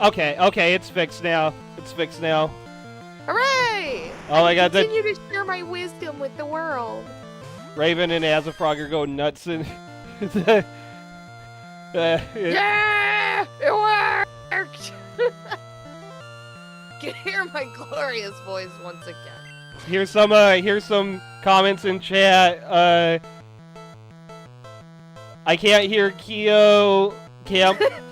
Okay, it's fixed now. It's fixed now. Hooray! Oh my god, Continue to share my wisdom with the world. Raven and Azafrog are going nuts and... Yeah! It worked! Can hear my glorious voice once again. Here's some comments in chat. I can't hear Kyo.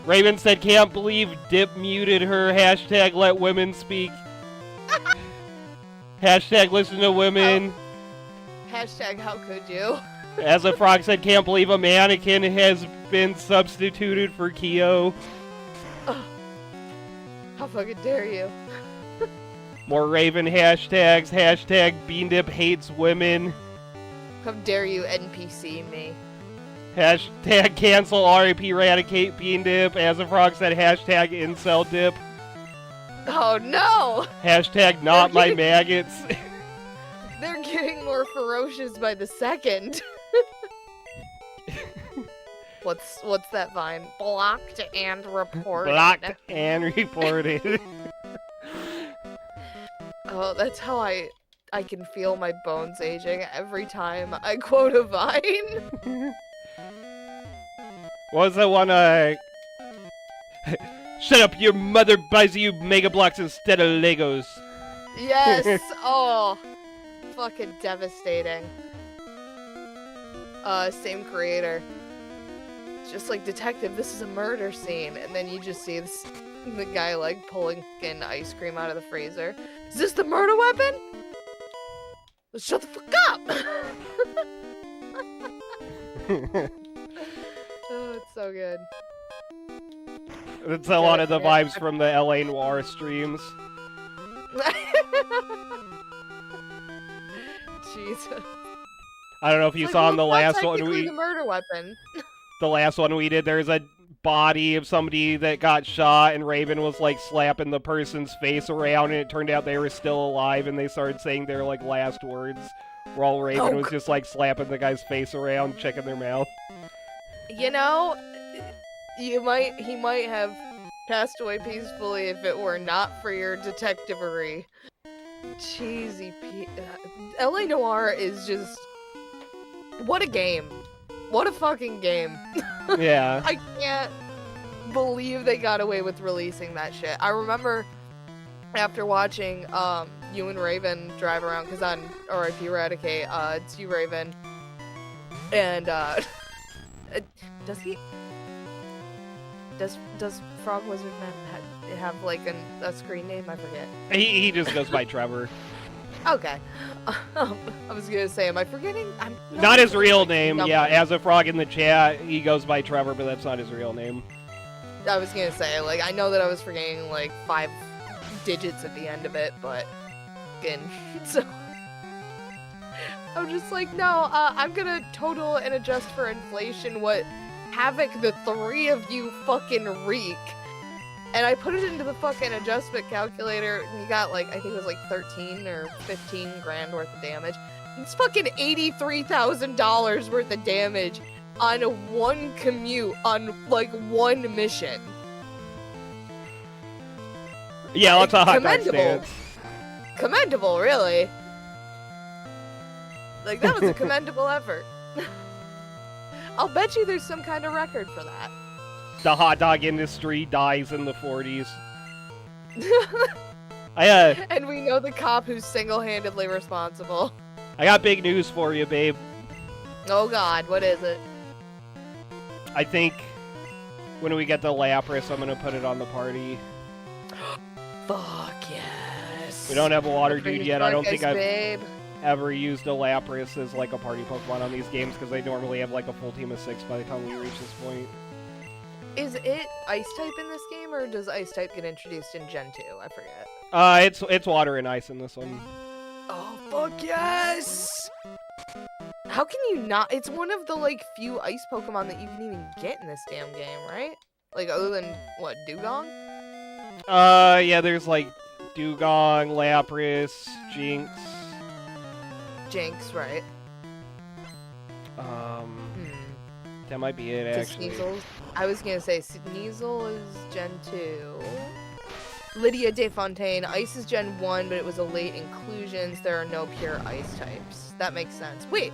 Raven said, can't believe Dip muted her. Hashtag let women speak. Hashtag listen to women. Hashtag how could you? As a frog said, can't believe a mannequin has been substituted for Kyo. How fucking dare you? More Raven hashtags. Hashtag Bean Dip hates women. How dare you NPC me? Hashtag cancel RIP eradicate Bean Dip. As a frog said, hashtag incel dip. Oh no! Hashtag not my maggots. They're getting more ferocious by the second. What's that vine? Blocked and reported. Blocked and reported. Oh, that's how I can feel my bones aging every time I quote a vine. What was that one, shut up, your mother buys you Mega Blocks instead of Legos. Yes! Oh, fucking devastating. Same creator. Just like, detective, this is a murder scene. And then you just see this, the guy, like, pulling fucking ice cream out of the freezer. Is this the murder weapon? Let's shut the fuck up! Oh, it's so good. It's a lot of the vibes from the LA Noire streams. Jesus. I don't know if you saw in the last one the murder weapon. The last one we did, there's a body of somebody that got shot, and Raven was like slapping the person's face around, and it turned out they were still alive, and they started saying their like last words, while Raven was just like slapping the guy's face around, checking their mouth. You know, he might have passed away peacefully if it were not for your detectivery. Cheesy LA Noire is just... What a game. What a fucking game. Yeah. I can't believe they got away with releasing that shit. I remember after watching you and Raven drive around, because on RIP Eradicate, it's you, Raven, and does Frog Wizard Man have like a screen name? I forget. He just goes by Trevor. Okay. I was gonna say, am I forgetting? I'm not his real name. Yeah, as a frog in the chat, he goes by Trevor, but that's not his real name. I was gonna say, like, I know that I was forgetting like 5 digits at the end of it, but again, so I'm just like, no, I'm gonna total and adjust for inflation what havoc the 3 of you fucking wreak. And I put it into the fucking adjustment calculator, and you got, like, I think it was, like, 13 or 15 grand worth of damage. It's fucking $83,000 worth of damage on one commute, on, like, one mission. Yeah, lots of hot dog stands. Commendable, really. Like, that was a commendable effort. I'll bet you there's some kind of record for that. The hot dog industry dies in the 40s. And we know the cop who's single-handedly responsible. I got big news for you, babe. Oh god, what is it? I think when we get the Lapras, I'm gonna put it on the party. Fuck yes. We don't have a Water Dude yet. I don't think I've ever used a Lapras as like a party Pokemon on these games, because they normally have like a full team of 6 by the time we reach this point. Is it Ice-type in this game, or does Ice-type get introduced in Gen 2? I forget. It's Water and Ice in this one. Oh, fuck yes! How can you not? It's one of the, like, few Ice Pokemon that you can even get in this damn game, right? Like, other than, what, Dugong? Yeah, there's, like, Dugong, Lapras, Jinx. Jinx, right. That might be it, actually. Sneasel. I was gonna say Sneasel is Gen 2. Lydia DeFontaine, Ice is Gen 1, but it was a late inclusion, so there are no pure Ice types. That makes sense. Wait.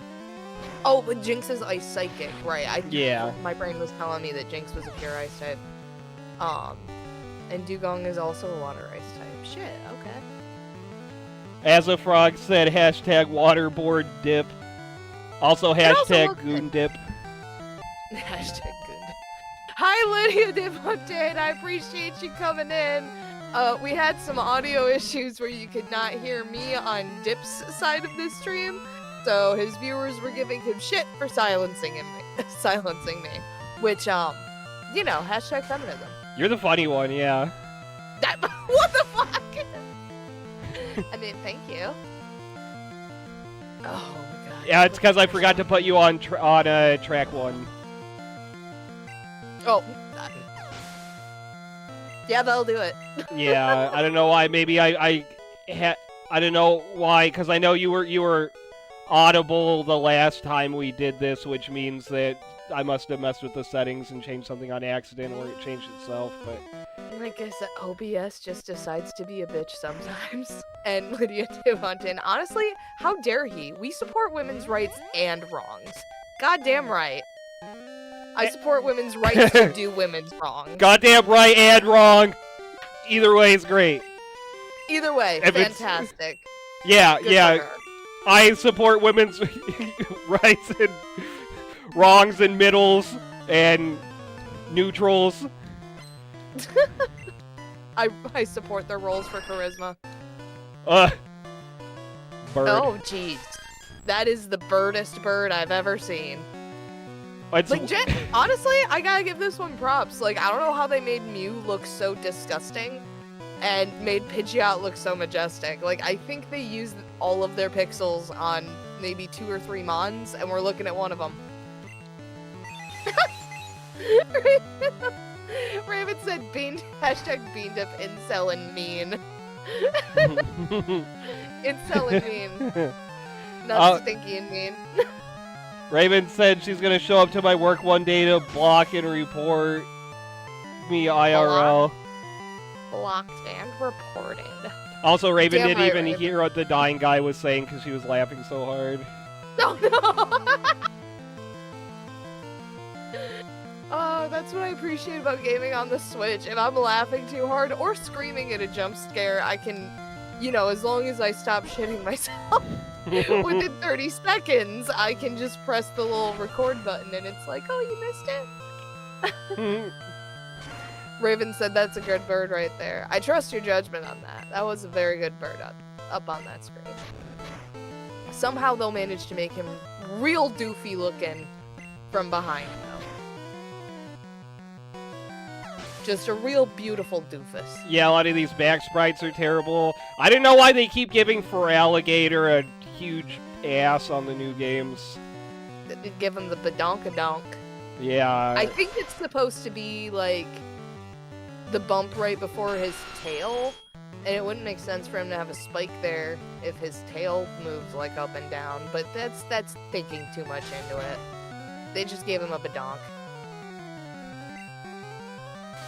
Oh, but Jinx is Ice Psychic, right. Yeah. My brain was telling me that Jinx was a pure Ice type. And Dugong is also a Water Ice type. Shit, okay. As a Frog said, hashtag waterboard dip. Also hashtag goon dip. Hashtag goon dip. Hi, Lydia DeFontaine. I appreciate you coming in. We had some audio issues where you could not hear me on Dip's side of this stream, so his viewers were giving him shit for silencing me. Which, you know, hashtag feminism. You're the funny one, yeah. What the fuck? I mean, thank you. Oh my god. Yeah, it's because I forgot to put you on track 1. Oh. Yeah, that'll do it. Yeah, I don't know why. Maybe I don't know why, because I know you were audible the last time we did this, which means that I must have messed with the settings and changed something on accident, or it changed itself. But I guess OBS just decides to be a bitch sometimes. And Lydia DeFontaine, honestly, how dare he? We support women's rights and wrongs. Goddamn right. I support women's rights to do women's wrongs. Goddamn right and wrong. Either way is great. Either way, If fantastic. Yeah, Good yeah. for her. I support women's rights and wrongs and middles and neutrals. I support their roles for charisma. Bird. Oh, jeez. That is the birdest bird I've ever seen. It's, Like, honestly, I gotta give this one props. Like, I don't know how they made Mew look so disgusting and made Pidgeot look so majestic. Like, I think they used all of their pixels on maybe 2 or 3 Mons, and we're looking at one of them. Raven said hashtag beandip incel and mean. Incel and mean. Not stinky and mean. Raven said she's gonna show up to my work one day to block and report me IRL. Blocked and reported. Also, Raven Damn didn't right, even Raven. hear what the dying guy was saying because she was laughing so hard. Oh no! Oh, that's what I appreciate about gaming on the Switch. If I'm laughing too hard or screaming at a jump scare, I can, you know, as long as I stop shitting myself within 30 seconds, I can just press the little record button and it's like, oh, you missed it? Raven said that's a good bird right there. I trust your judgment on that. That was a very good bird up on that screen. Somehow they'll manage to make him real doofy looking from behind, though. Just a real beautiful doofus. Yeah, a lot of these back sprites are terrible. I don't know why they keep giving Feraligatr a huge ass on the new games. Give him the badonkadonk. Yeah. I think it's supposed to be like the bump right before his tail, and it wouldn't make sense for him to have a spike there if his tail moves like up and down, but that's thinking too much into it. They just gave him a badonk.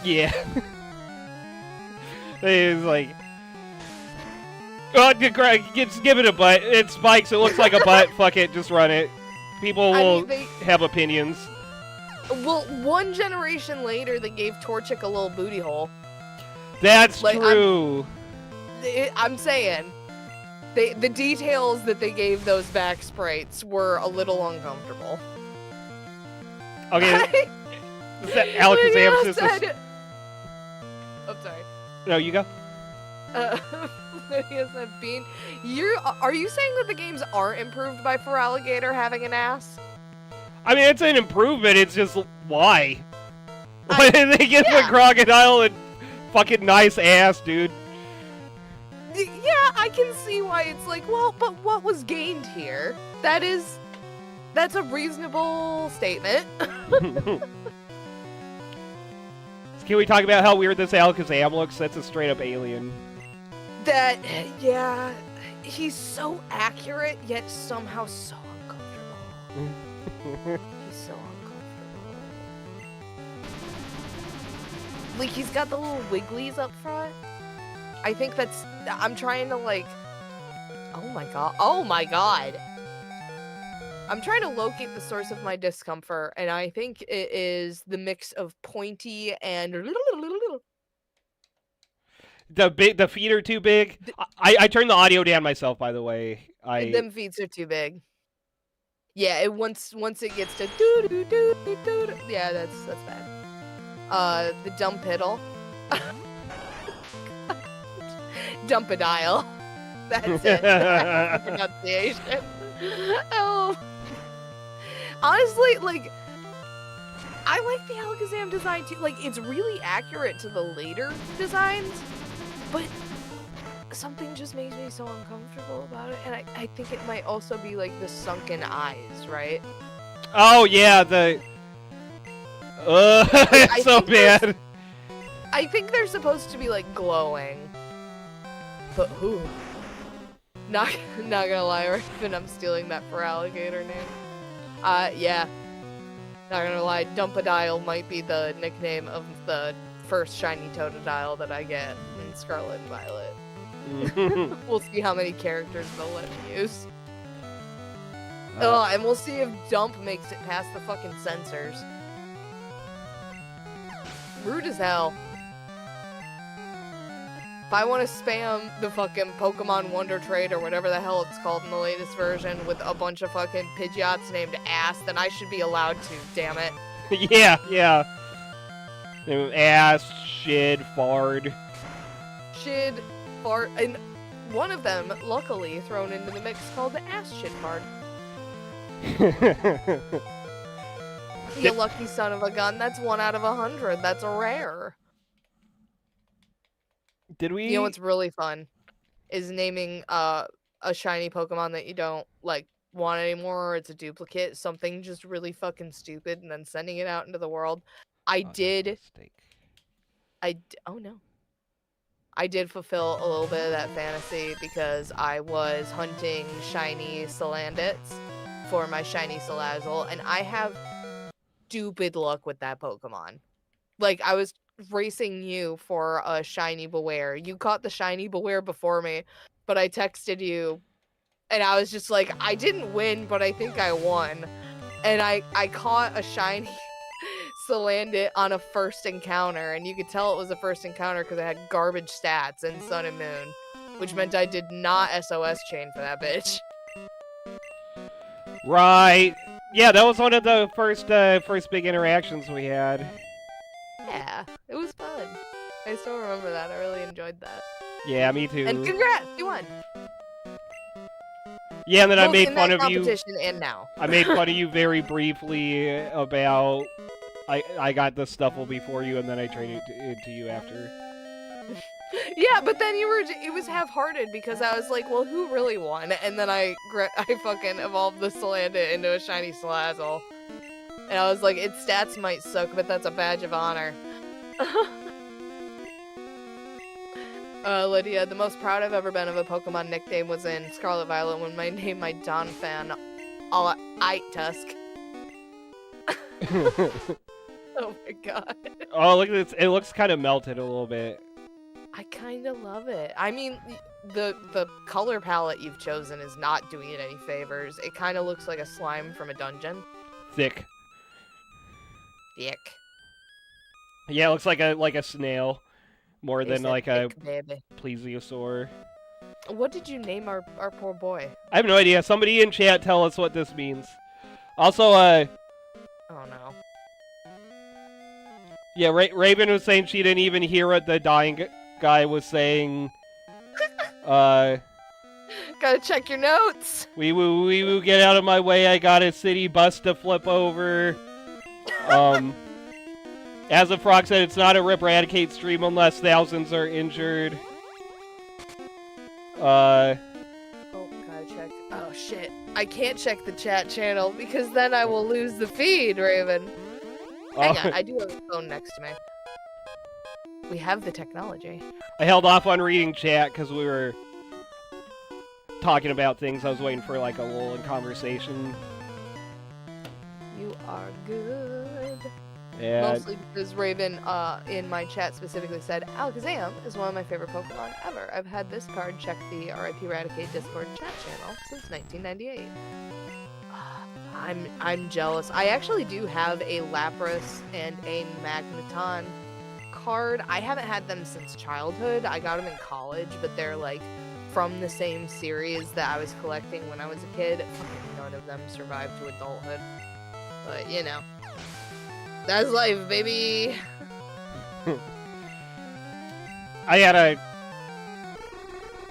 Yeah. It's like, oh, give it a butt. It spikes. It looks like a butt. Fuck it. Just run it. People will have opinions. Well, one generation later, they gave Torchic a little booty hole. That's true. I'm saying, the details that they gave those back sprites were a little uncomfortable. Okay. Alakazam sisters. I'm sorry. No, you go. Lydia said, Bean, are you saying that the games aren't improved by Feraligatr having an ass? I mean, it's an improvement. It's just why? Why did they give the crocodile a fucking nice ass, dude? Yeah, I can see why it's like, well, but what was gained here? That's a reasonable statement. Can we talk about how weird this Alakazam looks? That's a straight up alien. Yeah, he's so accurate, yet somehow so uncomfortable. He's so uncomfortable. Like, he's got the little wigglies up front. I think that's... I'm trying to, like... Oh my god. Oh my god! I'm trying to locate the source of my discomfort, and I think it is the mix of pointy and... The feet are too big. I turned the audio down myself, by the way. Them feet are too big. Yeah, once it gets to doo doo doo doo doo, yeah, that's bad. The dumpiddle. Dumpadile. That's it. Pronunciation. Oh. Honestly, like, I like the Alakazam design too. Like, it's really accurate to the later designs, but something just makes me so uncomfortable about it. And I think it might also be like the sunken eyes, right? Oh, yeah, the... it's so bad. I think they're supposed to be like glowing. But who? Not gonna lie, Raven, I'm stealing that for alligator name. Yeah. Not gonna lie, Dumpadile might be the nickname of the first shiny Totodile that I get in Scarlet and Violet. We'll see how many characters they'll let me use. And we'll see if Dump makes it past the fucking censors. Rude as hell. If I want to spam the fucking Pokemon Wonder Trade or whatever the hell it's called in the latest version with a bunch of fucking Pidgeots named Ass, then I should be allowed to, damn it. Yeah. Ass, Shid, Fard. Shid, Fart, and one of them, luckily, thrown into the mix called the Ass Shid Fard. You lucky son of a gun, that's 1 out of 100. That's a rare. Did we... You know what's really fun? Is naming a shiny Pokemon that you don't, like, want anymore, or it's a duplicate, something just really fucking stupid, and then sending it out into the world. Oh no. I did fulfill a little bit of that fantasy because I was hunting shiny Salandits for my shiny Salazzle, and I have stupid luck with that Pokemon. Like, I was racing you for a shiny Beware. You caught the shiny Beware before me, but I texted you, and I was just like, I didn't win, but I think I won. And I caught a shiny Salandit on a first encounter, and you could tell it was a first encounter because it had garbage stats in Sun and Moon, which meant I did not SOS chain for that bitch. Right. Yeah, that was one of the first big interactions we had. Yeah, it was fun. I still remember that. I really enjoyed that. Yeah, me too. And congrats, you won. Yeah, and then I made fun of you. And now. I made fun of you very briefly about I got the Stuffle before you, and then I traded it to you after. Yeah, but then it was half-hearted because I was like, well, who really won? And then I fucking evolved the Salandit into a shiny Salazzle. And I was like, its stats might suck, but that's a badge of honor. Lydia, the most proud I've ever been of a Pokemon nickname was in Scarlet Violet when I named my Donphan Tusk. Oh my god. Oh, look at this. It looks kind of melted a little bit. I kind of love it. I mean, the color palette you've chosen is not doing it any favors. It kind of looks like a slime from a dungeon. Thick. Thick. Yeah, it looks like a snail, more than like a baby. plesiosaur. What did you name our poor boy? I have no idea. Somebody in chat tell us what this means. Also, oh no. Yeah, Raven was saying she didn't even hear what the dying guy was saying. Gotta check your notes. We will get out of my way. I got a city bus to flip over. As a Frog said, it's not a Rip Radicate stream unless thousands are injured. Oh, gotta check. Oh shit. I can't check the chat channel because then I will lose the feed, Raven. Hang on, I do have a phone next to me. We have the technology. I held off on reading chat because we were talking about things. I was waiting for like a lull in conversation. You are good. And Mostly because Raven, in my chat specifically said, Alakazam is one of my favorite Pokemon ever. I've had this card check the RIP Raticate Discord chat channel since 1998. I'm jealous. I actually do have a Lapras and a Magneton card. I haven't had them since childhood. I got them in college, but they're like from the same series that I was collecting when I was a kid. Fucking none of them survived to adulthood. But, you know. That's life, baby! I had a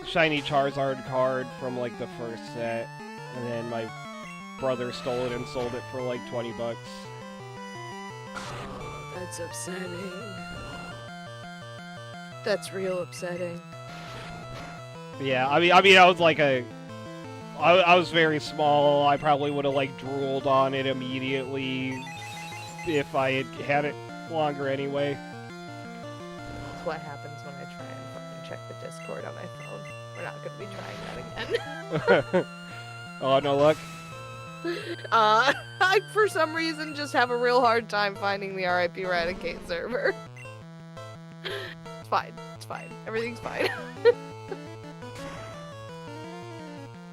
shiny Charizard card from like the first set, and then my brother stole it and sold it for like 20 bucks. Oh, that's upsetting. That's real upsetting. Yeah, I mean, I was like I was very small. I probably would have like drooled on it immediately if I had it longer anyway. That's what happens when I try and fucking check the Discord on my phone. We're not gonna be trying that again. Oh, no luck? I, for some reason, just have a real hard time finding the RIP Raticate server. It's fine. It's fine. Everything's fine.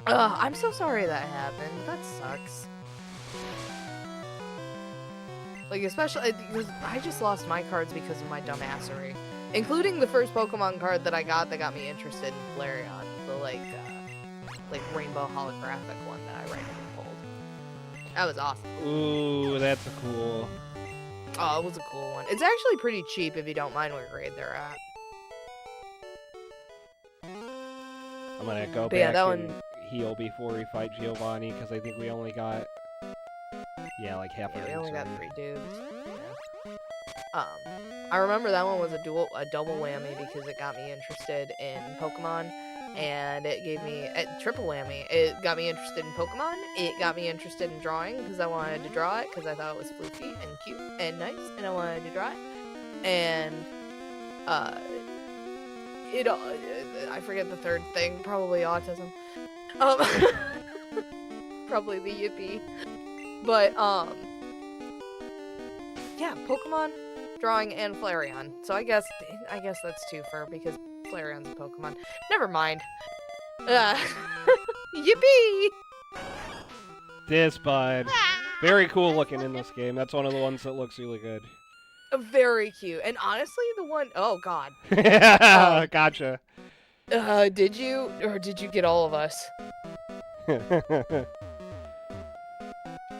I'm so sorry that happened. That sucks. Like, especially because I just lost my cards because of my dumbassery. Including the first Pokemon card that I got that got me interested in Flareon. The, like rainbow holographic one that I randomly pulled. That was awesome. Ooh, that's cool. Oh, it was a cool one. It's actually pretty cheap if you don't mind what grade they're at. I'm gonna go But yeah, back that and one- heal before we fight Giovanni, because I think we only got... Yeah, like half Yeah, of we it. only got 3 dudes. Yeah. I remember that one was a double whammy because it got me interested in Pokemon, and it gave me a triple whammy. It got me interested in Pokemon. It got me interested in drawing because I wanted to draw it because I thought it was floofy and cute and nice, and I wanted to draw it. And I forget the third thing. Probably autism. Probably the yippee. But, yeah, Pokemon, drawing, and Flareon. So I guess that's 2 for, because Flareon's a Pokemon. Never mind. Yippee! This bud. Very cool looking in this game. That's one of the ones that looks really good. Very cute. And honestly, the one... Oh, God. Gotcha. Did you? Or did you get all of us?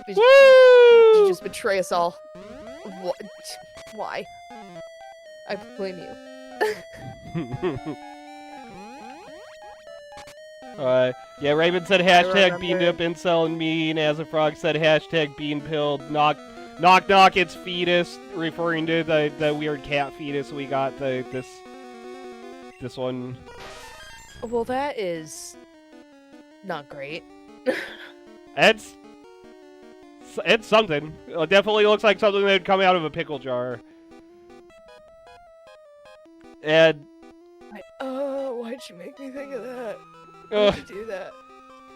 Did you just betray us all? What? Why? I blame you. Yeah, Raven said hashtag beamed remember. up incel and mean. As a frog said hashtag bean pilled. Knock knock, it's fetus, referring to the weird cat fetus we got. This one. Well, that is not great. It's something. It definitely looks like something that would come out of a pickle jar. And Why'd you make me think of that? Why'd you do that?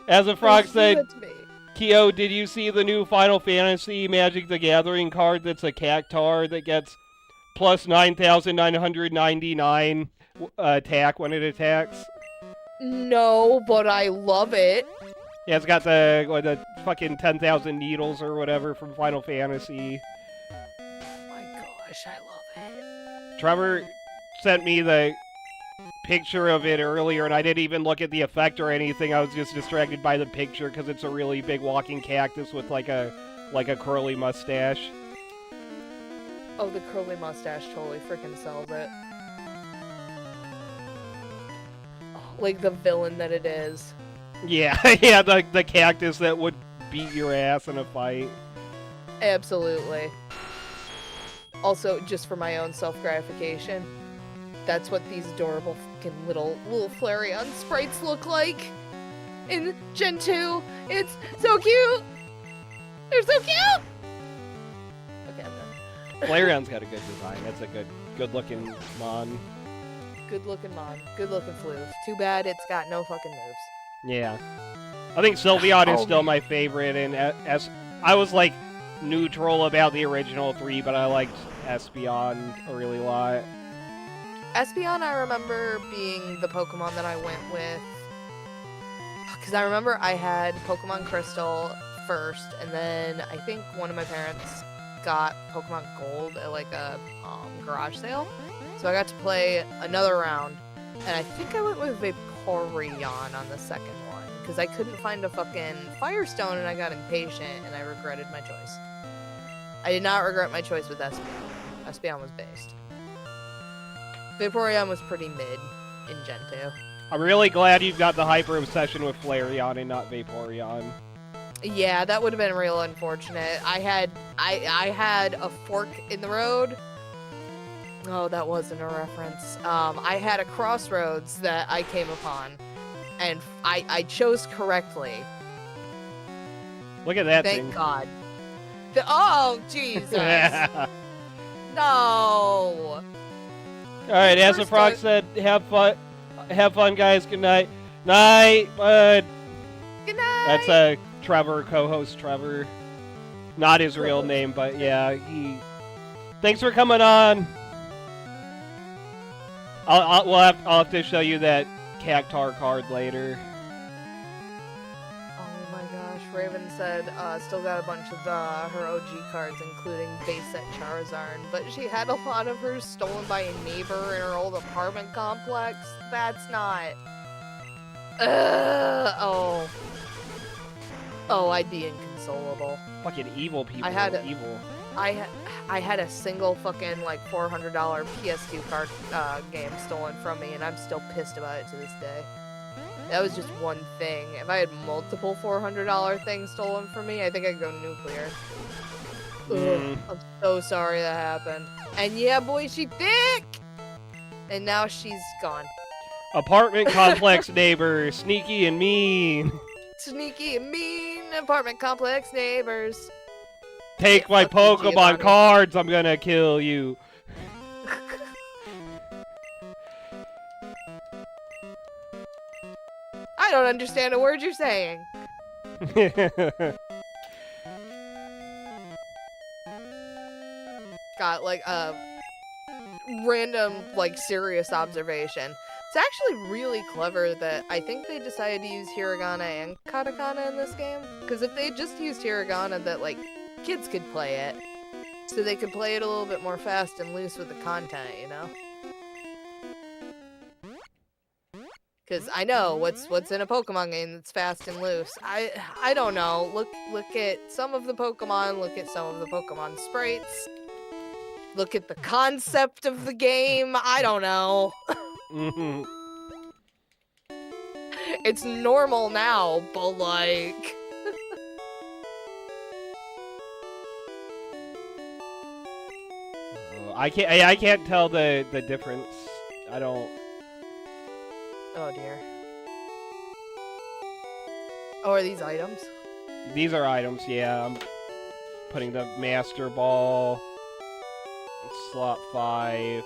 as a frog Why'd you said, do that to me? Kyo, did you see the new Final Fantasy Magic the Gathering card that's a Cactar that gets plus 9,999 attack when it attacks? No, but I love it. Yeah, it's got the fucking 10,000 needles or whatever from Final Fantasy. Oh my gosh, I love it. Trevor sent me the picture of it earlier, and I didn't even look at the effect or anything. I was just distracted by the picture because it's a really big walking cactus with like a curly mustache. Oh, the curly mustache totally freaking sells it. Oh, like the villain that it is. Yeah, yeah, the cactus that would beat your ass in a fight. Absolutely. Also, just for my own self-gratification, that's what these adorable fucking little Flareon sprites look like in Gen 2. It's so cute! They're so cute! Okay, I'm done. Flareon's got a good design. That's a good looking mon. Good looking mon. Good looking floof. Too bad it's got no fucking moves. Yeah. I think Sylveon is Oh, still man. my favorite, and as I was like neutral about the original 3, but I liked Espeon a really lot. Espeon, I remember being the Pokemon that I went with. Because I remember I had Pokemon Crystal first, and then I think one of my parents got Pokemon Gold at like a garage sale. So I got to play another round, and I think I went with Vaporeon on the second one. Because I couldn't find a fucking Firestone, and I got impatient, and I regretted my choice. I did not regret my choice with Espeon. Espeon was based. Vaporeon was pretty mid in Gen 2. I'm really glad you've got the hyper obsession with Flareon and not Vaporeon. Yeah, that would have been real unfortunate. I had a fork in the road. Oh, that wasn't a reference. I had a crossroads that I came upon, and I chose correctly. Look at that Thank thing. God. Oh, Jesus. No. Alright, as the frog said, have fun, guys. Good night. Night, bud. Good night. That's Trevor, co-host Trevor. Not his real name, but yeah, he. Thanks for coming on. I'll have to show you that Cactar card later. Oh my gosh, Raven said still got a bunch of her OG cards, including base set Charizard, but she had a lot of hers stolen by a neighbor in her old apartment complex. That's not. Oh, I'd be inconsolable. Fucking evil people. I had evil. I had a single fucking like $400 PS2 card game stolen from me, and I'm still pissed about it to this day. That was just one thing. If I had multiple $400 things stolen from me, I think I'd go nuclear. Ugh, I'm so sorry that happened. And yeah, boy, she thick! And now she's gone. Apartment complex neighbor, sneaky and mean. Sneaky and mean apartment complex neighbors. Take my fuck you, Pokemon Giovanni. cards, I'm gonna kill you. I don't understand a word you're saying. Got like a random, like, serious observation. It's actually really clever that I think they decided to use Hiragana and Katakana in this game. Because if they just used Hiragana, that, like, kids could play it. So they could play it a little bit more fast and loose with the content, you know? Because I know what's in a Pokemon game that's fast and loose. I don't know. Look at some of the Pokemon. Look at some of the Pokemon sprites. Look at the concept of the game. I don't know. It's normal now, but like... I can't tell the difference. I don't. Oh dear. Oh, are these items? These are items, yeah. I'm putting the Master Ball in slot 5.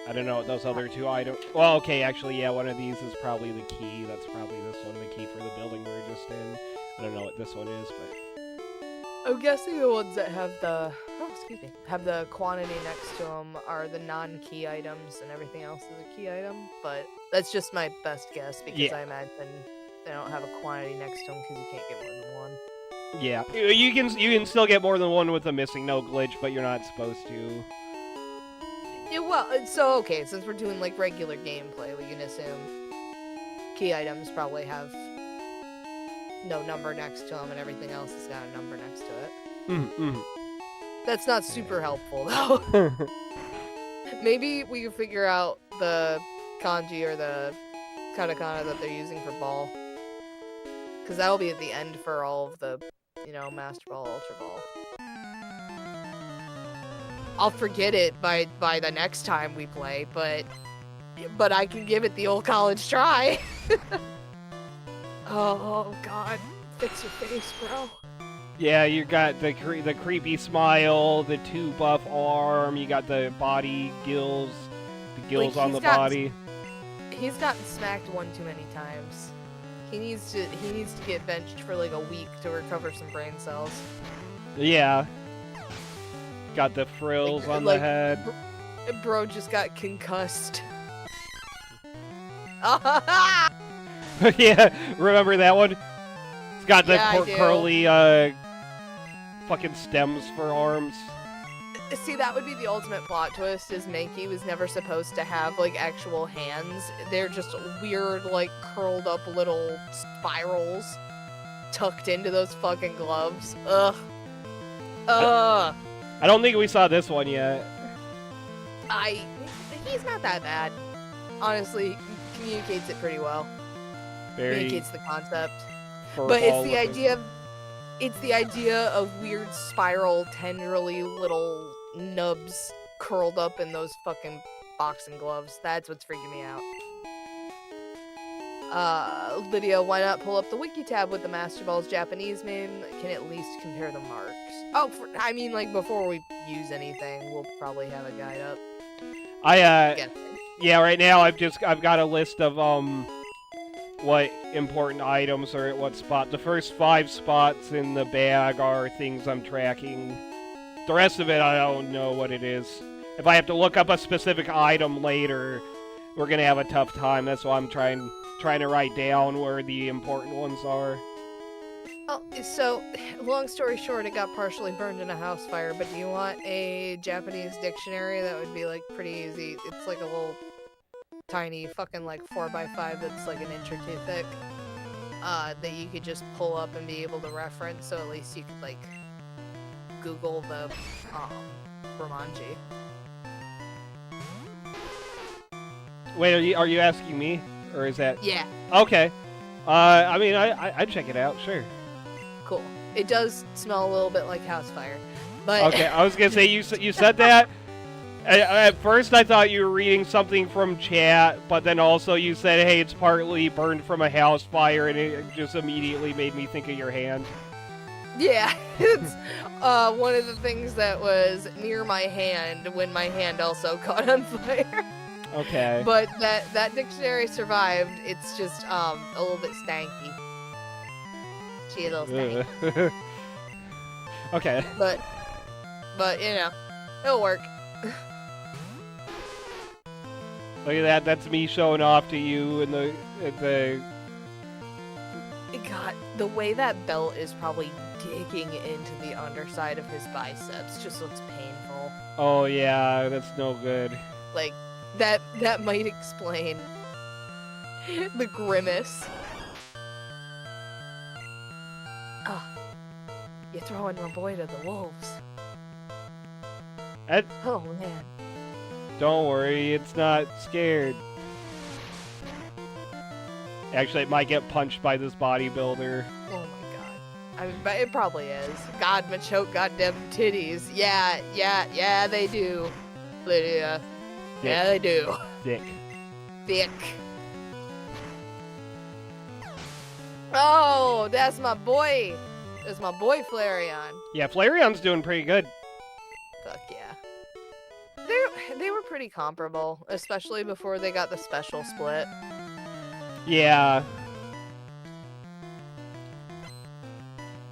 I don't know what those other two items. Well, okay, actually, yeah, one of these is probably the key. That's probably this one, the key for the building we're just in. I don't know what this one is, but. I'm guessing the ones that have the have the quantity next to them are the non-key items, and everything else is a key item. But that's just my best guess because Yeah. I imagine they don't have a quantity next to them because you can't get more than one. Yeah, you can still get more than one with a missing no glitch, but you're not supposed to. Yeah, well, so okay, since we're doing like regular gameplay, we can assume key items probably have no number next to them, and everything else has got a number next to it. That's not super helpful though. Maybe we can figure out the kanji or the katakana that they're using for ball, because that'll be at the end for all of the, you know, Master Ball, Ultra Ball. I'll forget it by the next time we play, but I can give it the old college try. Oh God, fix your face, bro. Yeah, you got the creepy smile, the 2 buff arm, you got the body gills, the gills Like, on the he's got- body. He's gotten smacked one too many times. He needs to get benched for like a week to recover some brain cells. Yeah. Got the frills on the head. Bro just got concussed. Yeah, remember that one? It's got the Yeah, I do. curly fucking stems for arms. See, that would be the ultimate plot twist, is Mankey was never supposed to have, like, actual hands. They're just weird, like, curled up little spirals tucked into those fucking gloves. Ugh. Ugh. I don't think we saw this one yet. He's not that bad. Honestly, communicates it pretty well. Very Communicates the concept. furball But it's the looking. idea of weird spiral tendrily little nubs curled up in those fucking boxing gloves. That's what's freaking me out. Lydia, why not pull up the wiki tab with the Master Ball's Japanese name? Can at least compare the marks. Oh, I mean, like, before we use anything, we'll probably have a guide up. Yeah, right now I've got a list of what important items are at what spot. The first 5 spots in the bag are things I'm tracking. The rest of it, I don't know what it is. If I have to look up a specific item later, we're gonna have a tough time. That's why I'm trying to write down where the important ones are. Oh, so, long story short, it got partially burned in a house fire, but do you want a Japanese dictionary? That would be, like, pretty easy. It's like a little tiny fucking, like, 4x5 that's, like, an inch or 2 thick, that you could just pull up and be able to reference, so at least you could, like, Google the, Romanji. Wait, are you asking me? Or is that... Yeah, Okay. I mean, I'd check it out, sure. cool. It does smell a little bit like house fire, but... Okay, I was gonna say, you said that. At first, I thought you were reading something from chat, but then also you said, hey, it's partly burned from a house fire, and it just immediately made me think of your hand. Yeah, it's one of the things that was near my hand when my hand also caught on fire. Okay. But that dictionary survived. It's just a little bit stanky. She a little stanky. Ugh. Okay. But you know, it'll work. Look at that. That's me showing off to you and the God, the way that belt is probably digging into the underside of his biceps just looks painful. Oh yeah, that's no good. Like, that might explain the grimace. Oh, you're throwing my boy to the wolves. Oh man. Don't worry, it's not scared. Actually, it might get punched by this bodybuilder. Oh my god. I mean, but it probably is. God, Machoke goddamn titties. Yeah, they do. Lydia. Yeah, they do. Dick. Thick. Oh, that's my boy. That's my boy Flareon. Yeah, Flareon's doing pretty good. Fuck yeah. They were pretty comparable, especially before they got the special split. Yeah.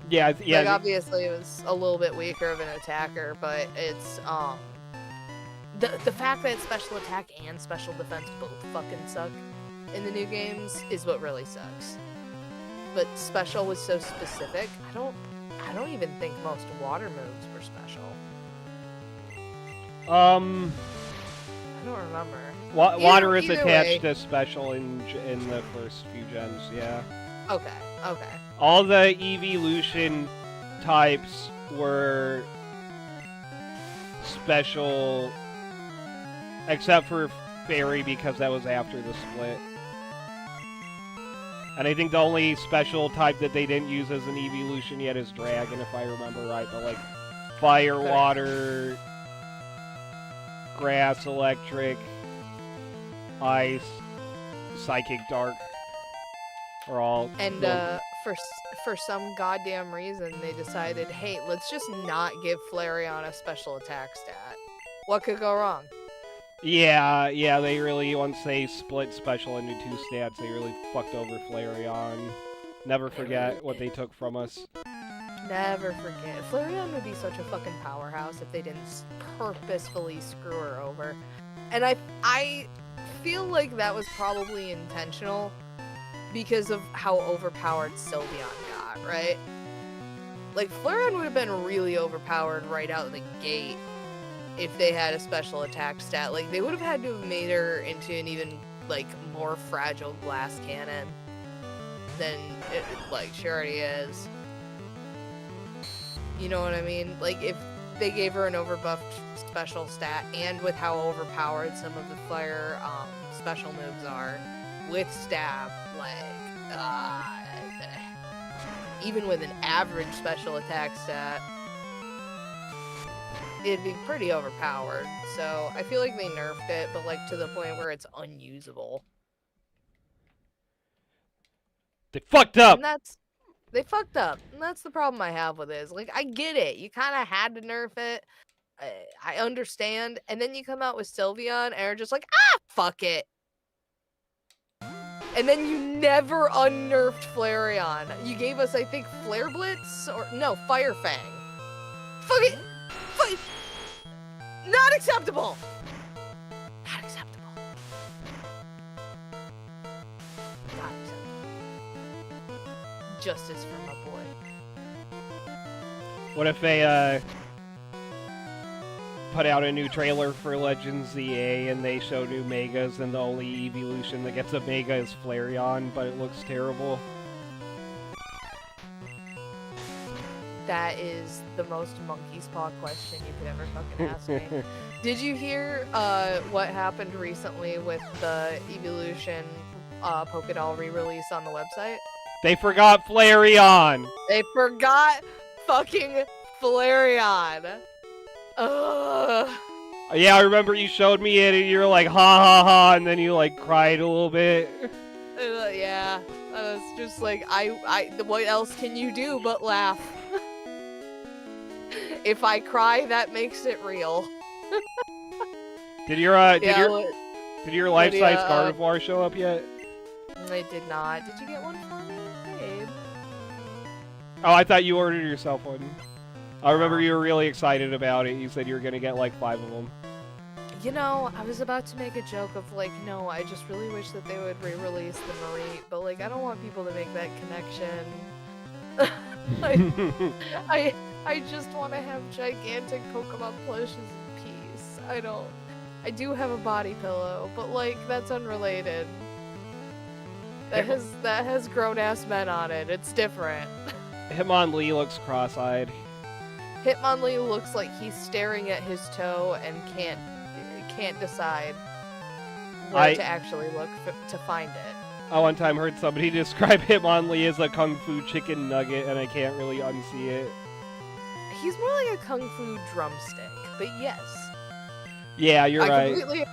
Yeah. Like, obviously, it was a little bit weaker of an attacker, but it's the fact that special attack and special defense both fucking suck in the new games is what really sucks. But special was so specific. I don't even think most water moves were special. I don't remember. Water is either attached way. to special in the first few gens, yeah. Okay. All the evolution types were special, except for Fairy, because that was after the split. And I think the only special type that they didn't use as an evolution yet is Dragon, if I remember right. But like Fire, Okay. Water, Grass, Electric, Ice, Psychic, Dark are all... And for some goddamn reason, they decided, hey, let's just not give Flareon a special attack stat. What could go wrong? Yeah, they really, once they split special into 2 stats, they really fucked over Flareon. Never forget what they took from us. Never forget. Flareon would be such a fucking powerhouse if they didn't purposefully screw her over. And I feel like that was probably intentional because of how overpowered Sylveon got, right? Like, Flareon would have been really overpowered right out the gate if they had a special attack stat. Like, they would have had to have made her into an even, like, more fragile glass cannon than, she already is. You know what I mean? Like, if they gave her an overbuffed special stat, and with how overpowered some of the fire special moves are, with stab, even with an average special attack stat, it'd be pretty overpowered. So I feel like they nerfed it, but like to the point where it's unusable. They fucked up! And they fucked up. And that's the problem I have with it. Is like, I get it. You kind of had to nerf it. I understand. And then you come out with Sylveon and are just like, fuck it. And then you never unnerfed Flareon. You gave us, I think, Flare Blitz? Or, no, Fire Fang. Fuck it! Not acceptable! Not acceptable. Not acceptable. Justice for my boy. What if they, put out a new trailer for Legends ZA and they show new Megas and the only evolution that gets a Mega is Flareon, but it looks terrible? That is the most monkey's paw question you could ever fucking ask me. Did you hear what happened recently with the Evolution Pokédoll re-release on the website? They forgot Flareon! They forgot fucking Flareon! Ugh. Yeah, I remember you showed me it and you were like, ha ha ha, and then you like cried a little bit. Yeah, I was just like, what else can you do but laugh? If I cry, that makes it real. Did your life-size Gardevoir show up yet? It did not. Did you get one for me, babe? Oh, I thought you ordered yourself one. I remember you were really excited about it. You said you were gonna get like 5 of them. You know, I was about to make a joke of like, no, I just really wish that they would re-release the Mareep, but like, I don't want people to make that connection. I just want to have gigantic Pokemon plushes in peace. I do have a body pillow, but like, that's unrelated. That has grown-ass men on it. It's different. Hitmonlee looks cross-eyed. Hitmonlee looks like he's staring at his toe and can't decide where to actually look to find it. I one time heard somebody describe Hitmonlee as a Kung Fu chicken nugget, and I can't really unsee it. He's more like a Kung Fu drumstick, but yes. Yeah, you're right. Completely.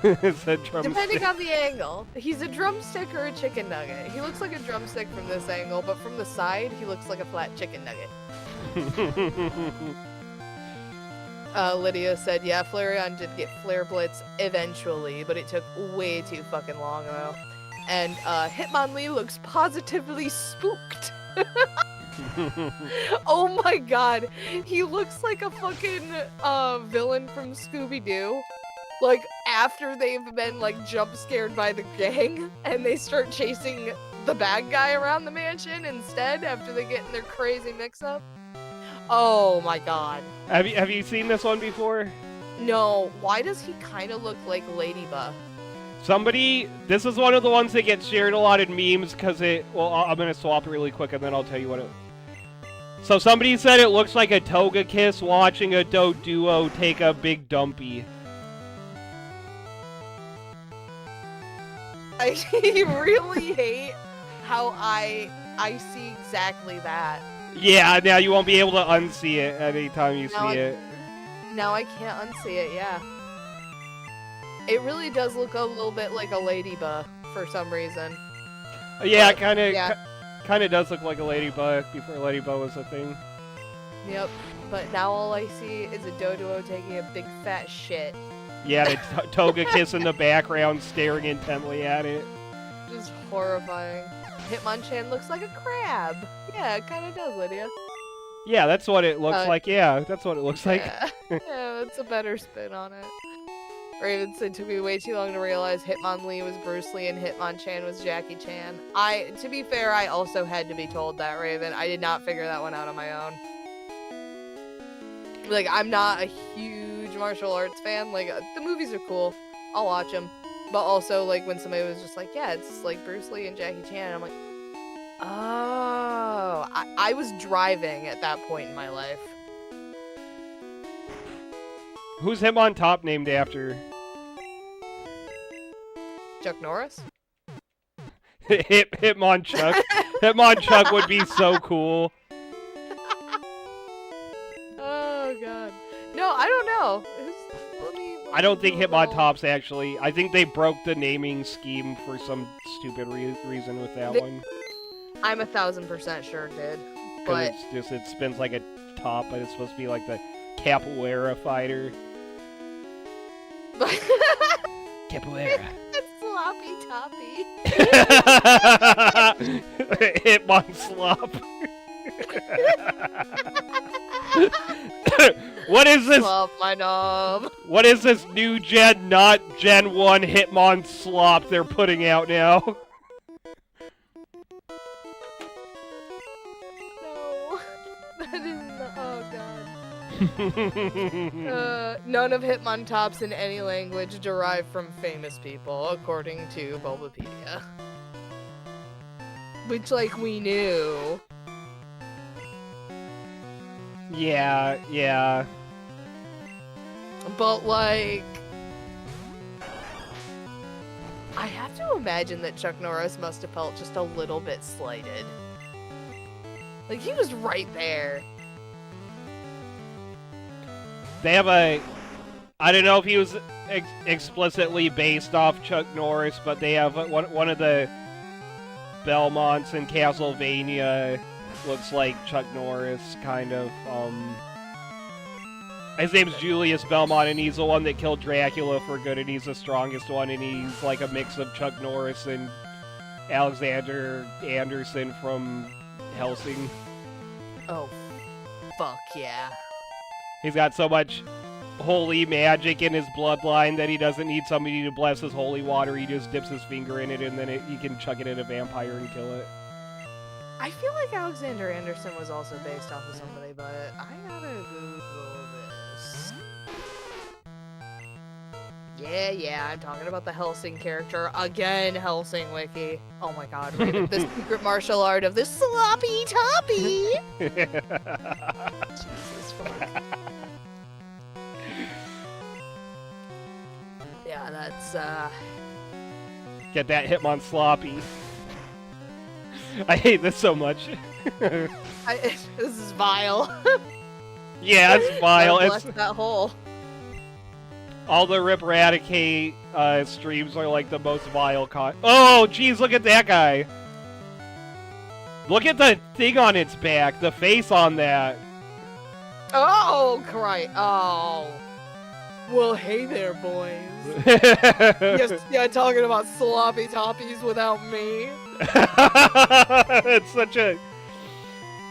It's a drumstick. Depending on the angle. He's a drumstick or a chicken nugget. He looks like a drumstick from this angle, but from the side, he looks like a flat chicken nugget. Lydia said, yeah, Flareon did get Flare Blitz eventually, but it took way too fucking long, though. And Hitmonlee looks positively spooked. Oh my god. He looks like a fucking villain from Scooby-Doo. Like, after they've been, like, jump scared by the gang, and they start chasing the bad guy around the mansion instead, after they get in their crazy mix-up. Oh my god. Have you seen this one before? No. Why does he kind of look like Ladybug? This is one of the ones that gets shared a lot in memes, because I'm gonna swap it really quick, and then I'll tell you what it... So somebody said it looks like a Togekiss watching a Doduo take a big dumpy. I really hate how I see exactly that. Yeah, now you won't be able to unsee it anytime you see it. Now I can't unsee it, yeah. It really does look a little bit like a ladybug for some reason. Yeah, it kind of does look like a ladybug before ladybug was a thing. Yep, but now all I see is a Doduo taking a big fat shit. Yeah, the Togekiss in the background staring intently at it. Just horrifying. Hitmonchan looks like a crab. Yeah, it kind of does, Lydia. Yeah, that's what it looks like. Yeah, that's what it looks like. Yeah, yeah, that's a better spin on it. Raven said, took me way too long to realize Hitmonlee was Bruce Lee and Hitmonchan was Jackie Chan. To be fair, I also had to be told that, Raven. I did not figure that one out on my own. Like, I'm not a huge martial arts fan. Like, the movies are cool. I'll watch them. But also, like, when somebody was just like, yeah, it's like Bruce Lee and Jackie Chan, I'm like, oh. I was driving at that point in my life. Who's Hitmontop named after? Chuck Norris? Hitmonchuck. Hitmonchuck would be so cool. Oh, God. No, I don't know. I don't think Hitmontop's actually. I think they broke the naming scheme for some stupid reason with that one. I'm 1000% sure it did. But it's just, it spins like a top, but it's supposed to be like the capoeira fighter. Capoeira. It's sloppy toppy. Hitmon slop. What is this? Slop my knob. What is this new gen, not Gen 1 Hitmon slop they're putting out now? No. That is not. Oh, God. None of Hitmontops in any language derive from famous people, according to Bulbapedia. Which, like, we knew. Yeah, yeah. But, like, I have to imagine that Chuck Norris must have felt just a little bit slighted. Like, he was right there. They have a... I don't know if he was explicitly based off Chuck Norris, but they have one of the Belmonts in Castlevania looks like Chuck Norris, kind of. His name's Julius Belmont, and he's the one that killed Dracula for good, and he's the strongest one, and he's like a mix of Chuck Norris and Alexander Anderson from Helsing. Oh, fuck yeah. He's got so much holy magic in his bloodline that he doesn't need somebody to bless his holy water. He just dips his finger in it, and then he can chuck it at a vampire and kill it. I feel like Alexander Anderson was also based off of somebody, but I gotta Google this. Yeah, I'm talking about the Helsing character. Again, Helsing Wiki. Oh my god, the secret martial art of the sloppy toppy! Jesus fuck. Yeah, that's, Get that Hitmon sloppy. I hate this so much. this is vile. Yeah, it's vile. Bless that hole. All the Rip Radicate streams are like the most vile Oh, geez, look at that guy. Look at the thing on its back, the face on that. Oh, Christ. Oh. Well, hey there, boys. Yes, yeah, talking about sloppy toppies without me. It's such a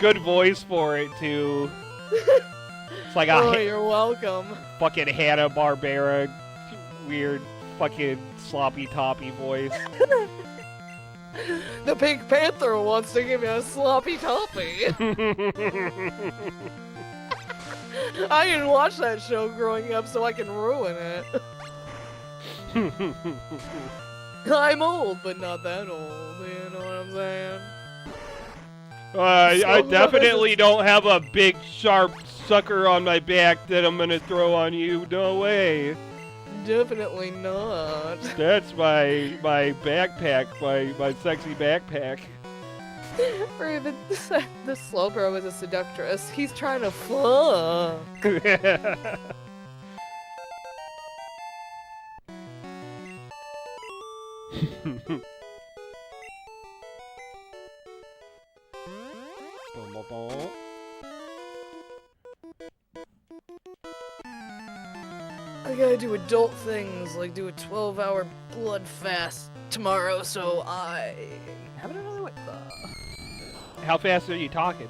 good voice for it, too. It's like oh, you're welcome. Fucking Hanna-Barbera, weird fucking sloppy toppy voice. The Pink Panther wants to give me a sloppy toppy. I didn't watch that show growing up, so I can ruin it. I'm old, but not that old, you know what I'm saying? I definitely don't have a big, sharp sucker on my back that I'm gonna throw on you. No way. Definitely not. That's my backpack, my sexy backpack. Raven, the Slowbro is a seductress. He's trying to fuck. Okay, gotta do adult things, like do a 12-hour blood fast tomorrow, so I having another one. How fast are you talking?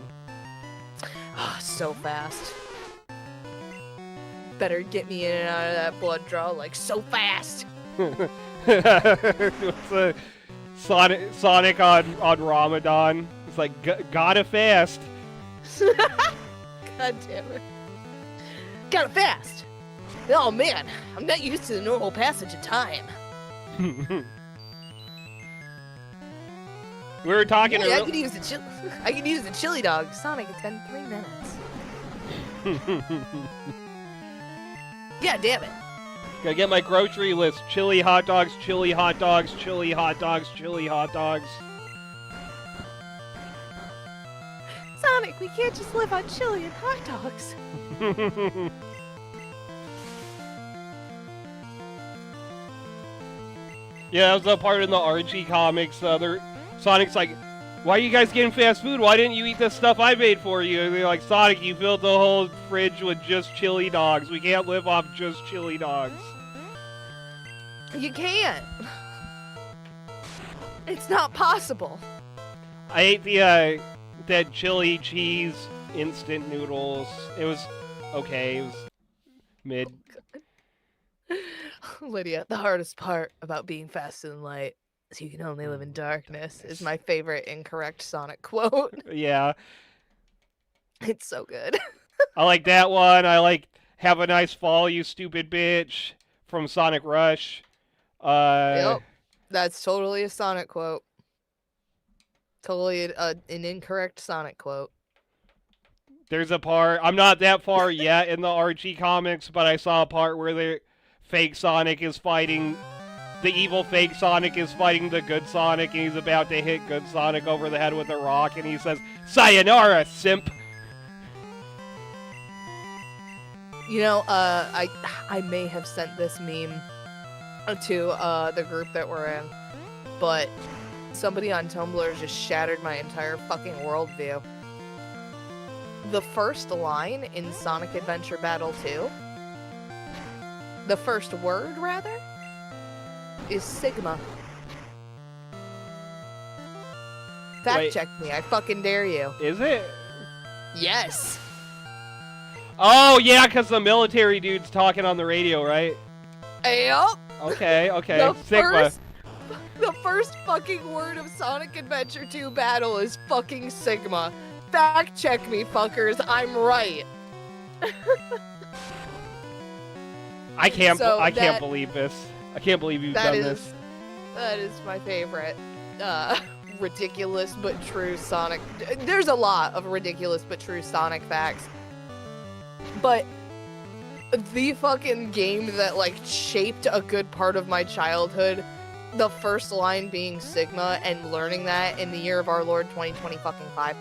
So fast. Better get me in and out of that blood draw, like, so fast! It's a Sonic on Ramadan. It's like, gotta fast. God damn it. Gotta fast! Oh man, I'm not used to the normal passage of time. We were talking I could use the chili dog. Sonic, it's been 3 minutes. God damn it. Gotta get my grocery list. Chili hot dogs, chili hot dogs, chili hot dogs, chili hot dogs. Sonic, we can't just live on chili and hot dogs. Yeah, that was a part in the Archie comics. Sonic's like, why are you guys getting fast food? Why didn't you eat the stuff I made for you? And they're like, Sonic, you filled the whole fridge with just chili dogs. We can't live off just chili dogs. You can't. It's not possible. I ate the that chili cheese instant noodles. It was okay. It was mid. Lydia, the hardest part about being fast and light is you can only live in darkness is my favorite incorrect Sonic quote. Yeah. It's so good. I like that one. I like Have a Nice Fall, You Stupid Bitch from Sonic Rush. Yep. That's totally a Sonic quote. Totally an incorrect Sonic quote. There's a part, I'm not that far yet in the Archie comics, but I saw a part where the fake Sonic is fighting, the evil fake Sonic is fighting the good Sonic, and he's about to hit good Sonic over the head with a rock, and he says, "Sayonara, simp!" You know, I may have sent this meme to the group that we're in, but somebody on Tumblr just shattered my entire fucking worldview. The first line in Sonic Adventure Battle 2, the first word, rather, is Sigma. Fact check me, I fucking dare you. Is it? Yes. Oh, yeah, because the military dude's talking on the radio, right? Yup. Okay, okay. The Sigma. The first fucking word of Sonic Adventure 2 Battle is fucking Sigma. Fact check me, fuckers. I'm right. I can't believe this. I can't believe you've done this. That is my favorite. Ridiculous but true Sonic. There's a lot of ridiculous but true Sonic facts. But the fucking game that, like, shaped a good part of my childhood, the first line being Sigma, and learning that in the year of our Lord 2025,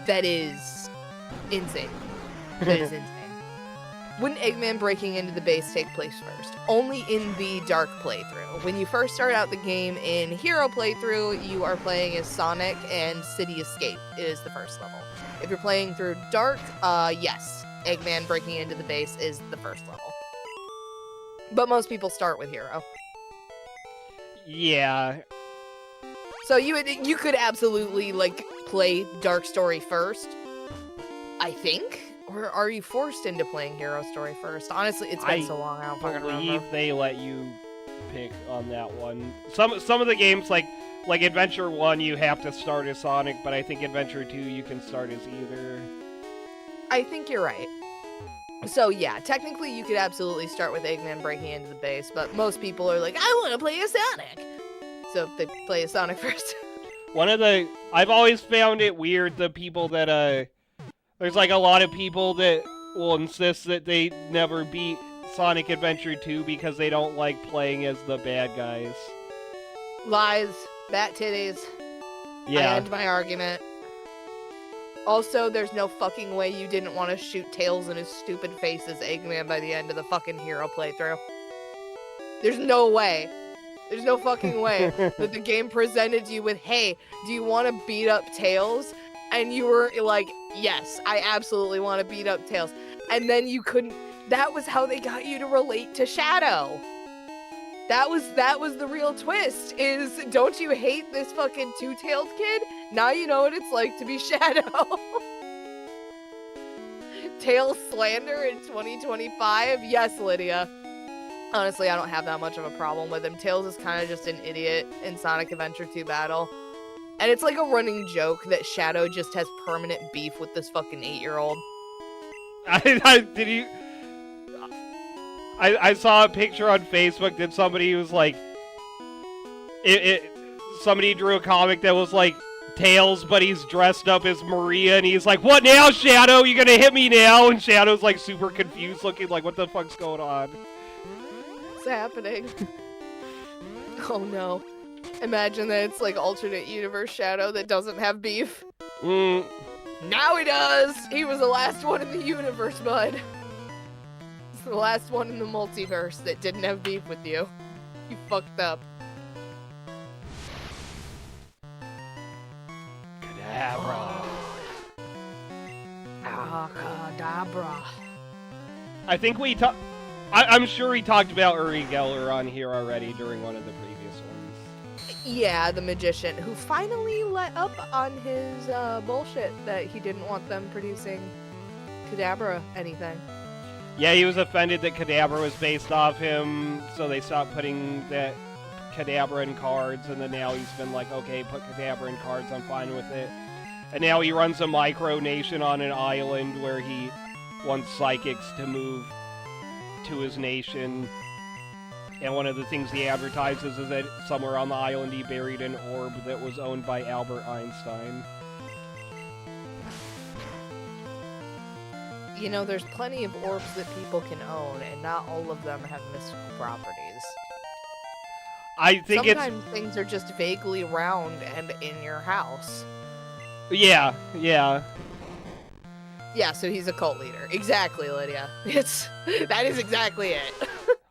that is insane. That is insane. Wouldn't Eggman breaking into the base take place first? Only in the Dark playthrough. When you first start out the game in Hero playthrough, you are playing as Sonic, and City Escape is the first level. If you're playing through Dark, yes, Eggman breaking into the base is the first level. But most people start with Hero. Yeah. So you could absolutely, like, play Dark Story first, I think? Or are you forced into playing Hero Story first? Honestly, it's been so long, I don't fucking remember. I believe they let you pick on that one. Some of the games, like Adventure 1, you have to start as Sonic, but I think Adventure 2, you can start as either. I think you're right. So yeah, technically you could absolutely start with Eggman breaking into the base, but most people are like, I want to play as Sonic! So they play as Sonic first. I've always found it weird, the people that, there's like a lot of people that will insist that they never beat Sonic Adventure 2 because they don't like playing as the bad guys. Lies. Bat titties. Yeah. I end my argument. Also, there's no fucking way you didn't want to shoot Tails in his stupid face as Eggman by the end of the fucking Hero playthrough. There's no way. There's no fucking way that the game presented you with, hey, do you want to beat up Tails? And you were like, yes, I absolutely want to beat up Tails. And then you couldn't That was how they got you to relate to Shadow. That was the real twist, is don't you hate this fucking two-tailed kid? Now you know what it's like to be Shadow. Tails slander in 2025? Yes, Lydia. Honestly, I don't have that much of a problem with him. Tails is kind of just an idiot in Sonic Adventure 2 Battle. And it's like a running joke that Shadow just has permanent beef with this fucking 8-year-old. I saw a picture on Facebook that somebody was like, somebody drew a comic that was like Tails, but he's dressed up as Maria, and he's like, "What now, Shadow? You gonna hit me now?" And Shadow's like super confused, looking like, "What the fuck's going on? What's happening?" Oh no. Imagine that it's like alternate universe Shadow that doesn't have beef. Now he does! He was the last one in the universe, bud. He's the last one in the multiverse that didn't have beef with you. You fucked up. Kadabra. Kadabra. I think I'm sure we talked about Uri Geller on here already during one of the previous ones. Yeah, the magician who finally let up on his bullshit that he didn't want them producing Kadabra anything. Yeah, he was offended that Kadabra was based off him, so they stopped putting that Kadabra in cards, and then now he's been like, okay, put Kadabra in cards, I'm fine with it. And now he runs a micronation on an island where he wants psychics to move to his nation. And one of the things he advertises is that somewhere on the island he buried an orb that was owned by Albert Einstein. You know, there's plenty of orbs that people can own, and not all of them have mystical properties. I think sometimes things are just vaguely round and in your house. Yeah. Yeah, so he's a cult leader. Exactly, Lydia. That is exactly it.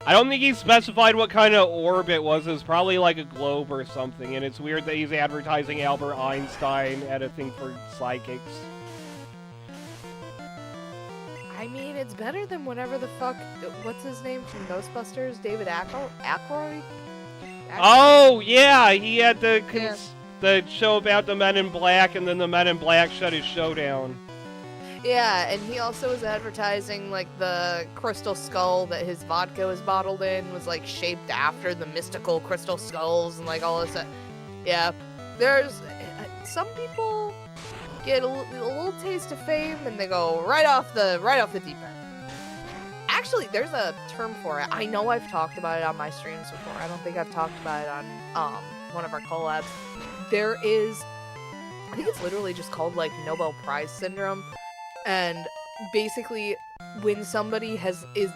I don't think he specified what kind of orb it was. It was probably like a globe or something, and it's weird that he's advertising Albert Einstein at a thing for psychics. I mean, it's better than whatever the fuck... What's his name from Ghostbusters? David Aykroyd? Oh, yeah! He had the show about the Men in Black, and then the Men in Black shut his show down. Yeah, and he also was advertising, like, the crystal skull that his vodka was bottled in was, like, shaped after the mystical crystal skulls and, like, all this stuff. Yeah, there's... Some people get a little taste of fame, and they go right off the deep end. Actually, there's a term for it. I know I've talked about it on my streams before. I don't think I've talked about it on one of our collabs. There is... I think it's literally just called, like, Nobel Prize Syndrome. And basically, when somebody is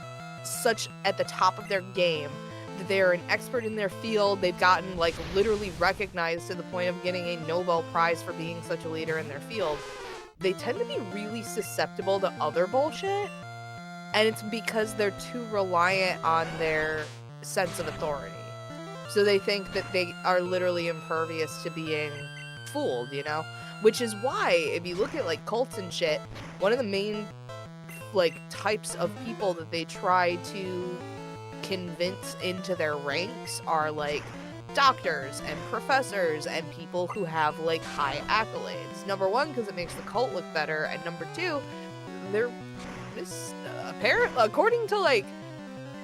such at the top of their game that they're an expert in their field, they've gotten like literally recognized to the point of getting a Nobel Prize for being such a leader in their field, they tend to be really susceptible to other bullshit. And it's because they're too reliant on their sense of authority. So they think that they are literally impervious to being fooled, you know? Which is why, if you look at, like, cults and shit, one of the main, like, types of people that they try to convince into their ranks are, like, doctors and professors and people who have, like, high accolades. Number one, because it makes the cult look better, and number two, they're apparently, according to, like,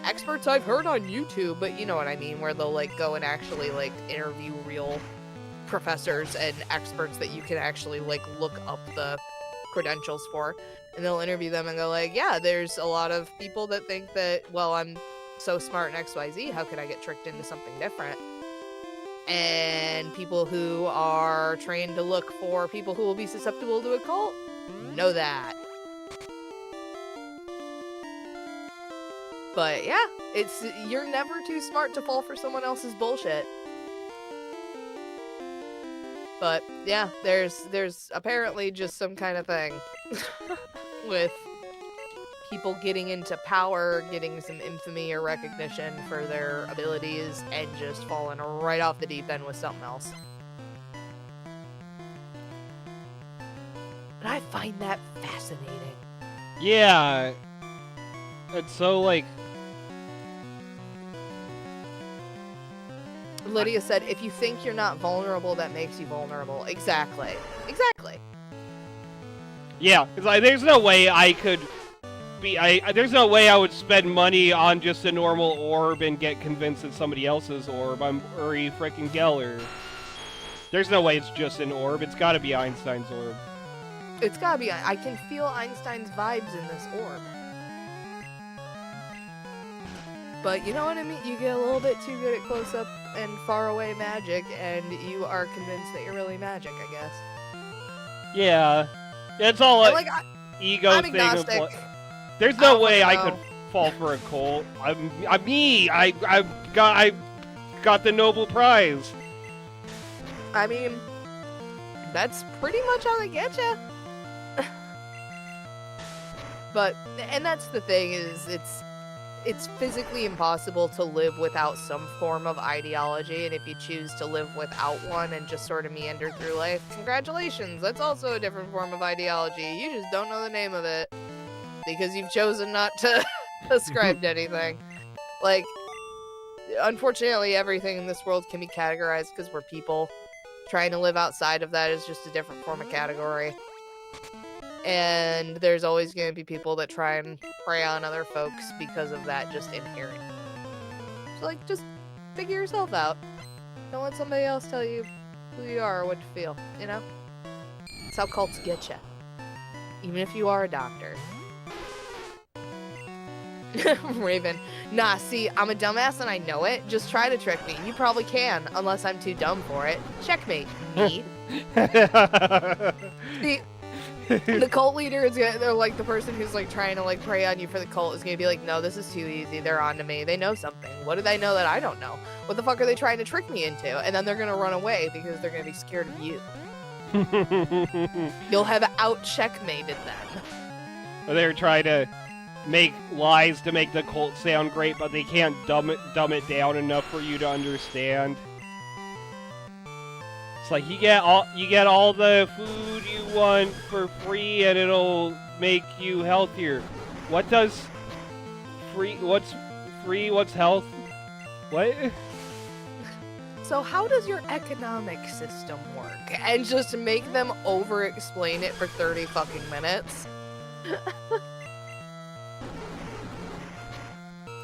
experts I've heard on YouTube, but you know what I mean, where they'll, like, go and actually, like, interview real professors and experts that you can actually like look up the credentials for, and they'll interview them and go like, yeah, there's a lot of people that think that, well, I'm so smart in XYZ, how could I get tricked into something different? And people who are trained to look for people who will be susceptible to a cult know that. But yeah, you're never too smart to fall for someone else's bullshit. But yeah, there's apparently just some kind of thing with people getting into power, getting some infamy or recognition for their abilities, and just falling right off the deep end with something else. And I find that fascinating. Yeah. It's so, like... Lydia said, if you think you're not vulnerable, that makes you vulnerable. Exactly. Exactly. Yeah, it's like, there's no way I could be... there's no way I would spend money on just a normal orb and get convinced it's somebody else's orb. I'm Uri frickin' Geller. There's no way it's just an orb. It's gotta be Einstein's orb. It's gotta be. I can feel Einstein's vibes in this orb. But you know what I mean? You get a little bit too good at close-up and far-away magic, and you are convinced that you're really magic, I guess. Yeah. It's all And, a like, ego I'm thing. agnostic. There's no I way don't I know. could fall for a cult. I'm me. I got the Nobel Prize. I mean, that's pretty much how they get you. But, and that's the thing, is it's physically impossible to live without some form of ideology, and if you choose to live without one and just sort of meander through life, congratulations, that's also a different form of ideology. You just don't know the name of it because you've chosen not to ascribe to anything. Like, unfortunately, everything in this world can be categorized because we're people. Trying to live outside of that is just a different form of category. And there's always going to be people that try and prey on other folks because of that just inherent. So, like, just figure yourself out. Don't let somebody else tell you who you are or what to feel, you know? That's how cults get you. Even if you are a doctor. Raven. Nah, see, I'm a dumbass and I know it. Just try to trick me. You probably can, unless I'm too dumb for it. Checkmate, me. See, the cult leader is gonna, they're like the person who's like trying to like prey on you for the cult is gonna be like, no, this is too easy. They're on to me. They know something. What do they know that I don't know? What the fuck are they trying to trick me into? And then they're gonna run away because they're gonna be scared of you. You'll have out checkmated them. They're trying to make lies to make the cult sound great, but they can't dumb it down enough for you to understand. It's like you get all the food you want for free, and it'll make you healthier. What does free? What's free? What's health? What? So how does your economic system work? And just make them over-explain it for 30 fucking minutes.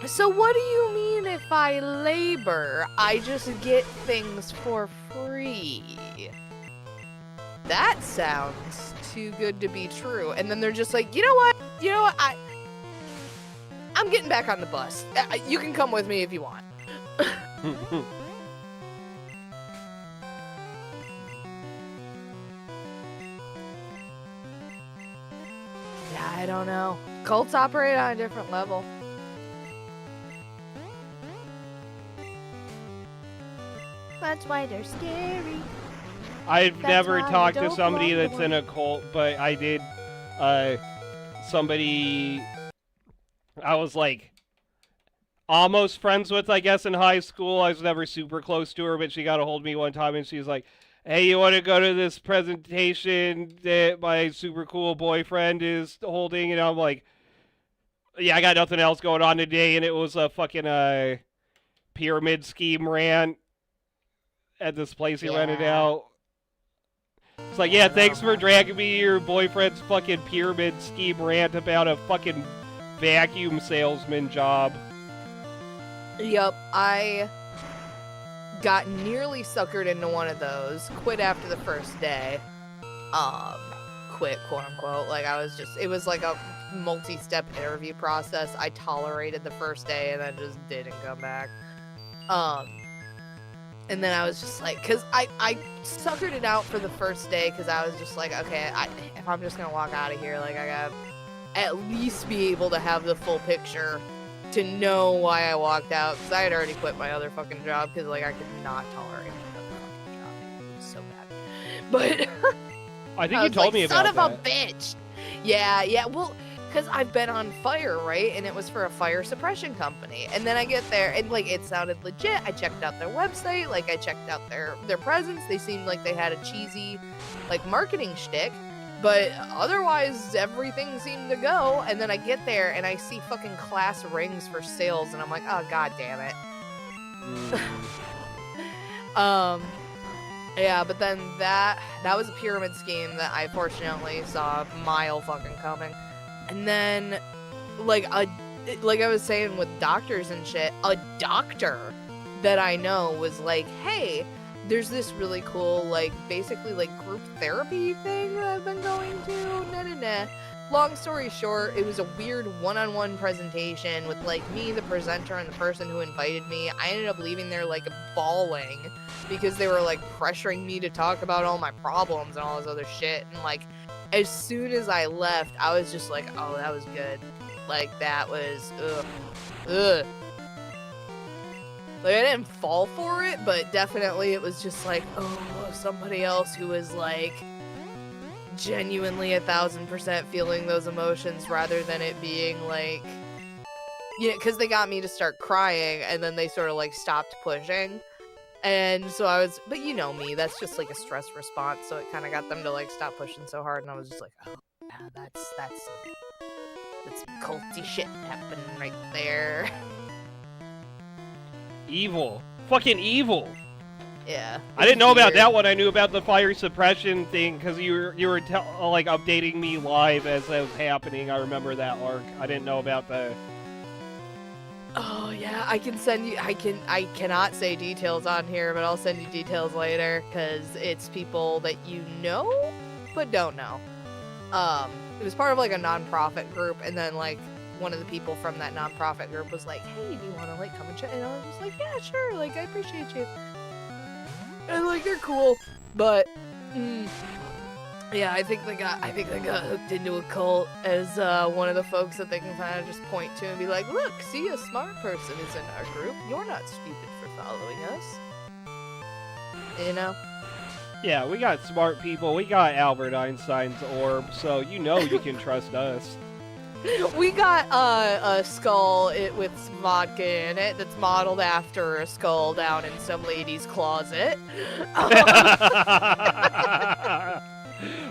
So what do you mean if I labor, I just get things for free? That sounds too good to be true. And then they're just like, you know what? I'm getting back on the bus. You can come with me if you want. Yeah, I don't know. Cults operate on a different level. That's why they're scary. I've That's never why I talked to don't somebody want that's in a cult, but I did, somebody I was, like, almost friends with, I guess, in high school. I was never super close to her, but she got a hold of me one time, and she was like, hey, you want to go to this presentation that my super cool boyfriend is holding? And I'm like, yeah, I got nothing else going on today, and it was a fucking, pyramid scheme rant at this place he rented out. It's like, yeah, thanks for dragging me your boyfriend's fucking pyramid scheme rant about a fucking vacuum salesman job. Yup, I got nearly suckered into one of those, quit after the first day. Quit, quote unquote. Like, it was like a multi-step interview process. I tolerated the first day and then just didn't come back. And then I was just like, because I suckered it out for the first day because I was just like, okay, if I'm just going to walk out of here, like, I got to at least be able to have the full picture to know why I walked out, because I had already quit my other fucking job because, like, I could not tolerate another fucking job. It was so bad. But I think you told me about that. Son of a bitch! Yeah, well, because I've been on fire, right? And it was for a fire suppression company. And then I get there, and, like, it sounded legit. I checked out their website, like, I checked out their presence. They seemed like they had a cheesy, like, marketing shtick. But otherwise, everything seemed to go. And then I get there and I see fucking class rings for sales, and I'm like, oh god damn it. Yeah, but then that was a pyramid scheme that I fortunately saw a mile fucking coming. And then, like I was saying with doctors and shit, a doctor that I know was like, hey, there's this really cool, like, basically, like, group therapy thing that I've been going to, Long story short, it was a weird one-on-one presentation with, like, me, the presenter, and the person who invited me. I ended up leaving there, like, bawling because they were, like, pressuring me to talk about all my problems and all this other shit. And, like, as soon as I left, I was just like, oh, that was good. Like, that was, ugh. Like, I didn't fall for it, but definitely it was just like, oh, somebody else who was, like, genuinely 1000% feeling those emotions rather than it being, like, you know, because they got me to start crying, and then they sort of, like, stopped pushing. And so I was, but you know me, that's just, like, a stress response, so it kind of got them to, like, stop pushing so hard, and I was just like, oh, yeah, that's some culty shit happening right there. Evil. Fucking evil. Yeah. I didn't know about that one. I knew about the fire suppression thing because you were like updating me live as it was happening. I remember that arc. I didn't know about the... Oh yeah, I can send you, I cannot say details on here, but I'll send you details later because it's people that you know but don't know. It was part of like a non-profit group, and then like one of the people from that non-profit group was like, hey, do you want to like come and chat? And I was just like, yeah, sure, like I appreciate you. And like they're cool, but yeah, I think they got hooked into a cult as one of the folks that they can kind of just point to and be like, look, see, a smart person is in our group. You're not stupid for following us. You know? Yeah, we got smart people. We got Albert Einstein's orb, so you know you can trust us. We got a skull with vodka in it that's modeled after a skull down in some lady's closet.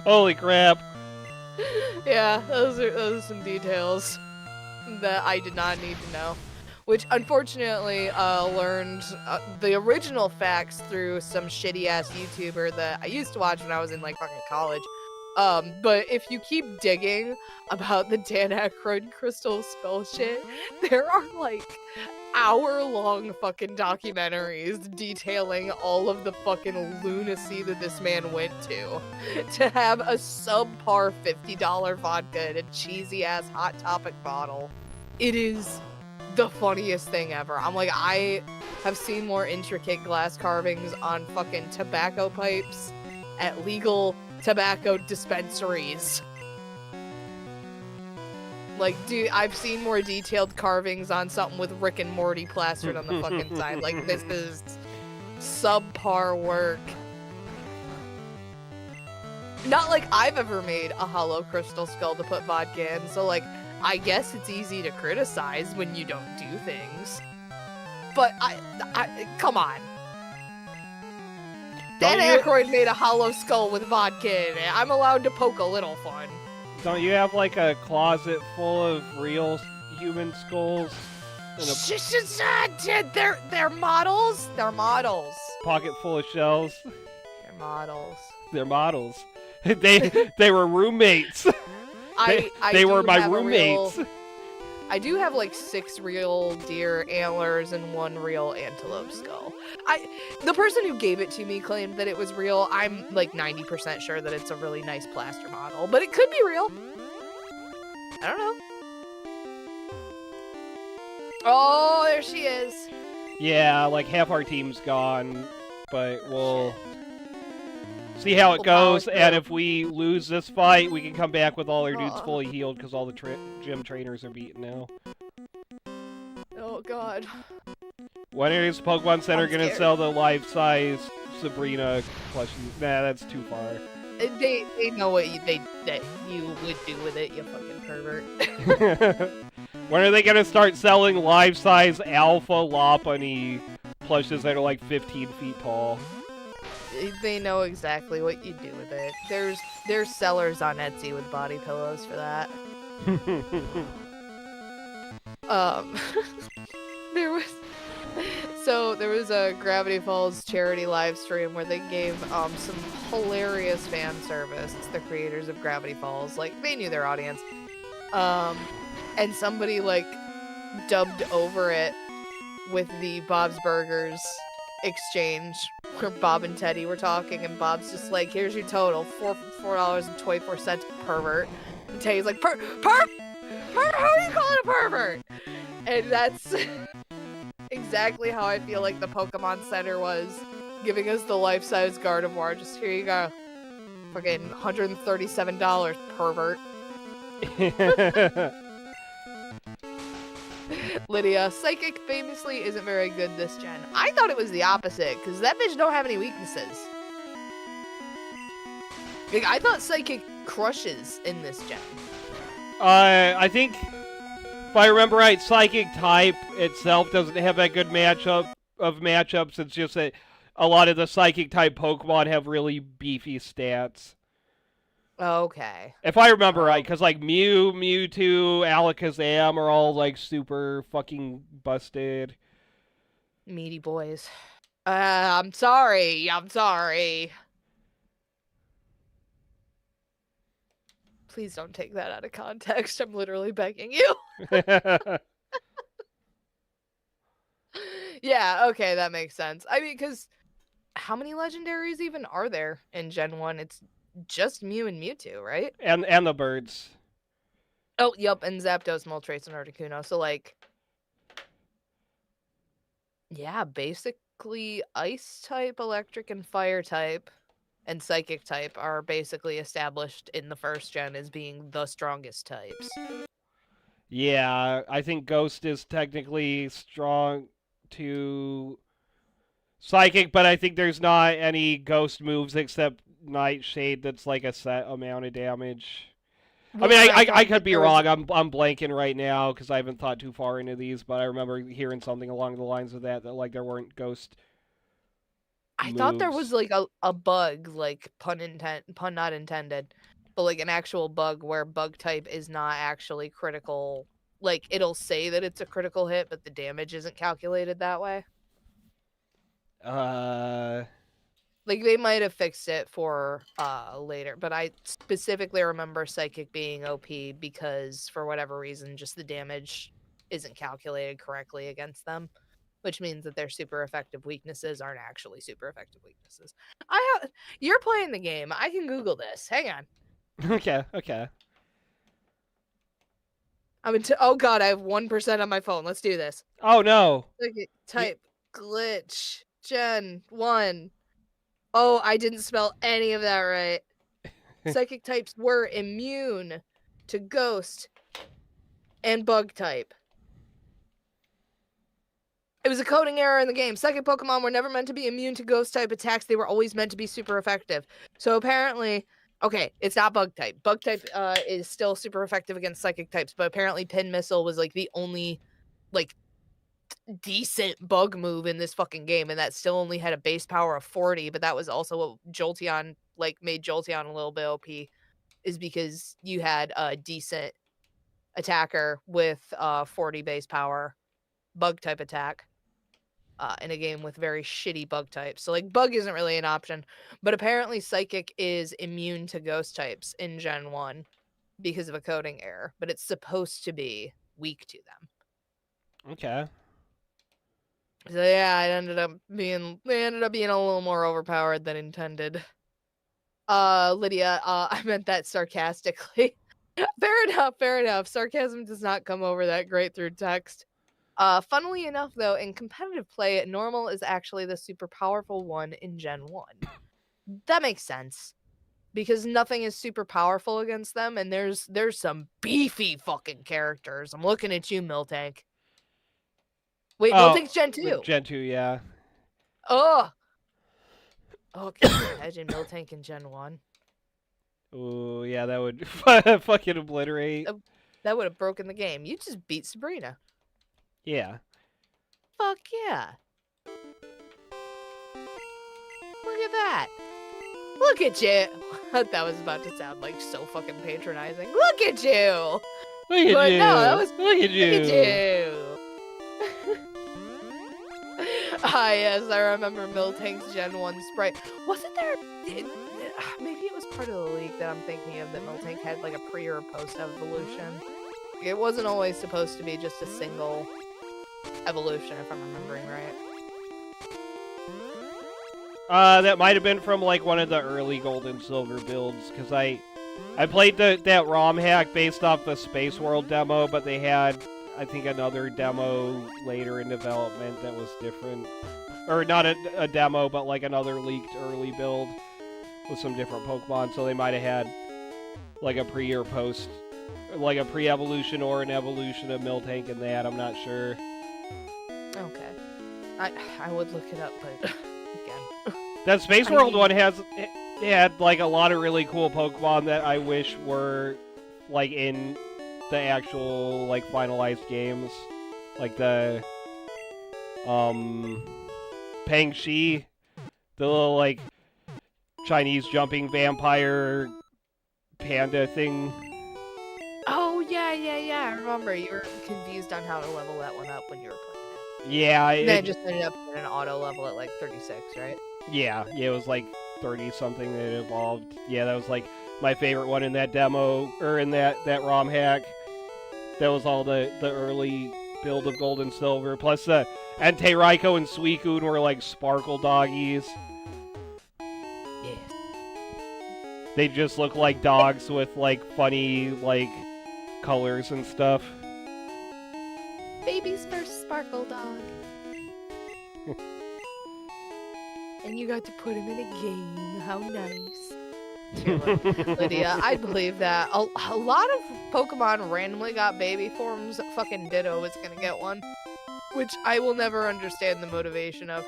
Holy crap. Yeah, those are some details that I did not need to know. Which, unfortunately, learned the original facts through some shitty-ass YouTuber that I used to watch when I was in, like, fucking college. But if you keep digging about the Dan Aykroyd crystal skull shit, there are, like, hour-long fucking documentaries detailing all of the fucking lunacy that this man went to have a subpar $50 vodka in a cheesy-ass Hot Topic bottle. It is the funniest thing ever. I'm like, I have seen more intricate glass carvings on fucking tobacco pipes at legal tobacco dispensaries. Like, dude, I've seen more detailed carvings on something with Rick and Morty plastered on the fucking side. Like, this is subpar work. Not like I've ever made a hollow crystal skull to put vodka in, so, like, I guess it's easy to criticize when you don't do things. But I come on. Dan Aykroyd made a hollow skull with vodka in it. I'm allowed to poke a little fun. Don't you have like a closet full of real human skulls? They're models. They're models. Pocket full of shells? They're models. They're models. They were roommates. They were my roommates. I do have like 6 real deer antlers and 1 real antelope skull. The person who gave it to me claimed that it was real. I'm like 90% sure that it's a really nice plaster model, but it could be real. I don't know. Oh, there she is. Yeah, like half our team's gone, but we'll see how it goes, and if we lose this fight, we can come back with all our dudes fully healed because all the gym trainers are beaten now. Oh god. When is Pokemon Center gonna sell the life-size Sabrina plushies? Nah, that's too far. They know what that you would do with it, you fucking pervert. When are they gonna start selling life-size Alpha Lopunny plushes that are like 15 feet tall? They know exactly what you do with it. There's sellers on Etsy with body pillows for that. There was there was a Gravity Falls charity live stream where they gave some hilarious fan service. It's the creators of Gravity Falls, like they knew their audience. And somebody like dubbed over it with the Bob's Burgers exchange where Bob and Teddy were talking, and Bob's just like, "Here's your total, $4.24, pervert." And Teddy's like, "Per? How are you calling a pervert?" And that's exactly how I feel like the Pokemon Center was giving us the life-size Gardevoir. Just here you go, fucking $137, pervert. Lydia, Psychic famously isn't very good this gen. I thought it was the opposite, because that bitch don't have any weaknesses. Like, I thought Psychic crushes in this gen. I think, if I remember right, Psychic type itself doesn't have that good matchups. It's just that a lot of the Psychic type Pokemon have really beefy stats. Okay. If I remember right, because like Mew, Mewtwo, Alakazam are all like super fucking busted. Meaty boys. I'm sorry. Please don't take that out of context. I'm literally begging you. Yeah, okay, that makes sense. I mean, because how many legendaries even are there in Gen 1? It's just Mew and Mewtwo, right? and the birds. Oh, yep, and Zapdos, Moltres, and Articuno. So, like, yeah, basically Ice type, Electric, and Fire type, and Psychic type are basically established in the first gen as being the strongest types. Yeah, I think Ghost is technically strong to Psychic, but I think there's not any Ghost moves except Nightshade that's like a set amount of damage. I mean, I could be wrong. I'm blanking right now because I haven't thought too far into these, but I remember hearing something along the lines of that like there weren't Ghost I thought there moves. was like a bug, like pun not intended, but like an actual bug where bug type is not actually critical. Like it'll say that it's a critical hit, but the damage isn't calculated that way. Like they might have fixed it for later, but I specifically remember Psychic being OP because for whatever reason just the damage isn't calculated correctly against them, which means that their super effective weaknesses aren't actually super effective weaknesses. You're playing the game. I can Google this. Hang on. Okay. Oh god, I have 1% on my phone. Let's do this. Oh no. Type glitch Gen 1. Oh, I didn't spell any of that right. Psychic types were immune to Ghost and Bug type. It was a coding error in the game. Psychic Pokemon were never meant to be immune to Ghost type attacks. They were always meant to be super effective. So apparently, okay, it's not Bug type. Bug type is still super effective against Psychic types, but apparently Pin Missile was like the only like decent bug move in this fucking game, and that still only had a base power of 40, but that was also what Jolteon made Jolteon a little bit OP, is because you had a decent attacker with 40 base power bug type attack in a game with very shitty bug types. So like bug isn't really an option, but apparently Psychic is immune to Ghost types in Gen 1 because of a coding error, but it's supposed to be weak to them. Okay. So yeah, they ended up being a little more overpowered than intended. Lydia, I meant that sarcastically. Fair enough. Sarcasm does not come over that great through text. Funnily enough, though, in competitive play, normal is actually the super powerful one in Gen 1. That makes sense. Because nothing is super powerful against them, and there's some beefy fucking characters. I'm looking at you, Miltank. Wait, Miltank's Gen 2. Gen 2, yeah. Oh, can you imagine Miltank in Gen 1? Oh, yeah, that would fucking obliterate. That would have broken the game. You just beat Sabrina. Yeah. Fuck yeah. Look at that. Look at you. That was about to sound like so fucking patronizing. Look at you. Look at But you. no, that was Look at you. Look at you. Ah, yes, I remember Miltank's Gen 1 sprite. Wasn't there... Maybe it was part of the leak that I'm thinking of, that Miltank had like a pre or post evolution. It wasn't always supposed to be just a single evolution, if I'm remembering right. That might have been from like one of the early Gold and Silver builds, because I played that ROM hack based off the Space World demo, but they had, I think, another demo later in development that was different. Or not a demo, but like another leaked early build with some different Pokemon, so they might have had like a pre or post, like a pre-evolution or an evolution of Miltank in that, I'm not sure. Okay. I would look it up, but again. That Space World one had like a lot of really cool Pokemon that I wish were like in the actual like finalized games, like the Pangshi, the little like Chinese jumping vampire panda thing. Oh, yeah. I remember you were confused on how to level that one up when you were playing it. Yeah, And then it just ended up in an auto level at like 36, right? yeah, it was like 30 something that evolved. Yeah, that was like my favorite one in that demo, or in that ROM hack. That was all the early build of Gold and Silver. Plus, Entei, Raikou, and Suicune were like sparkle doggies. Yes. They just look like dogs with like funny like colors and stuff. Baby's first sparkle dog. And you got to put him in a game. How nice. Lydia, I believe that a lot of Pokemon randomly got baby forms. Fucking Ditto is gonna get one, which I will never understand the motivation of.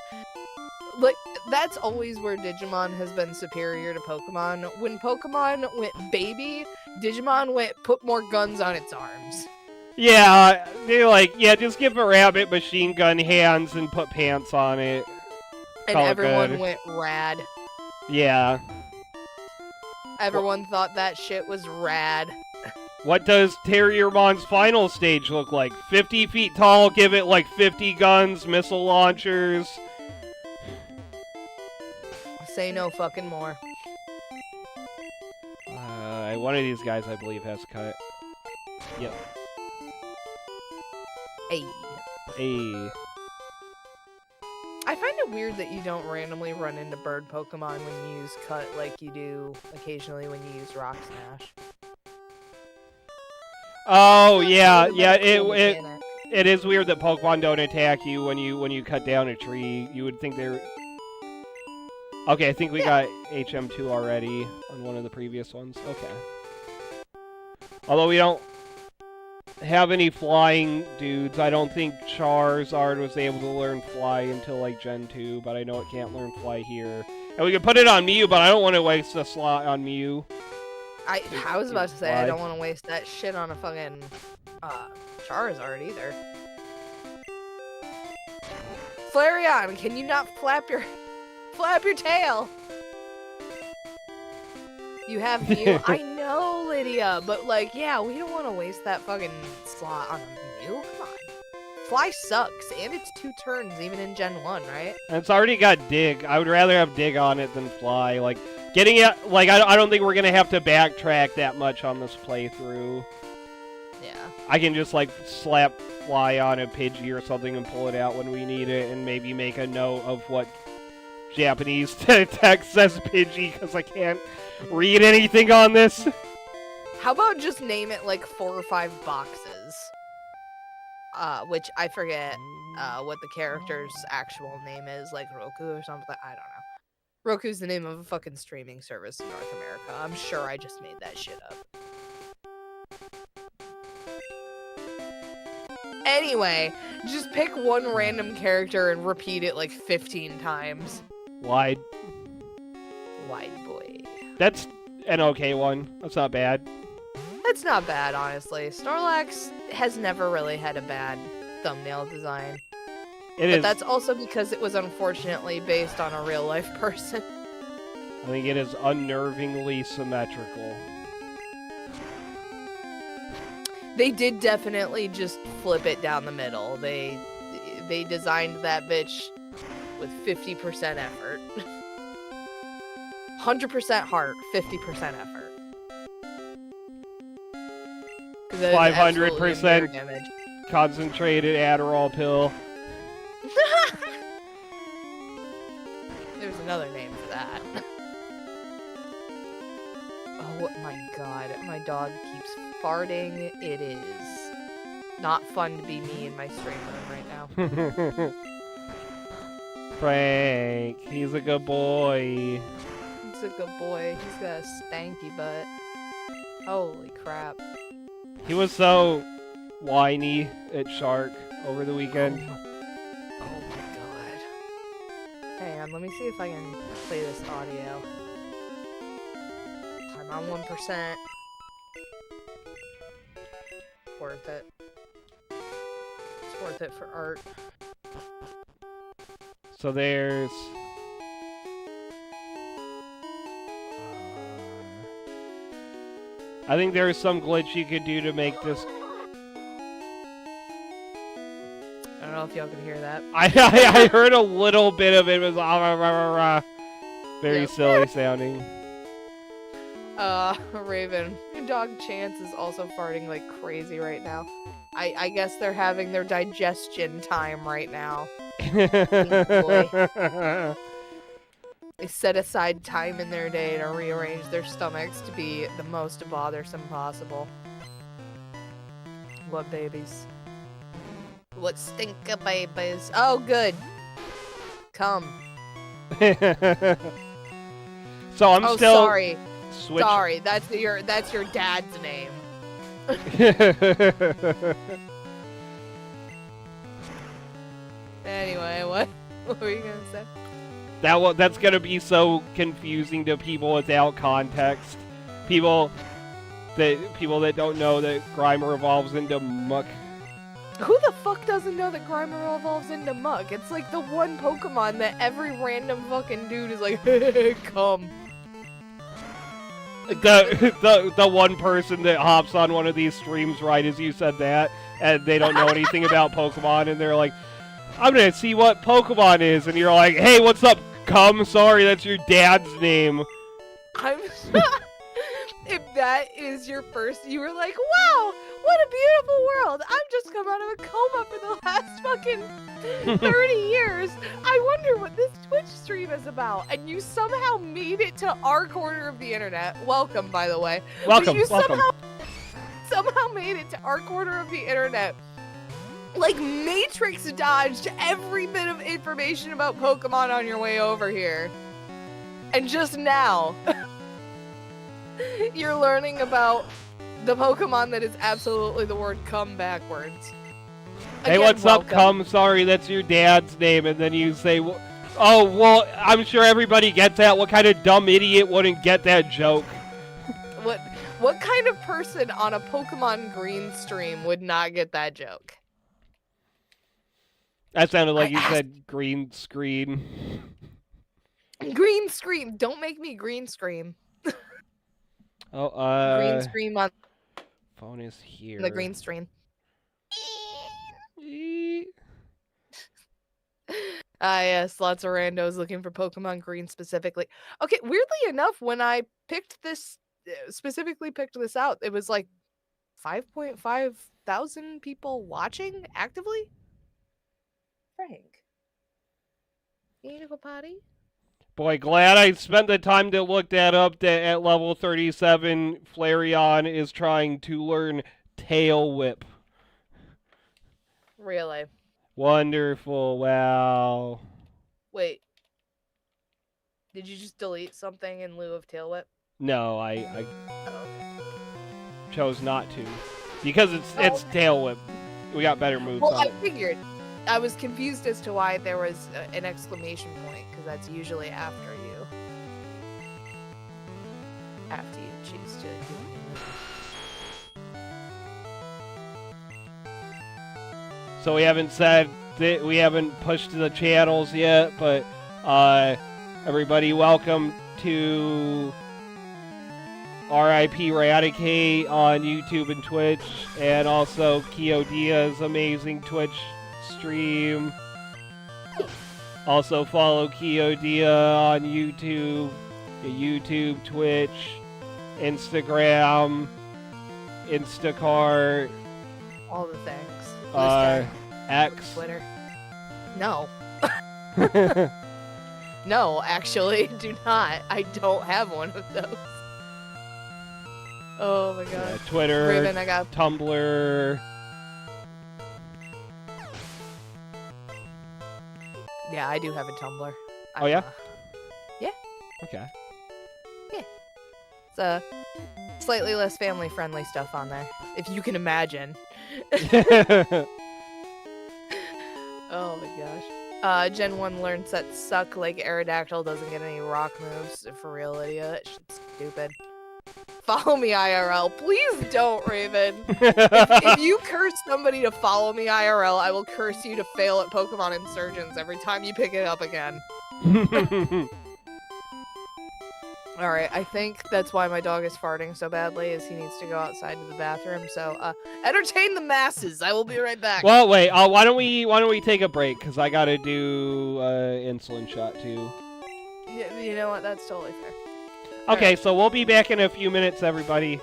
Like, that's always where Digimon has been superior to Pokemon. When Pokemon went baby, Digimon went put more guns on its arms. Yeah, they're like, yeah, just give a rabbit machine gun hands and put pants on it. And Call it everyone good. went rad. Yeah. Everyone thought that shit was rad. What does Terriermon's final stage look like? 50 feet tall, give it like 50 guns, missile launchers. Say no fucking more. One of these guys, I believe, has cut. Yep. Hey. Hey. I find it weird that you don't randomly run into bird Pokemon when you use Cut like you do occasionally when you use Rock Smash. Oh, That's yeah, really yeah, a cool mechanic. it is weird that Pokemon don't attack you when you cut down a tree. You would think they're... Okay, I think we got HM2 already on one of the previous ones. Okay. Although we don't have any flying dudes. I don't think Charizard was able to learn Fly until like Gen 2, but I know it can't learn Fly here. And we could put it on Mew, but I don't want to waste a slot on Mew. I was about to say, I don't want to waste that shit on a fucking Charizard either. Flareon, can you not flap your tail? You have Mew. I know, Lydia, but like, yeah, we don't want to waste that fucking slot on a Mew. Come on. Fly sucks, and it's 2 turns even in Gen 1, right? And it's already got Dig. I would rather have Dig on it than Fly. Like, getting it, like, I don't think we're gonna have to backtrack that much on this playthrough. Yeah. I can just, like, slap Fly on a Pidgey or something and pull it out when we need it, and maybe make a note of what Japanese text says Pidgey, because I can't read anything on this. How about just name it like 4 or 5 boxes? Which I forget what the character's actual name is, like Roku or something. I don't know. Roku's the name of a fucking streaming service in North America. I'm sure I just made that shit up. Anyway, just pick one random character and repeat it like 15 times. Wide. Wide boy. That's an okay one. That's not bad. That's not bad, honestly. Snorlax has never really had a bad thumbnail design. It But is. that's also because it was unfortunately based on a real life person. I think it is unnervingly symmetrical. They did definitely just flip it down the middle. They designed that bitch with 50% effort. 100% heart, 50% effort. 'Cause that is absolutely 500% a mirror image. concentrated Adderall pill. There's another name for that. Oh my god, my dog keeps farting. It is not fun to be me in my stream room right now. Frank, he's a good boy. He's a good boy. He's got a stanky butt. Holy crap. He was so whiny at Shark over the weekend. Oh my god. Hang on, let me see if I can play this audio. I'm on 1%. Worth it. It's worth it for art. So there's... I think there's some glitch you could do to make this... I don't know if y'all can hear that. I heard a little bit of it. It was very Yep. silly sounding. Raven. Dog Chance is also farting like crazy right now. I guess they're having their digestion time right now. They set aside time in their day to rearrange their stomachs to be the most bothersome possible. What babies? What stinker babies? Oh, good. Come. So I'm Oh, still sorry. switch. Sorry. That's your dad's name. Anyway, what? What were you gonna say? That's gonna be so confusing to people without context. People that don't know that Grimer evolves into Muck. Who the fuck doesn't know that Grimer evolves into Mug? It's like the one Pokemon that every random fucking dude is like, come. The one person that hops on one of these streams right as you said that, and they don't know anything about Pokemon, and they're like, I'm gonna see what Pokemon is, and you're like, hey, what's up, cum? Sorry, that's your dad's name. I'm if that is your first, you were like, wow, what a beautiful world. I've just come out of a coma for the last fucking 30 years. I wonder what this Twitch stream is about. And you somehow made it to our corner of the internet. Welcome, by the way. Welcome, But you welcome. somehow made it to our corner of the internet. Like Matrix dodged every bit of information about Pokemon on your way over here. And just now, you're learning about the Pokemon that is absolutely the word come backwards. Hey, Again, what's up, welcome. cum? Sorry, that's your dad's name, and then you say, oh, well, I'm sure everybody gets that. What kind of dumb idiot wouldn't get that joke? What kind of person on a Pokemon Green stream would not get that joke? That sounded like I you asked- said green screen. Green scream. Don't make me green scream. Oh, Green scream on phone is here. the green stream. Yes, lots of randos looking for Pokemon Green specifically. Okay, weirdly enough, when I picked this, specifically picked this out, it was like 5.5 thousand people watching actively. Frank, you need to go potty? Boy, glad I spent the time to look that up. That at level 37, Flareon is trying to learn Tail Whip. Really? Wonderful, wow. Wait. Did you just delete something in lieu of Tail Whip? No, I Oh. chose not to. Because it's Tail Whip. We got better moves Well, on I it. figured. I was confused as to why there was an exclamation point, because that's usually after you. After you choose to do it. So we haven't said we haven't pushed the channels yet, but everybody, welcome to RIP Radicate on YouTube and Twitch, and also Kiodia's amazing Twitch stream. Also follow Kiodia on YouTube, Twitch, Instagram, Instacart, All the things. X. Twitter. No. No, actually, do not. I don't have one of those. Oh my god. Twitter, Raven, I got... Tumblr. Yeah, I do have a Tumblr. Oh, yeah? Yeah. Okay. It's slightly less family-friendly stuff on there, if you can imagine. Oh my gosh. Gen 1 learned sets suck, like Aerodactyl doesn't get any rock moves. For real, Lydia. That shit's stupid. Follow me IRL. Please don't, Raven. If you curse somebody to follow me IRL, I will curse you to fail at Pokemon Insurgents every time you pick it up again. Alright, I think that's why my dog is farting so badly, is he needs to go outside to the bathroom. So, entertain the masses. I will be right back. Well, wait. Why don't we take a break? Cause I gotta do insulin shot too. You know what? That's totally fair. Okay, Alright. so we'll be back in a few minutes, everybody,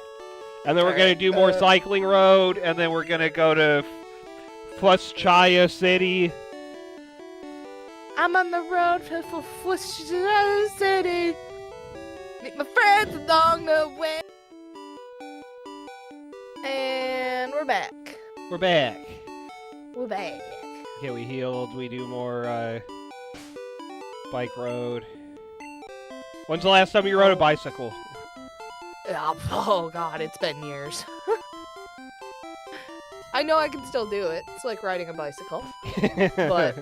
and then we're gonna Alright, do more cycling road, and then we're gonna go to Fuschaya City. I'm on the road for Fuschaya City. Meet my friends along the way. And we're back. We're back. We're back. Okay, we healed. We do more bike road. When's the last time you rode a bicycle? Oh god, it's been years. I know I can still do it. It's like riding a bicycle. But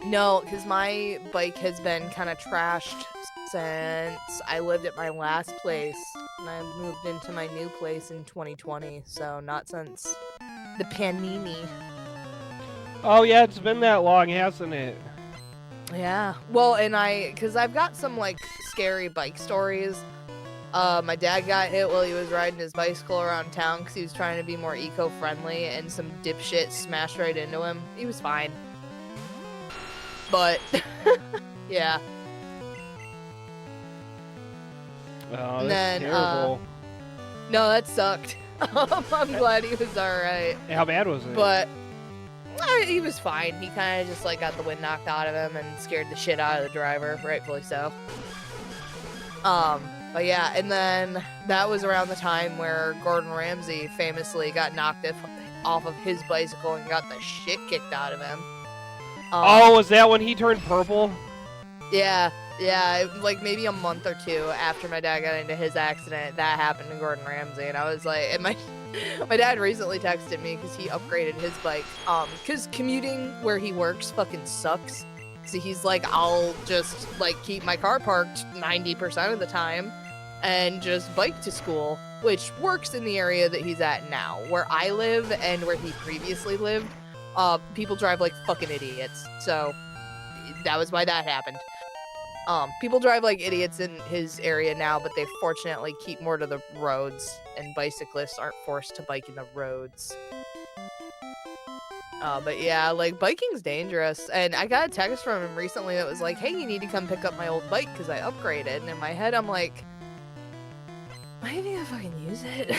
no, because my bike has been kind of trashed since I lived at my last place. And I moved into my new place in 2020. So not since the Panini. Oh yeah, it's been that long, hasn't it? Yeah. Well, and because I've got some, like, scary bike stories. My dad got hit while he was riding his bicycle around town because he was trying to be more eco-friendly, and some dipshit smashed right into him. He was fine. But, yeah. Oh, that's then, terrible. No, that sucked. I'm glad he was alright. How bad was it? But he was fine. He kind of just, like, got the wind knocked out of him and scared the shit out of the driver, rightfully so. But yeah, and then that was around the time where Gordon Ramsay famously got knocked off of his bicycle and got the shit kicked out of him. Oh, was that when he turned purple? Yeah, like maybe a month or two after my dad got into his accident, that happened to Gordon Ramsay, and I was like, and my dad recently texted me because he upgraded his bike, because commuting where he works fucking sucks. So he's like, I'll just, like, keep my car parked 90% of the time and just bike to school, which works in the area that he's at now. Where I live and where he previously lived, people drive like fucking idiots. So that was why that happened. People drive like idiots in his area now, but they fortunately keep more to the roads, and bicyclists aren't forced to bike in the roads. But yeah, like, biking's dangerous, and I got a text from him recently that was like, hey, you need to come pick up my old bike because I upgraded, and in my head I'm like, why do you think I fucking use it?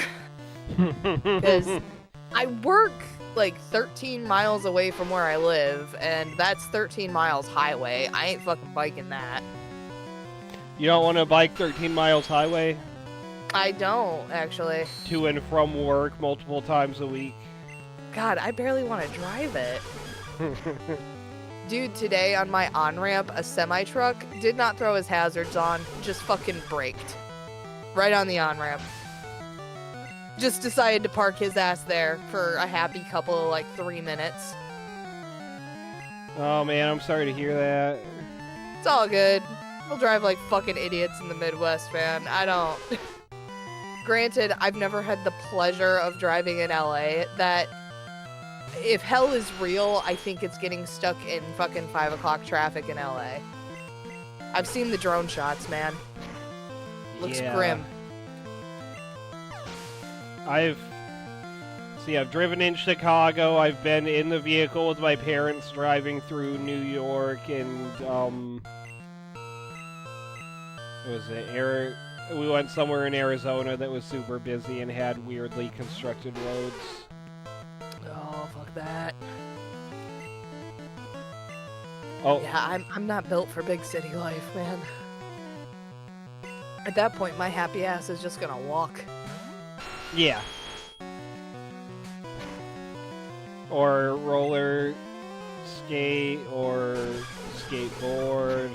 Because I work like 13 miles away from where I live, and that's 13 miles highway. I ain't fucking biking that. You don't want to bike 13 miles highway? I don't, actually. To and from work multiple times a week. God, I barely want to drive it. Dude, today on my on-ramp, a semi-truck did not throw his hazards on, just fucking braked. Right on the on-ramp. Just decided to park his ass there for a happy couple of, like, 3 minutes. Oh man, I'm sorry to hear that. It's all good. We'll drive like fucking idiots in the Midwest, man. I don't... Granted, I've never had the pleasure of driving in LA. That if hell is real, I think it's getting stuck in fucking 5 o'clock traffic in LA. I've seen the drone shots, man. Looks grim. I've driven in Chicago. I've been in the vehicle with my parents driving through New York, and we went somewhere in Arizona that was super busy and had weirdly constructed roads. Oh, fuck that. Oh. Yeah, I'm not built for big city life, man. At that point, my happy ass is just gonna walk. Yeah. Or roller skate, or skateboard,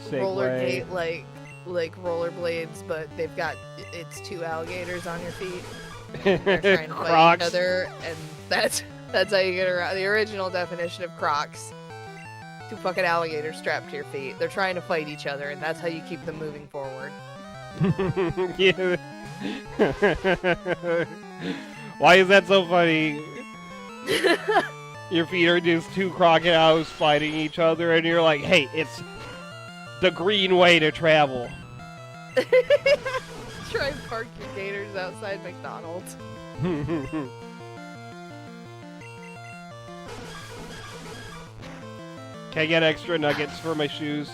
Segway. Roller gate like rollerblades, but they've got it's 2 alligators on your feet. They're trying to fight each other, and that's how you get around. The original definition of Crocs: 2 fucking alligators strapped to your feet. They're trying to fight each other, and that's how you keep them moving forward. Yeah. Why is that so funny? Your feet are just 2 crocodiles fighting each other, and you're like, hey, it's the green way to travel. Try and park your gators outside McDonald's. Can I get extra nuggets for my shoes?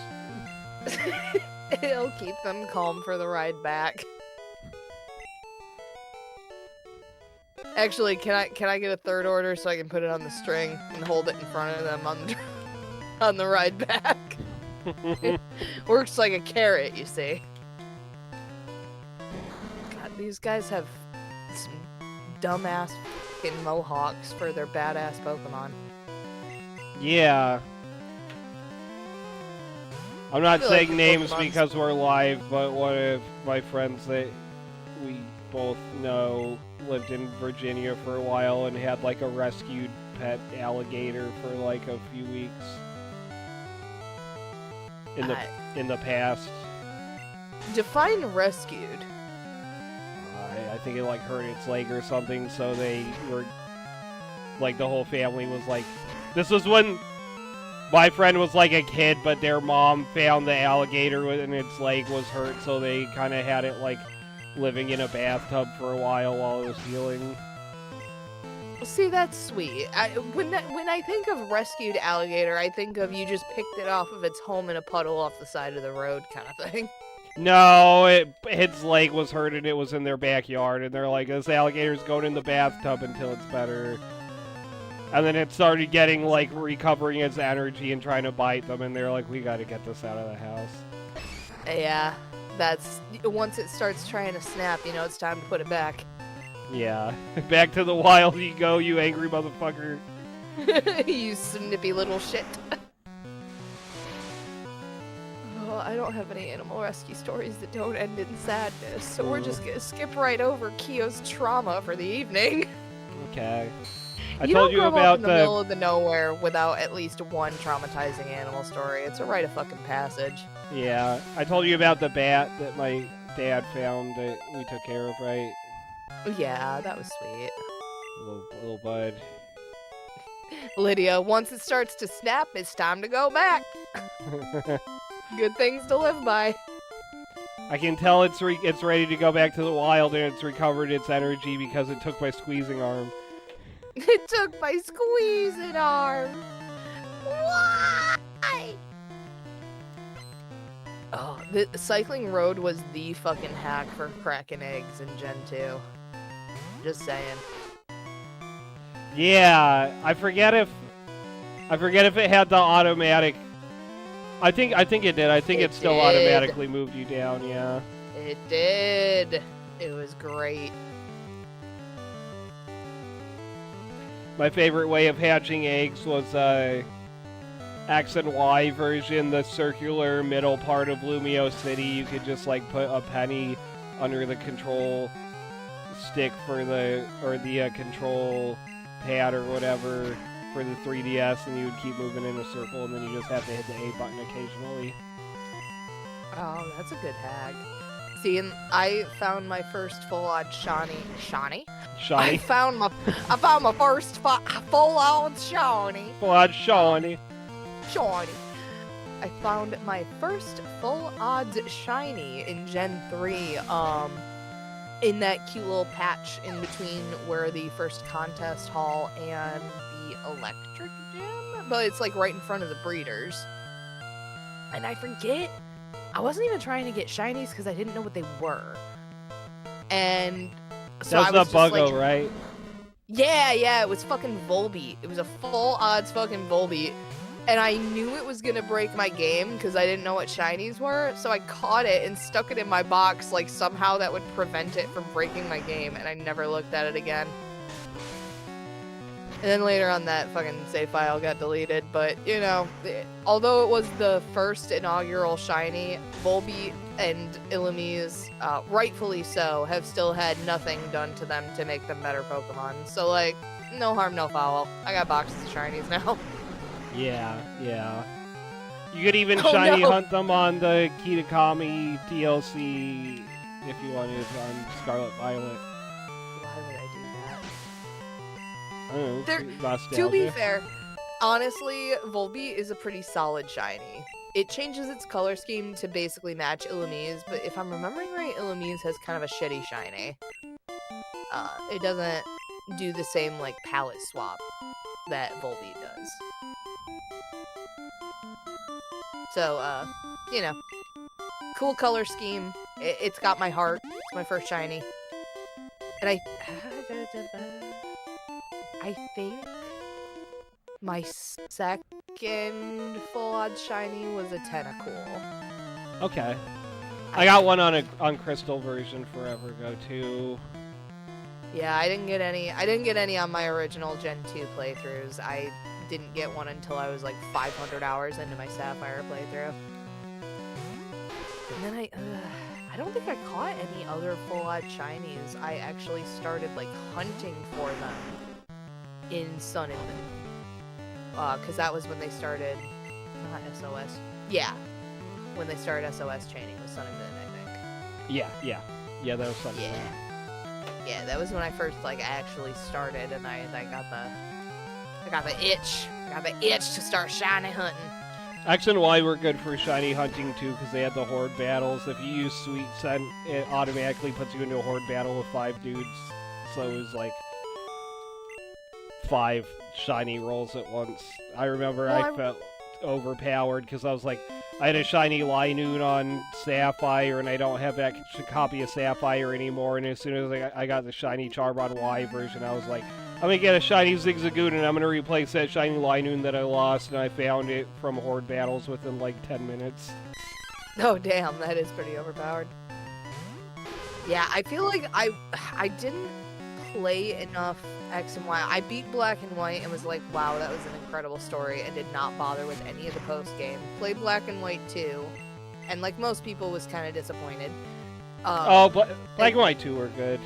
It'll keep them calm for the ride back. Actually, can I get a 3rd order so I can put it on the string and hold it in front of them on the ride back? Works like a carrot, you see. God, these guys have some dumbass fucking mohawks for their badass Pokemon. Yeah. I'm not saying like names Pokemon's... because we're live, but one of my friends that we both know lived in Virginia for a while and had like a rescued pet alligator for like a few weeks in the past. Define rescued. I think it like hurt its leg or something, so they were like the whole family was like, this was when my friend was like a kid, but their mom found the alligator and its leg was hurt, so they kind of had it like living in a bathtub for a while it was healing. See, that's sweet. When I think of rescued alligator, I think of you just picked it off of its home in a puddle off the side of the road kind of thing. No, its leg was hurt and it was in their backyard, and they're like, this alligator's going in the bathtub until it's better. And then it started getting, like, recovering its energy and trying to bite them, and they're like, we gotta get this out of the house. Yeah, that's... Once it starts trying to snap, you know, it's time to put it back. Yeah. Back to the wild you go, you angry motherfucker. You snippy little shit. Oh, I don't have any animal rescue stories that don't end in sadness, so we're just gonna skip right over Kyo's trauma for the evening. Okay. You don't grow up in the middle of the nowhere without at least one traumatizing animal story. It's a rite of fucking passage. Yeah. I told you about the bat that my dad found that we took care of, right? Yeah, that was sweet. Little bud. Lydia, once it starts to snap, it's time to go back. Good things to live by. I can tell it's ready to go back to the wild, and it's recovered its energy because it took my squeezing arm. It took my squeezing arm. Why? Oh, the cycling road was the fucking hack for cracking eggs in Gen 2. Just saying. Yeah, I forget if it had the automatic. I think it did. I think it still automatically moved you down. Yeah. It did. It was great. My favorite way of hatching eggs was X and Y version, the circular middle part of Lumio City. You could just like put a penny under the control stick for the control pad or whatever for the 3DS, and you would keep moving in a circle, and then you just have to hit the A button occasionally. Oh, that's a good hack. See, and I found my first full-on Shawnee. I Shawnee. found my first full-on Shawnee. Blood Shawnee. Shawnee. I found my first full odds shiny in Gen 3, in that cute little patch in between where the first contest hall and the electric gym, but it's like right in front of the breeders. And I forget, I wasn't even trying to get shinies because I didn't know what they were. And so That's I was the just Buggo, like, right? yeah, it was fucking Volbeat. It was a full odds fucking Volbeat. And I knew it was gonna break my game because I didn't know what shinies were, so I caught it and stuck it in my box, like somehow that would prevent it from breaking my game, and I never looked at it again. And then later on that fucking save file got deleted, but you know, although it was the first inaugural shiny, Volbeat and Illumise, rightfully so, have still had nothing done to them to make them better Pokemon. So like, no harm, no foul. I got boxes of shinies now. Yeah. You could even Oh, shiny no. hunt them on the Kitakami DLC if you wanted on Scarlet Violet. Why would I do that? I don't know. There- Nostalgia. To be fair, honestly, Volbeat is a pretty solid shiny. It changes its color scheme to basically match Illumise, but if I'm remembering right, Illumise has kind of a shitty shiny. It doesn't do the same, like, palette swap that Volbeat does. So, you know, cool color scheme. It's got my heart. It's my first shiny. And I think my second full odd shiny was a Tentacool. Okay. I got one on Crystal version forever ago too. Yeah, I didn't get any on my original Gen 2 playthroughs. I didn't get one until I was like 500 hours into my Sapphire playthrough. And then I don't think I caught any other full odd shinies. I actually started like hunting for them in Sun and Moon. Cause that was when they started, not SOS. Yeah, when they started SOS chaining with Sun and Moon, I think. Yeah, that was something. Yeah, that was when I first like actually started, and I got the itch to start shiny hunting. X and Y were good for shiny hunting too because they had the horde battles. If you use Sweet Scent, it automatically puts you into a horde battle with 5 dudes. So it was like 5 shiny rolls at once. I remember I felt overpowered because I was like, I had a shiny Linoon on Sapphire and I don't have that copy of Sapphire anymore. And as soon as I got the shiny Charbon Y version, I was like, I'm gonna get a shiny Zigzagoon and I'm gonna replace that shiny Linoon that I lost, and I found it from horde battles within like 10 minutes. Oh damn, that is pretty overpowered. Yeah, I feel like I didn't play enough X and Y. I beat Black and White and was like, wow, that was an incredible story, and did not bother with any of the post game. Played Black and White 2, and like most people was kind of disappointed. Black and White 2 were good.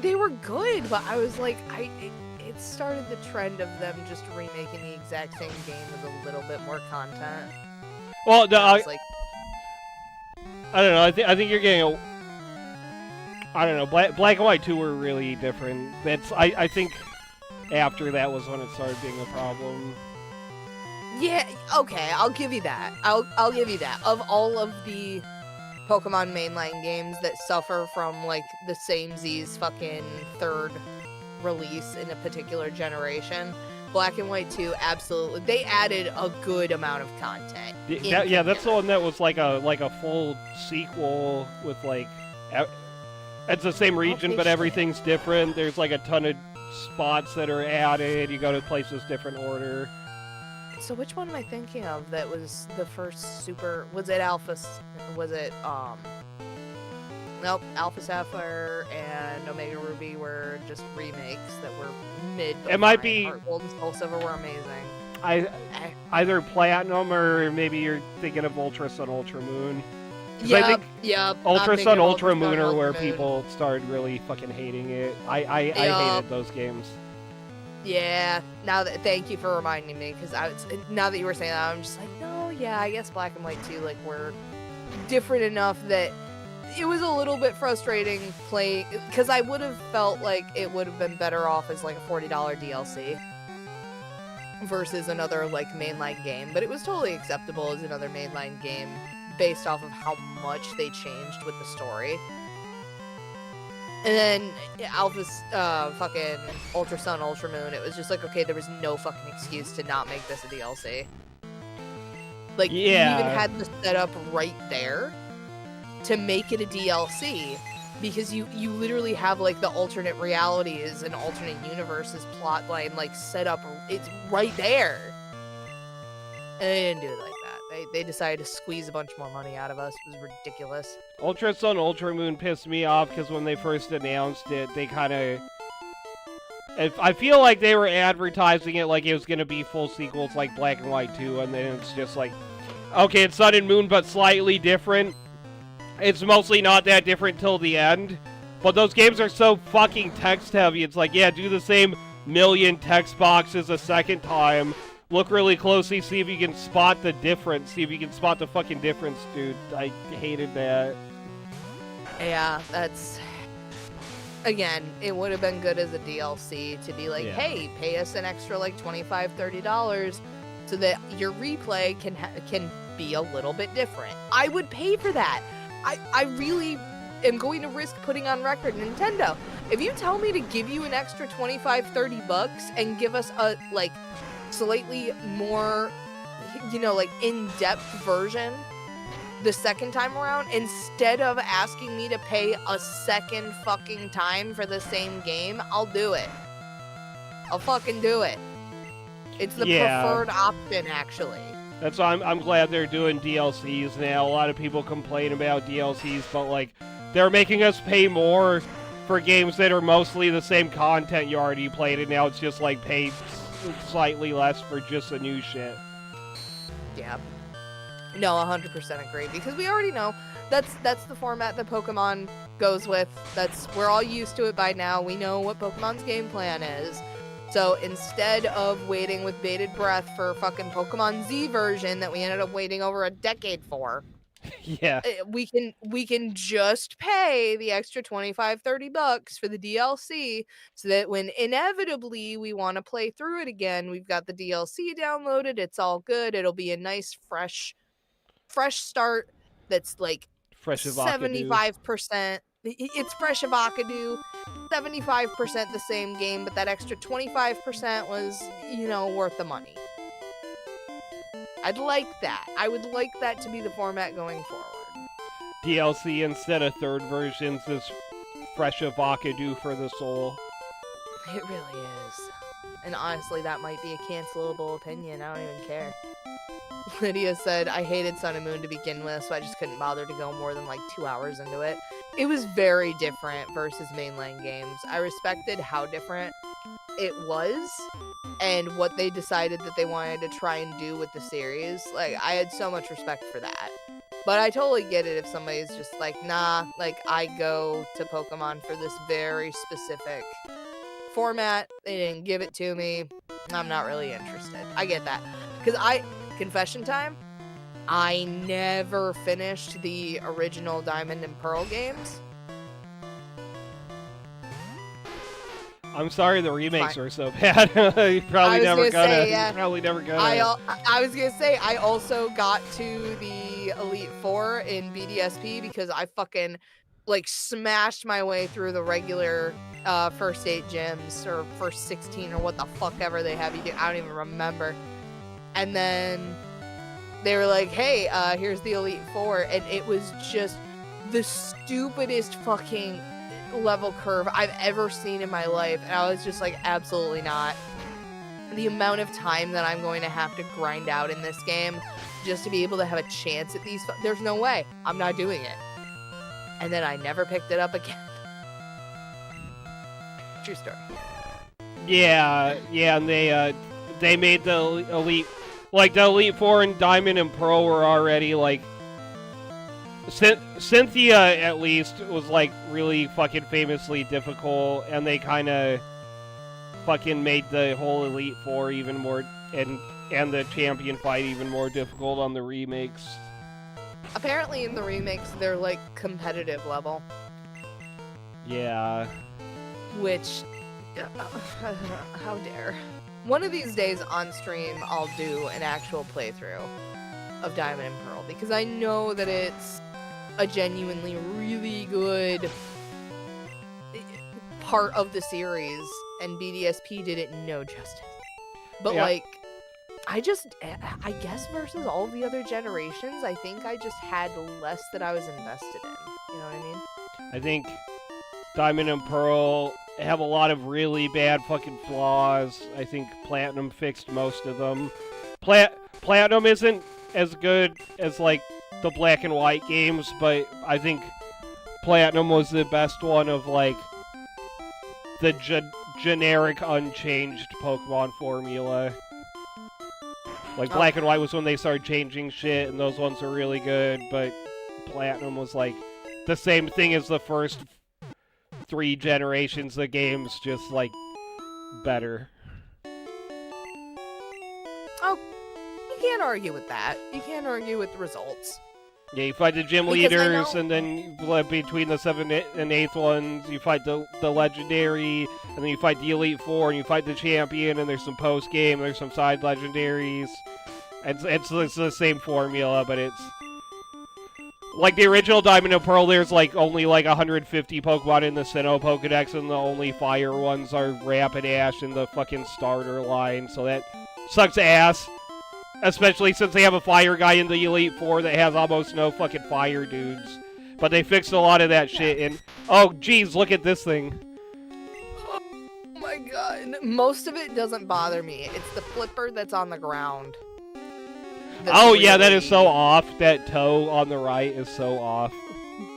They were good, but I was like, it started the trend of them just remaking the exact same game with a little bit more content. Well, no, I was like, I don't know. I think you're getting I don't know. Black and White 2 were really different. I think after that was when it started being a problem. yeah, okay, I'll give you that. I'll give you that. Of all of the Pokemon mainline games that suffer from like the same Z's fucking third release in a particular generation, Black and White 2 absolutely, they added a good amount of content. Yeah, that's the one that was like a full sequel with like it's the same region but everything's different. There's like a ton of spots that are added. You go to places different order. So which one am I thinking of that was the first super, was it Alpha, nope, Alpha Sapphire and Omega Ruby were just remakes that were mid. It might be Heart Gold and Soul Silver were amazing. Either Platinum or maybe you're thinking of Ultra Sun, Ultra Moon. Yep. Ultra Sun, Ultra Moon are where people started really fucking hating it. I hated those games. Yeah, thank you for reminding me, because now that you were saying that, I'm just like, no, yeah, I guess Black and White 2, like, were different enough that it was a little bit frustrating playing, because I would have felt like it would have been better off as like a $40 DLC versus another like mainline game, but it was totally acceptable as another mainline game based off of how much they changed with the story. And then Alpha's fucking Ultra Sun, Ultra Moon, it was just like, okay, there was no fucking excuse to not make this a DLC. Like, you even had the setup right there to make it a DLC, because you literally have like the alternate realities and alternate universes plot line like set up. It's right there, and they didn't do it like that. They decided to squeeze a bunch more money out of us. It was ridiculous. Ultra Sun, Ultra Moon pissed me off because when they first announced it, they kind of... I feel like they were advertising it like it was going to be full sequels like Black and White 2, and then it's just like, okay, it's Sun and Moon, but slightly different. It's mostly not that different till the end. But those games are so fucking text-heavy. It's like, yeah, do the same million text boxes a second time. Look really closely, see if you can spot the difference. See if you can spot the fucking difference, dude. I hated that. Yeah, that's... Again, it would have been good as a DLC to be like, hey, pay us an extra like $25, $30 so that your replay can be a little bit different. I would pay for that. I really am going to risk putting on record, Nintendo, if you tell me to give you an extra $25, $30 and give us a like slightly more, you know, like in-depth version the second time around, instead of asking me to pay a second fucking time for the same game, I'll do it. I'll fucking do it. It's the preferred option, actually. That's why I'm glad they're doing DLCs now. A lot of people complain about DLCs, but like, they're making us pay more for games that are mostly the same content you already played, and now it's just like pay slightly less for just the new shit. Yeah. No, 100% agree, because we already know that's the format that Pokemon goes with. We're all used to it by now. We know what Pokemon's game plan is. So instead of waiting with bated breath for fucking Pokemon Z version that we ended up waiting over a decade for, yeah, we can just pay the extra $25, $30 for the DLC, so that when inevitably we want to play through it again, we've got the DLC downloaded. It's all good. It'll be a nice fresh start that's like fresh 75%. It's fresh Avocado, 75% the same game, but that extra 25% was, you know, worth the money. I'd like that. I would like that to be the format going forward. DLC instead of third versions is fresh Avocado for the soul. It really is. And honestly, that might be a cancelable opinion. I don't even care. Lydia said, I hated Sun and Moon to begin with, so I just couldn't bother to go more than like 2 hours into it. It was very different versus mainline games. I respected how different it was and what they decided that they wanted to try and do with the series. Like, I had so much respect for that. But I totally get it if somebody's just like, nah, like, I go to Pokemon for this very specific format. They didn't give it to me. I'm not really interested. I get that. Because confession time, I never finished the original Diamond and Pearl games. I'm sorry the remakes are so bad. You probably never gonna. Probably never gonna. I was gonna say, I also got to the Elite Four in BDSP because I fucking like smashed my way through the regular first 8 gyms or first 16 or what the fuck ever they have you do. I don't even remember. And then they were like, hey, here's the Elite Four. And it was just the stupidest fucking level curve I've ever seen in my life. And I was just like, absolutely not. The amount of time that I'm going to have to grind out in this game just to be able to have a chance at these, there's no way. I'm not doing it. And then I never picked it up again. True story. Yeah, and they made the Elite, like the Elite Four and Diamond and Pearl were already like, Cynthia at least was like really fucking famously difficult, and they kind of fucking made the whole Elite Four even more, and the champion fight even more difficult on the remakes. Apparently in the remakes, they're like competitive level, Yeah. which, how dare. One of these days on stream, I'll do an actual playthrough of Diamond and Pearl, because I know that it's a genuinely really good part of the series, and BDSP did it no justice. But Yeah. like, I guess versus all the other generations, I think I just had less that I was invested in. You know what I mean? I think Diamond and Pearl have a lot of really bad fucking flaws. I think Platinum fixed most of them. Platinum isn't as good as, like, the Black and White games, but I think Platinum was the best one of, like, the generic unchanged Pokemon formula. Like, Black and White was when they started changing shit, and those ones were really good, but Platinum was, like, the same thing as the first 3 generations of games, just, like, better. Oh, you can't argue with that. You can't argue with the results. Yeah, you fight the gym Because I leaders, know- and then between the 7th and 8th ones, you fight the legendary, and then you fight the Elite Four, and you fight the champion, and there's some post-game, there's some side legendaries. It's the same formula, but it's... Like the original Diamond and Pearl, there's like only like 150 Pokemon in the Sinnoh Pokedex, and the only fire ones are Rapidash and the fucking starter line, so that sucks ass. Especially since they have a fire guy in the Elite Four that has almost no fucking fire dudes. But they fixed a lot of that shit in... Oh, geez, look at this thing. Oh my god. Most of it doesn't bother me. It's the flipper that's on the ground. That's Oh, yeah, that is really- so off. That toe on the right is so off.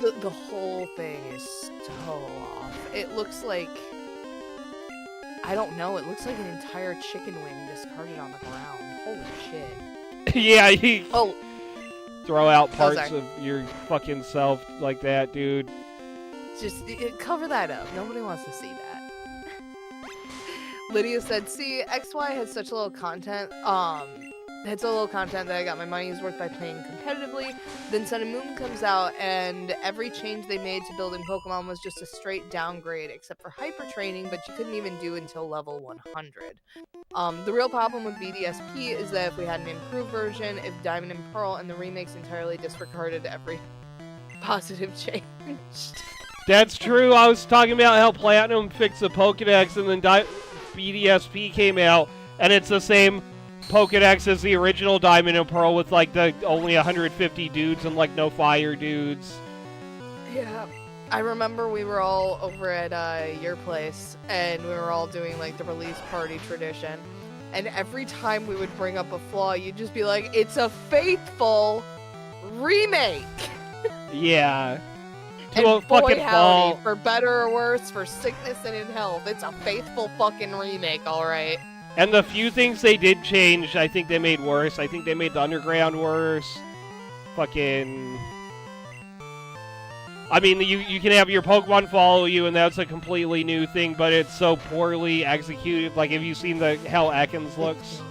The whole thing is so off. It looks like... I don't know. It looks like an entire chicken wing discarded on the ground. Holy shit. Yeah, you Oh, throw out parts sorry. of your fucking self like that, dude. just cover that up. Nobody wants to see that. Lydia said, see, XY has such little content. Had so little content that I got my money's worth by playing competitively. Then Sun and Moon comes out, and every change they made to building Pokemon was just a straight downgrade, except for hyper training, but you couldn't even do until level 100. The real problem with BDSP is that if we had an improved version, if Diamond and Pearl and the remakes entirely disregarded every positive change. That's true. I was talking about how Platinum fixed the Pokedex, and then BDSP came out, and it's the same Pokedex as the original Diamond and Pearl with, like, the only 150 dudes and, like, no fire dudes. Yeah. I remember we were all over at your place, and we were all doing, like, the release party tradition. And every time we would bring up a flaw, you'd just be like, it's a faithful remake! Yeah. And To a boy fucking howdy, fault. for better or worse, for sickness and in health, it's a faithful fucking remake, alright? And the few things they did change, I think they made worse. I think they made the Underground worse. Fucking... I mean, you can have your Pokemon follow you, and that's a completely new thing, but it's so poorly executed. Like, have you seen how Ekans looks?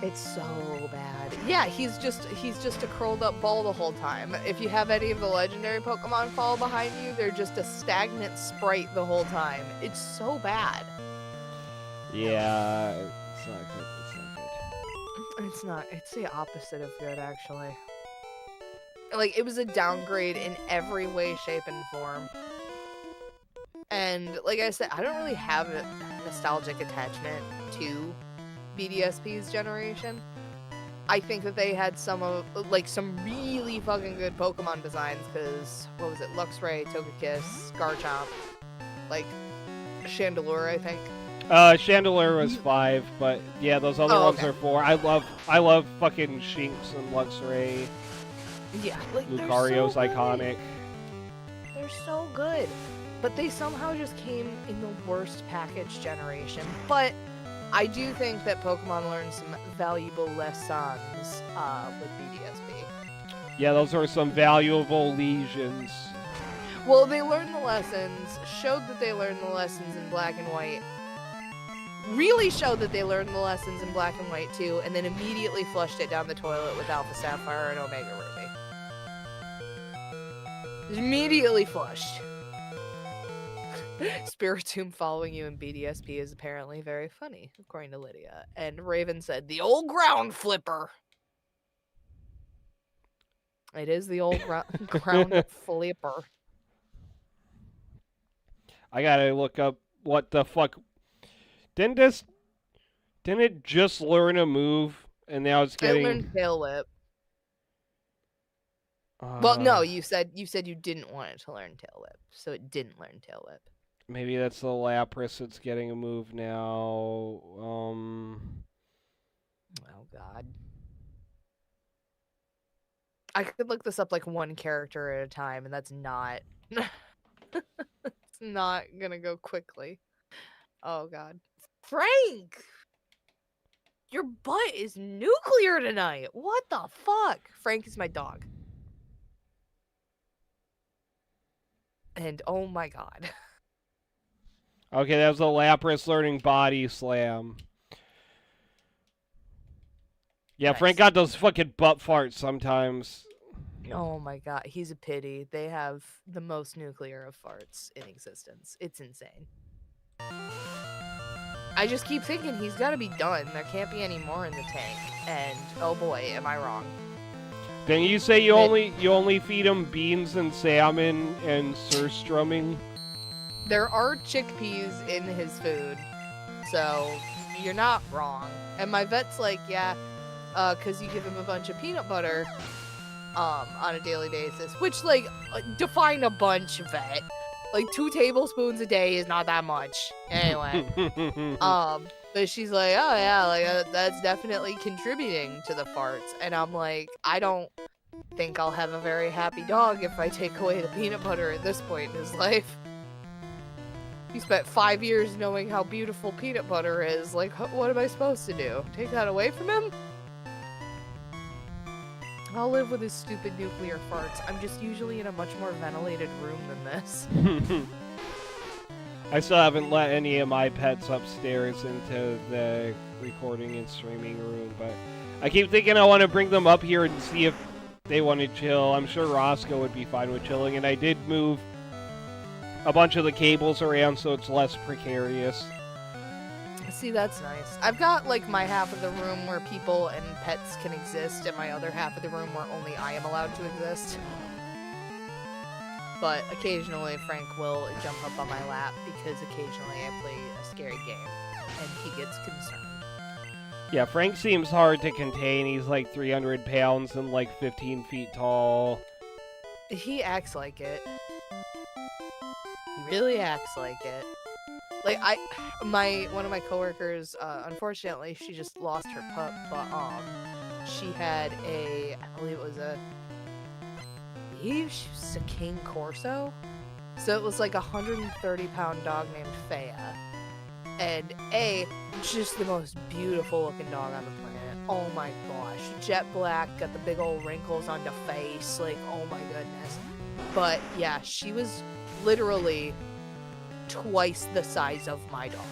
It's so bad. Yeah, he's just a curled up ball the whole time. If you have any of the legendary Pokemon follow behind you, they're just a stagnant sprite the whole time. It's so bad. Yeah, it's not good. It's not good. It's not. It's the opposite of good, actually. Like, it was a downgrade in every way, shape, and form. And, like I said, I don't really have a nostalgic attachment to BDSP's generation. I think that they had some really fucking good Pokemon designs, because, what was it, Luxray, Togekiss, Garchomp, like, Chandelure, I think. Chandelure was 5, but yeah, those other ones okay. are 4. I love fucking Shinx and Luxray. Yeah, like, Lucario's they're so iconic. good. They're so good. But they somehow just came in the worst package generation. But I do think that Pokemon learned some valuable lessons with BDSP. Yeah, those are some valuable lesions. Well, they learned the lessons, showed that they learned the lessons in Black and White, really showed that they learned the lessons in Black and White too, and then immediately flushed it down the toilet with Alpha Sapphire and Omega Ruby. Immediately flushed. Spiritomb following you in BDSP is apparently very funny, according to Lydia. And Raven said, the old ground flipper. It is the old ground flipper. I gotta look up what the fuck. Didn't it just learn a move and now it's It getting? learned tail whip. Well, no, you said you didn't want it to learn tail whip, so it didn't learn tail whip. Maybe that's the Lapras that's getting a move now. Oh god. I could look this up like one character at a time, and that's not it's not gonna go quickly. Oh god. Frank! Your butt is nuclear tonight! What the fuck? Frank is my dog. And oh my god. Okay, that was the Lapras learning Body Slam. Yeah, Nice. Frank got those fucking butt farts sometimes. Oh my god, he's a pity. They have the most nuclear of farts in existence. It's insane. I just keep thinking he's gotta be done. There can't be any more in the tank. And oh boy, am I wrong. Didn't you say you only feed him beans and salmon and surstrumming? There are chickpeas in his food, so you're not wrong. And my vet's like, yeah, because you give him a bunch of peanut butter on a daily basis, which, like, define a bunch, vet. Like, 2 tablespoons a day is not that much. Anyway. But she's like, oh yeah, like, that's definitely contributing to the farts. And I'm like, I don't think I'll have a very happy dog if I take away the peanut butter at this point in his life. He spent 5 years knowing how beautiful peanut butter is. Like, what am I supposed to do? Take that away from him? I'll live with his stupid nuclear farts. I'm just usually in a much more ventilated room than this. I still haven't let any of my pets upstairs into the recording and streaming room, but I keep thinking I want to bring them up here and see if they want to chill. I'm sure Roscoe would be fine with chilling, and I did move a bunch of the cables around so it's less precarious. See, that's nice. I've got, like, my half of the room where people and pets can exist, and my other half of the room where only I am allowed to exist. But occasionally Frank will jump up on my lap because occasionally I play a scary game, and he gets concerned. Yeah, Frank seems hard to contain. He's like 300 pounds and like 15 feet tall. He acts like it. He really acts like it. Like, one of my coworkers, unfortunately, she just lost her pup, but, she had I believe it was a King Corso? So it was like a 130-pound dog named Faya. And just the most beautiful looking dog on the planet. Oh my gosh. Jet black, got the big old wrinkles on the face, like, oh my goodness. But, yeah, she was literally twice the size of my dog.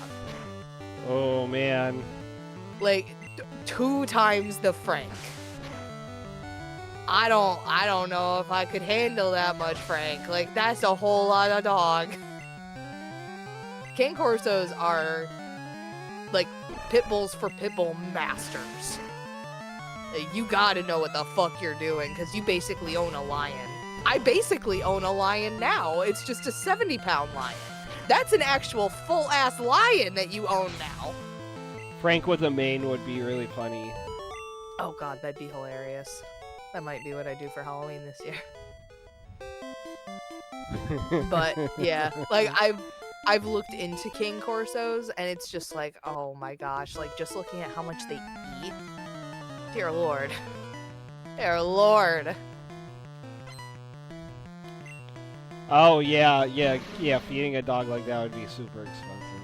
Oh man. Like 2 times the Frank. I don't know if I could handle that much Frank. Like, that's a whole lot of dog. King Corsos are like pit bulls for pit bull masters. You gotta know what the fuck you're doing because you basically own a lion. I basically own a lion now. It's just a 70-pound lion. That's an actual full-ass lion that you own now. Frank with a mane would be really funny. Oh god, that'd be hilarious. That might be what I do for Halloween this year. But yeah, like I've looked into King Corsos and it's just like, oh my gosh, like just looking at how much they eat. Dear Lord. Dear Lord. Oh yeah, feeding a dog like that would be super expensive.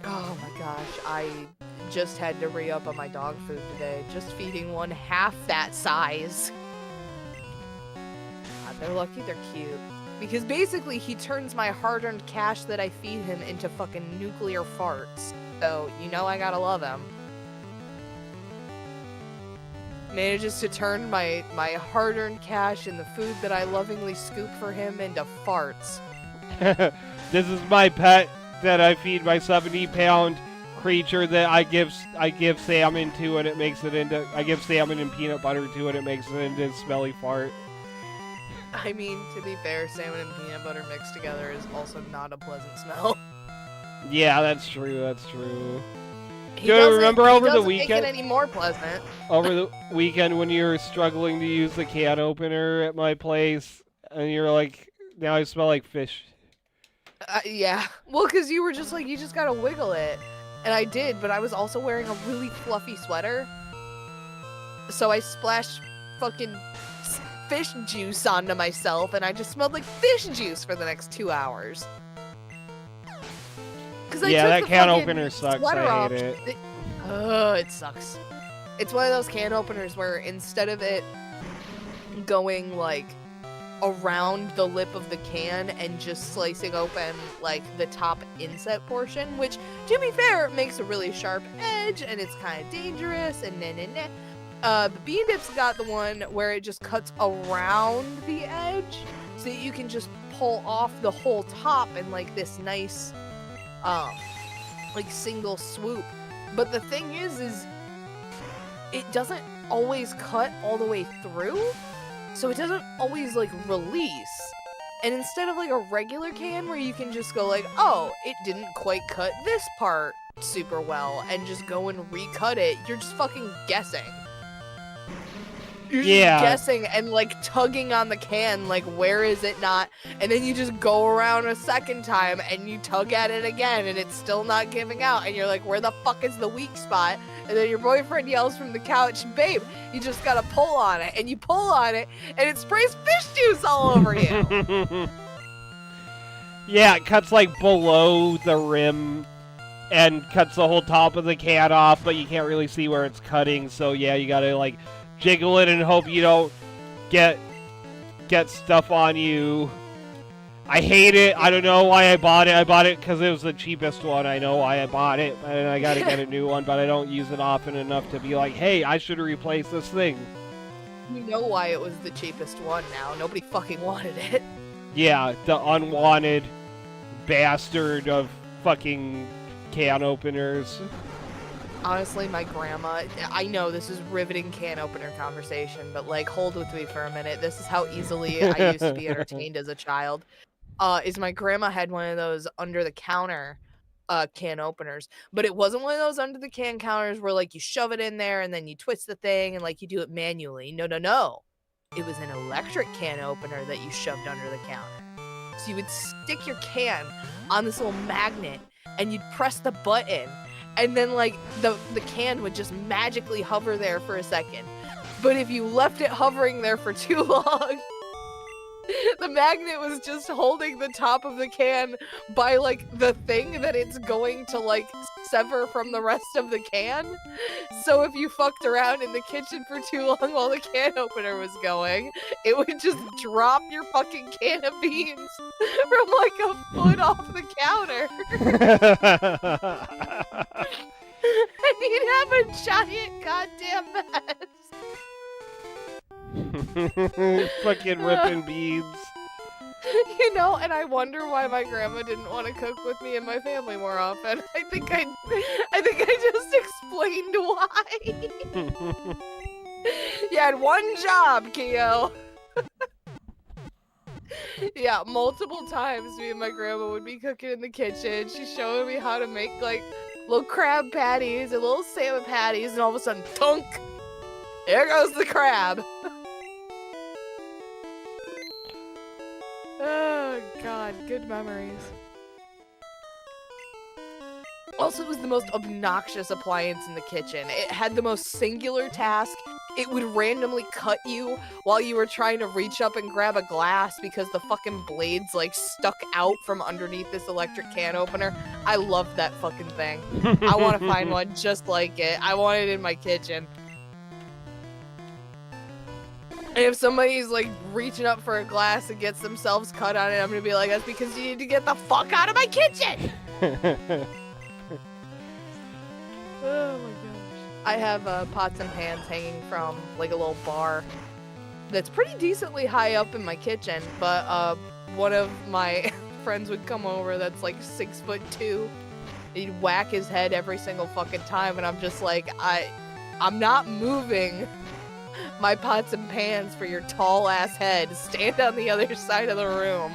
Oh my gosh, I just had to re-up on my dog food today, just feeding one half that size. God, they're lucky they're cute. Because basically he turns my hard-earned cash that I feed him into fucking nuclear farts. So, you know I gotta love him. manages to turn my hard-earned cash and the food that I lovingly scoop for him into farts. This is my pet that I feed my 70-pound creature that I give salmon to, and it makes it into. I give salmon and peanut butter to, and it makes it into a smelly fart. I mean, to be fair, salmon and peanut butter mixed together is also not a pleasant smell. Yeah, that's true. That's true. He Do you doesn't- remember he over the doesn't weekend? Make it any more pleasant. Over the weekend when you were struggling to use the can opener at my place, and you're like, now I smell like fish. Yeah. Well, because you were just like, you just gotta wiggle it. And I did, but I was also wearing a really fluffy sweater. So I splashed fucking fish juice onto myself, and I just smelled like fish juice for the next 2 hours. Yeah, that can opener sucks. I hate it. Oh, it sucks. It's one of those can openers where instead of it going like around the lip of the can and just slicing open like the top inset portion, which to be fair makes a really sharp edge and it's kind of dangerous and the Bean Dip's got the one where it just cuts around the edge so that you can just pull off the whole top in like this nice like single swoop. But the thing is it doesn't always cut all the way through, so it doesn't always like release. And instead of like a regular can where you can just go like, oh, it didn't quite cut this part super well, and just go and recut it, you're just fucking guessing. You're just guessing and like tugging on the can, like where is it not? And then you just go around a second time and you tug at it again and it's still not giving out. And you're like, where the fuck is the weak spot? And then your boyfriend yells from the couch, babe, you just gotta pull on it. And you pull on it and it sprays fish juice all over you. Yeah, it cuts like below the rim and cuts the whole top of the can off, but you can't really see where it's cutting. So yeah, you gotta like jiggle it and hope you don't get stuff on you. I hate it. I don't know why I bought it. I bought it because it was the cheapest one. I know why I bought it, and I gotta get a new one, but I don't use it often enough to be like, hey, I should replace this thing. You know why it was the cheapest one now. Nobody fucking wanted it. Yeah, the unwanted bastard of fucking can openers. Honestly, my grandma, I know this is riveting can opener conversation, but like, hold with me for a minute. This is how easily I used to be entertained as a child. Is my grandma had one of those under the counter can openers, but it wasn't one of those under the can counters where like you shove it in there and then you twist the thing and like you do it manually. No. It was an electric can opener that you shoved under the counter. So you would stick your can on this little magnet and you'd press the button. And then, like, the can would just magically hover there for a second. But if you left it hovering there for too long, the magnet was just holding the top of the can by, like, the thing that it's going to, like, sever from the rest of the can. So if you fucked around in the kitchen for too long while the can opener was going, it would just drop your fucking can of beans from, like, a foot off the counter. And you'd have a giant goddamn mess. Fucking ripping beads. You know, and I wonder why my grandma didn't want to cook with me and my family more often. I think I just explained why. You had one job, Keo. Yeah, multiple times me and my grandma would be cooking in the kitchen. She's showing me how to make like little crab patties and little salmon patties, and all of a sudden, thunk! There goes the crab. Oh god, good memories. Also, it was the most obnoxious appliance in the kitchen. It had the most singular task. It would randomly cut you while you were trying to reach up and grab a glass because the fucking blades like stuck out from underneath this electric can opener. I loved that fucking thing. I want to find one just like it. I want it in my kitchen. And if somebody's like reaching up for a glass and gets themselves cut on it, I'm gonna be like, that's because you need to get the fuck out of my kitchen! Oh my gosh. I have pots and pans hanging from like a little bar that's pretty decently high up in my kitchen, but one of my friends would come over that's like 6'2". He'd whack his head every single fucking time, and I'm just like, I'm not moving my pots and pans for your tall ass head. Stand on the other side of the room.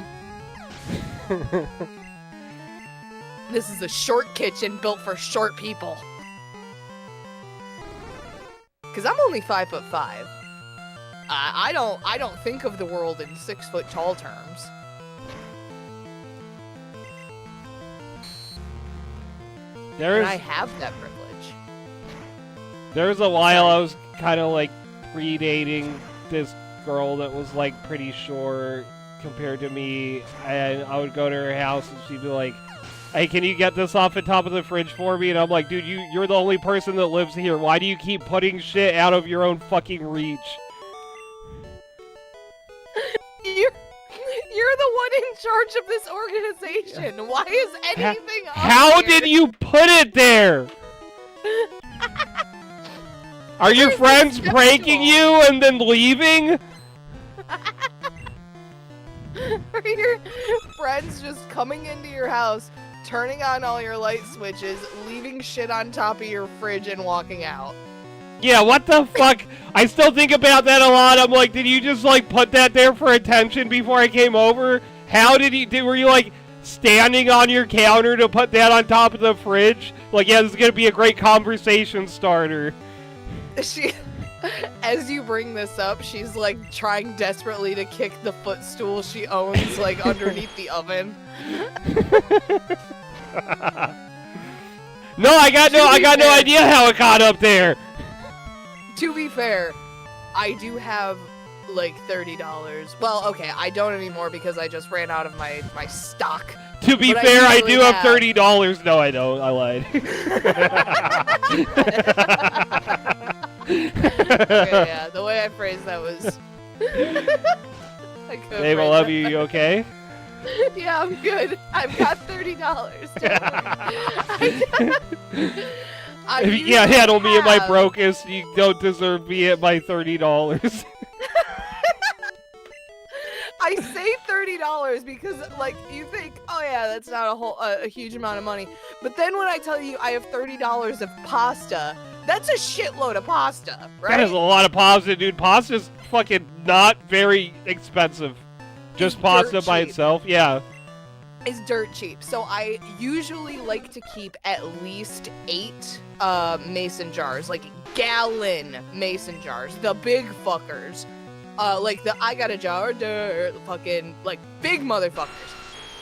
This is a short kitchen built for short people. Cause I'm only 5'5". I don't think of the world in 6 foot tall terms. And I have that privilege. There was a while I was kind of like predating this girl that was like pretty short compared to me, and I would go to her house and she'd be like, "Hey, can you get this off the top of the fridge for me?" And I'm like, "Dude, you're the only person that lives here. Why do you keep putting shit out of your own fucking reach?" You're the one in charge of this organization. Why is anything up How here? did you put it there? Are your friends pranking you and then leaving? Are your friends just coming into your house, turning on all your light switches, leaving shit on top of your fridge, and walking out? Yeah, what the fuck? I still think about that a lot. I'm like, did you just like put that there for attention before I came over? How did you were you like standing on your counter to put that on top of the fridge? Like, yeah, this is gonna be a great conversation starter. She, as you bring this up, she's like trying desperately to kick the footstool she owns like underneath the oven. No, I got no idea how it got up there. To be fair, I do have like $30. Well, okay, I don't anymore because I just ran out of my stock. To be But fair, I usually do have $30. No, I don't. I lied. Okay, yeah, the way I phrased that was... Babe, I love you. You okay? Yeah, I'm good. I've got $30. If you can't handle me at my brokest, you don't deserve me at my $30. I say $30 because, like, you think, oh yeah, that's not a huge amount of money. But then when I tell you I have $30 of pasta, that's a shitload of pasta, right? That is a lot of pasta, dude. Pasta's fucking not very expensive. Just It's pasta dirt by cheap. itself, yeah. Is dirt cheap. So I usually like to keep at least 8 mason jars, like gallon mason jars, the big fuckers. Like the I got a jar of dirt, fucking like big motherfuckers.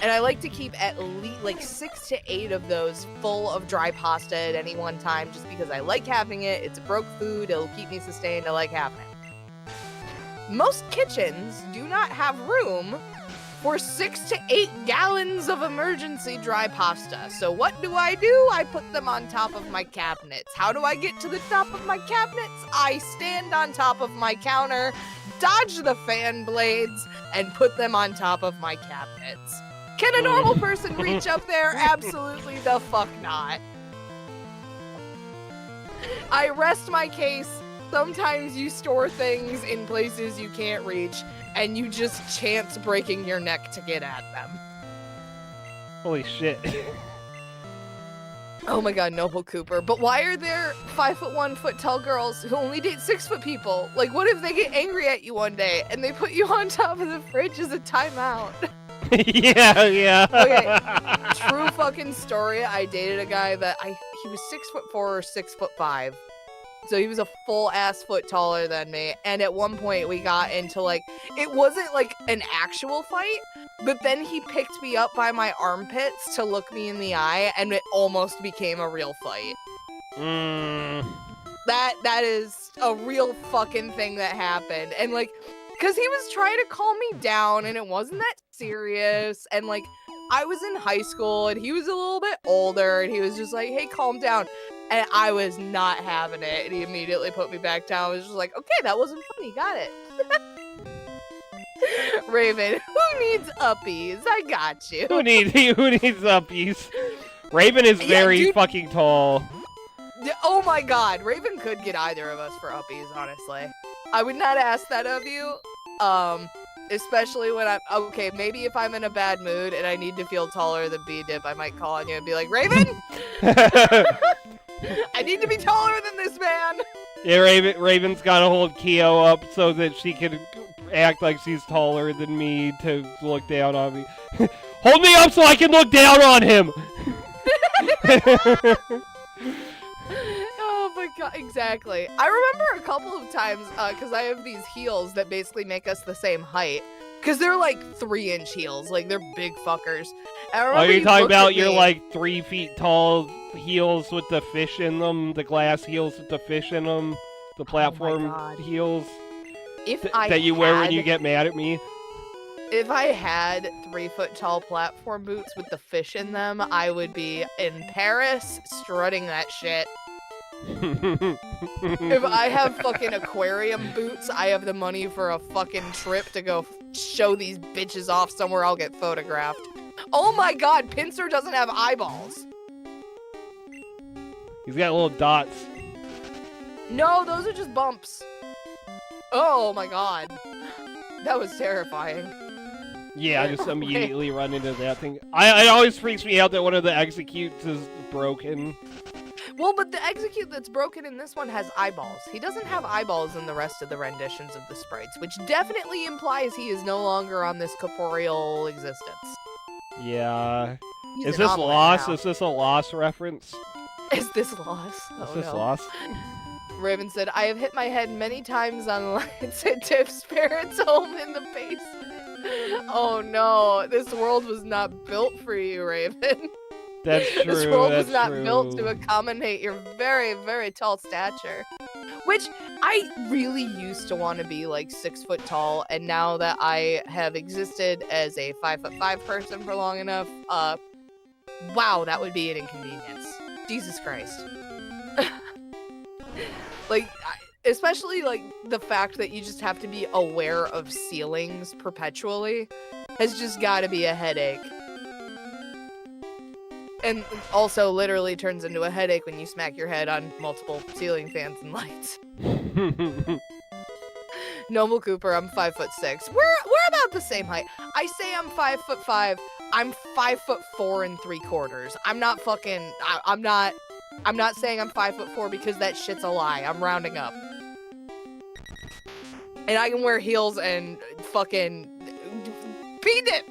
And I like to keep at least like 6 to 8 of those full of dry pasta at any one time, just because I like having it. It's a broke food. It'll keep me sustained. I like having it. Most kitchens do not have room for 6 to 8 gallons of emergency dry pasta. So what do? I put them on top of my cabinets. How do I get to the top of my cabinets? I stand on top of my counter, dodge the fan blades, and put them on top of my cabinets. Can a normal person reach up there? Absolutely the fuck not. I rest my case. Sometimes you store things in places you can't reach, and you just chance breaking your neck to get at them. Holy shit. Oh my god, Noble Cooper. But why are there 5'1" foot tall girls who only date 6 foot people? Like, what if they get angry at you one day and they put you on top of the fridge as a timeout? Yeah. Okay, true fucking story. I dated a guy that he was 6'4" or 6'5". So he was a full ass foot taller than me. And at one point we got into like, it wasn't like an actual fight, but then he picked me up by my armpits to look me in the eye, and it almost became a real fight. That is a real fucking thing that happened. And like, cause he was trying to calm me down and it wasn't that serious. And like, I was in high school and he was a little bit older and he was just like, hey, calm down. And I was not having it. And he immediately put me back down. I was just like, okay, that wasn't funny. Got it. Raven, who needs uppies? I got you. Who needs uppies? Raven is very fucking tall. Oh my god, Raven could get either of us for uppies, honestly. I would not ask that of you. Especially when I'm okay, maybe if I'm in a bad mood and I need to feel taller than B-Dip, I might call on you and be like, Raven! I need to be taller than this man! Yeah, Raven's gotta hold Keo up so that she can act like she's taller than me to look down on me. Hold me up so I can look down on him! Oh my god, exactly. I remember a couple of times, because I have these heels that basically make us the same height. Because they're like 3-inch heels, like they're big fuckers. And I remember you're talking looked about at your me- like 3 feet tall heels with the fish in them, the glass heels with the fish in them, the platform God. heels if I that you wear when had- you get mad at me. If I had 3-foot tall platform boots with the fish in them, I would be in Paris strutting that shit. If I have fucking aquarium boots, I have the money for a fucking trip to go show these bitches off somewhere I'll get photographed. Oh my god, Pinsir doesn't have eyeballs. He's got little dots. No, those are just bumps. Oh my god. That was terrifying. Yeah, I just immediately run into that thing. It always freaks me out that one of the executes is broken. Well, but the execute that's broken in this one has eyeballs. He doesn't have eyeballs in the rest of the renditions of the sprites, which definitely implies he is no longer on this corporeal existence. Yeah. He's Is an this omelet Lost? now. Is this a Lost reference? Is this Lost? Is Oh, this no. Lost? Raven said, I have hit my head many times on lights at Tip's parents' home in the basement. Oh no, this world was not built for you, Raven. That's true. This world that's was not true. built to accommodate your very, very tall stature. Which I really used to want to be like 6 foot tall, and now that I have existed as a 5'5" person for long enough, wow, that would be an inconvenience. Jesus Christ. Like, especially like the fact that you just have to be aware of ceilings perpetually has just got to be a headache. And also literally turns into a headache when you smack your head on multiple ceiling fans and lights. Noble Cooper, I'm 5'6". We're about the same height. I say I'm 5'5". I'm 5'4" 3/4. I'm not fucking. I'm not saying I'm 5'4" because that shit's a lie. I'm rounding up. And I can wear heels and fucking. Beat it!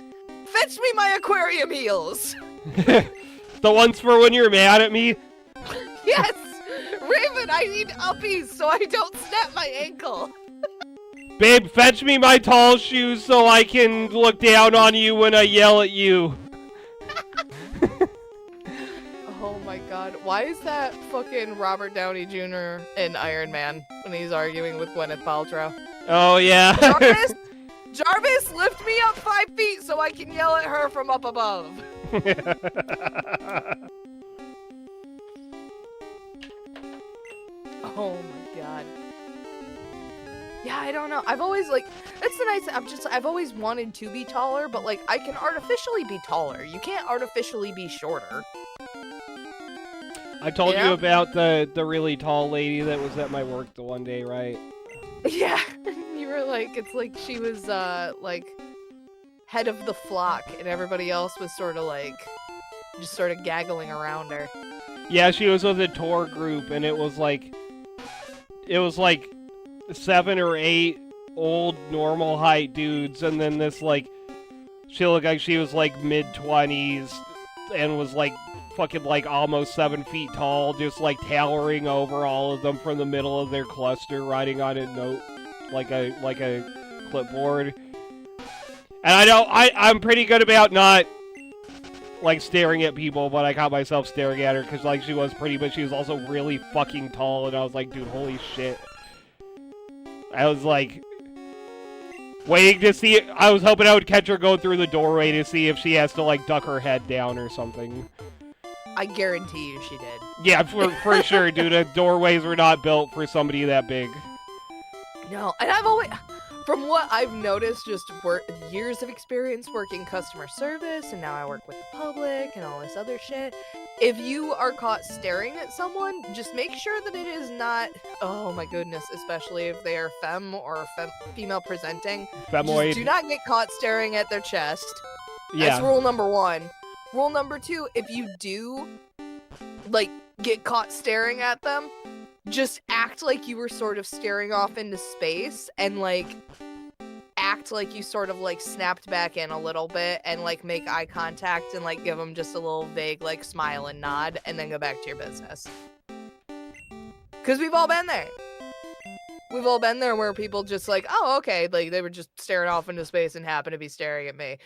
Fetch me my aquarium heels! The ones for when you're mad at me? Yes! Raven, I need uppies so I don't snap my ankle. Babe, fetch me my tall shoes so I can look down on you when I yell at you. Oh my god. Why is that fucking Robert Downey Jr. in Iron Man when he's arguing with Gwyneth Paltrow? Oh, yeah. Jarvis, lift me up 5 feet so I can yell at her from up above. Oh my god. Yeah, I don't know. I've always like that's the nice I've always wanted to be taller, but like I can artificially be taller. You can't artificially be shorter. I told Yeah. you about the really tall lady that was at my work the one day, right? Yeah. You were like it's like she was like head of the flock and everybody else was sort of like just sort of gaggling around her. Yeah, she was with a tour group, and it was like 7 or 8 old normal height dudes, and then this like she looked like she was like mid-20s and was like fucking like almost 7 feet tall, just like towering over all of them from the middle of their cluster, writing on a note like a clipboard. And I'm pretty good about not like staring at people, but I caught myself staring at her because like she was pretty, but she was also really fucking tall, and I was like, dude, holy shit. I was like waiting to see it. I was hoping I would catch her going through the doorway to see if she has to like duck her head down or something. I guarantee you she did. Yeah, for sure, dude. Doorways were not built for somebody that big. No, and I've always From what I've noticed, just years of experience working customer service, and now I work with the public and all this other shit. If you are caught staring at someone, just make sure that it is not, oh my goodness, especially if they are femme or female presenting. Femoid. Just do not get caught staring at their chest. Yeah. That's rule number 1. Rule number 2, if you do, like, get caught staring at them, just act like you were sort of staring off into space and, like, act like you sort of, like, snapped back in a little bit and, like, make eye contact and, like, give them just a little vague, like, smile and nod and then go back to your business. Because we've all been there. We've all been there where people just, like, oh, okay, like, they were just staring off into space and happened to be staring at me.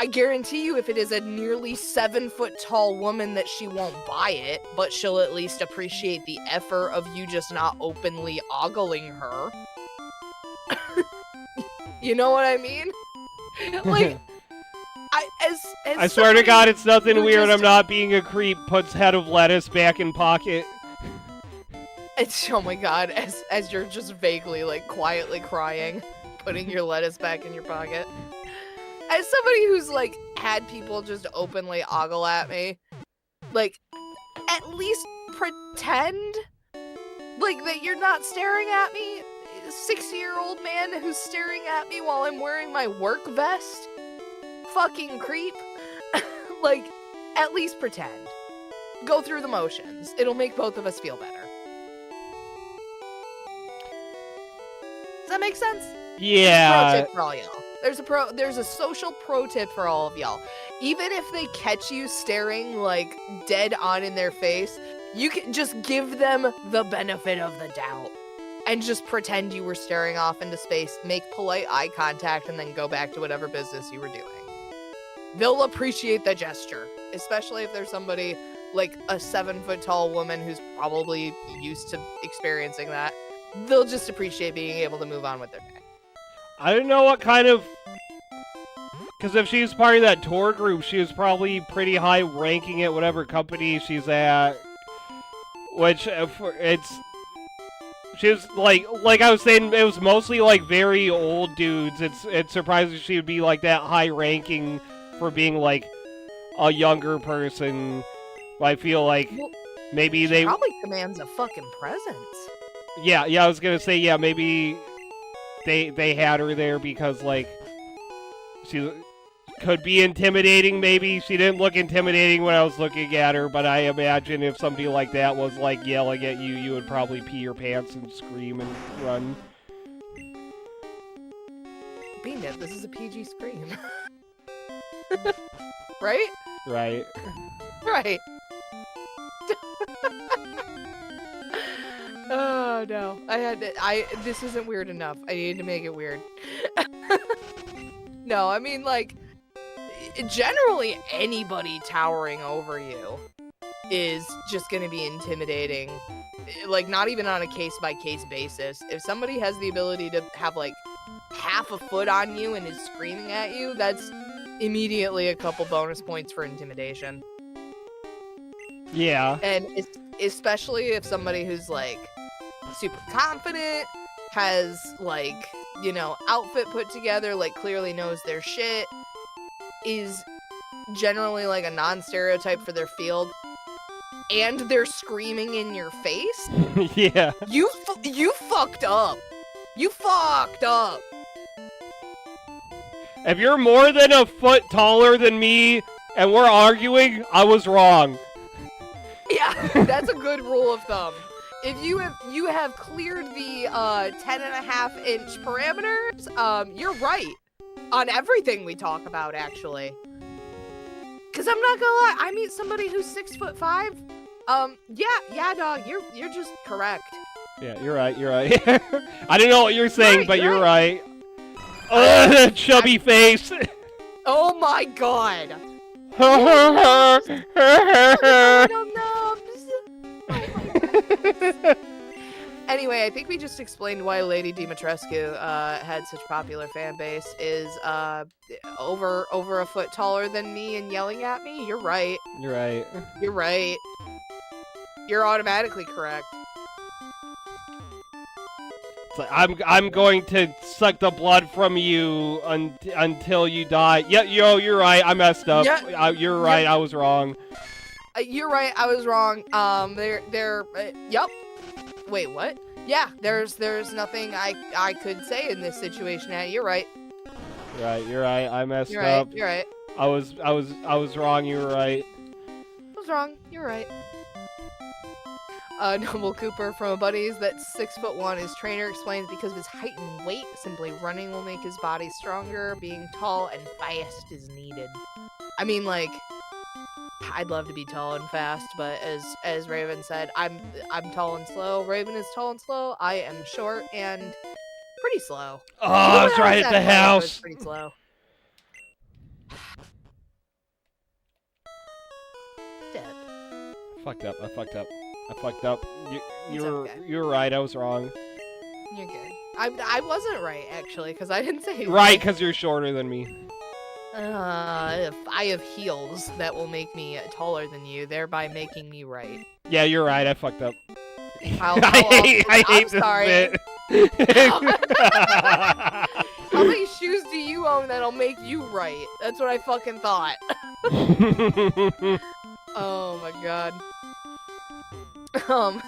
I guarantee you if it is a nearly 7-foot-tall woman that she won't buy it, but she'll at least appreciate the effort of you just not openly ogling her. You know what I mean? Like, I swear to God, it's nothing weird. I'm not being a creep. Puts head of lettuce back in pocket. It's, oh my God, as you're just vaguely, like, quietly crying, putting your lettuce back in your pocket. As somebody who's, like, had people just openly ogle at me, like, at least pretend, like, that you're not staring at me. A 60-year-old man who's staring at me while I'm wearing my work vest? Fucking creep. Like, at least pretend. Go through the motions. It'll make both of us feel better. Does that make sense? Yeah. Pro tip for all y'all. There's a social pro tip for all of y'all. Even if they catch you staring, like, dead on in their face, you can just give them the benefit of the doubt. And just pretend you were staring off into space, make polite eye contact, and then go back to whatever business you were doing. They'll appreciate the gesture. Especially if there's somebody, like a 7-foot-tall woman who's probably used to experiencing that. They'll just appreciate being able to move on with their day. I don't know what kind of... Because if she's part of that tour group, she was probably pretty high ranking at whatever company she's at. Which, it's... She was, like I was saying, it was mostly, like, very old dudes. It's surprising she would be, like, that high ranking for being, like, a younger person. But I feel like maybe she probably commands a fucking presence. Yeah, I was gonna say, yeah, maybe... They had her there because, like, she could be intimidating, maybe. She didn't look intimidating when I was looking at her, but I imagine if somebody like that was, like, yelling at you, you would probably pee your pants and scream and run. Beanit, this is a PG scream. Right? Right. Right. Oh no, this isn't weird enough. I need to make it weird. No, I mean, like, generally anybody towering over you is just gonna be intimidating. Like, not even on a case-by-case basis. If somebody has the ability to have, like, half a foot on you and is screaming at you, that's immediately a couple bonus points for intimidation. Yeah. And especially if somebody who's, like, super confident, has, like, you know, outfit put together, like, clearly knows their shit, is generally, like, a non-stereotype for their field, and they're screaming in your face. Yeah. You fucked up. You fucked up. If you're more than a foot taller than me and we're arguing, I was wrong. Yeah, that's a good rule of thumb. If you have cleared the 10.5-inch parameters, you're right on everything we talk about, actually. Cause I'm not gonna lie, I meet somebody who's 6'5". Yeah, dog, you're just correct. Yeah, you're right. I didn't know what you were saying, but you're right. Chubby face. Oh my god. Anyway, I think we just explained why Lady Dimitrescu had such popular fan base. Is over a foot taller than me and yelling at me. You're right. You're right. You're right. You're automatically correct. It's like, I'm going to suck the blood from you until you die. Yeah, you're right. I messed up. Yeah. You're right. I was wrong. You're right. I was wrong. Yup. Wait, what? Yeah, there's nothing I could say in this situation. You're right. You're right. I messed You're up. right. You're right. I was wrong. You were right. I was wrong. You're right. Noble Cooper from a buddies that's 6'1". His trainer explains because of his height and weight, simply running will make his body stronger. Being tall and fast is needed. I mean, like, I'd love to be tall and fast, but as Raven said, I'm tall and slow. Raven is tall and slow. I am short and pretty slow. Oh, I was right at the house. Pretty slow. Dead. Fucked up. I fucked up. You're right. I was wrong. You're good. I wasn't right actually because I didn't say anything. Right, because you're shorter than me. I have heels that will make me taller than you, thereby making me right. Yeah, you're right. I fucked up. I hate this sorry. bit. How many shoes do you own that'll make you right? That's what I fucking thought. Oh my god.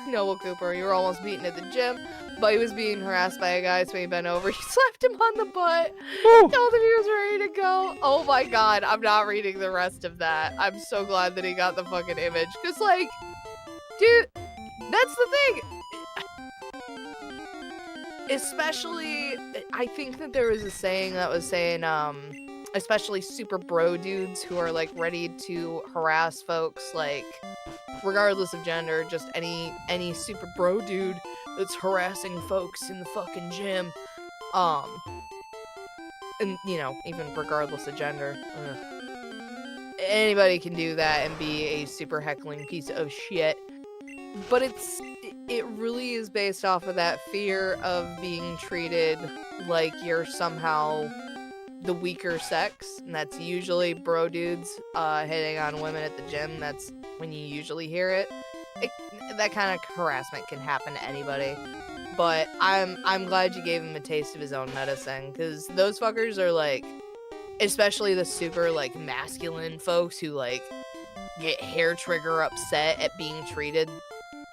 Noble Cooper, you were almost beaten at the gym, but he was being harassed by a guy, so he bent over, he slapped him on the butt, told him he was ready to go. Oh my god, I'm not reading the rest of that. I'm so glad that he got the fucking image, because, like, dude, that's the thing. Especially, I think that there was a saying that was saying, especially super bro dudes who are, like, ready to harass folks, like, regardless of gender, just any super bro dude that's harassing folks in the fucking gym, and, you know, even regardless of gender, anybody can do that and be a super heckling piece of shit, but it really is based off of that fear of being treated like you're somehow the weaker sex, and that's usually bro dudes hitting on women at the gym. That's when you usually hear it. That kind of harassment can happen to anybody, but I'm glad you gave him a taste of his own medicine, because those fuckers are, like, especially the super, like, masculine folks who, like, get hair trigger upset at being treated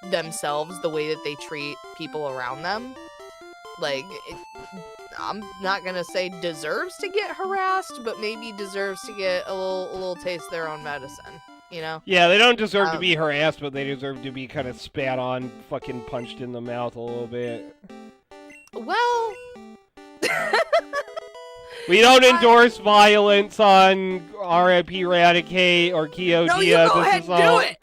themselves the way that they treat people around them. Like, I'm not gonna say deserves to get harassed, but maybe deserves to get a little taste of their own medicine, you know? Yeah, they don't deserve to be harassed, but they deserve to be kind of spat on, fucking punched in the mouth a little bit. Well... We don't endorse violence on RIP Eradicate or Kyo No, Dia. you go ahead and do it!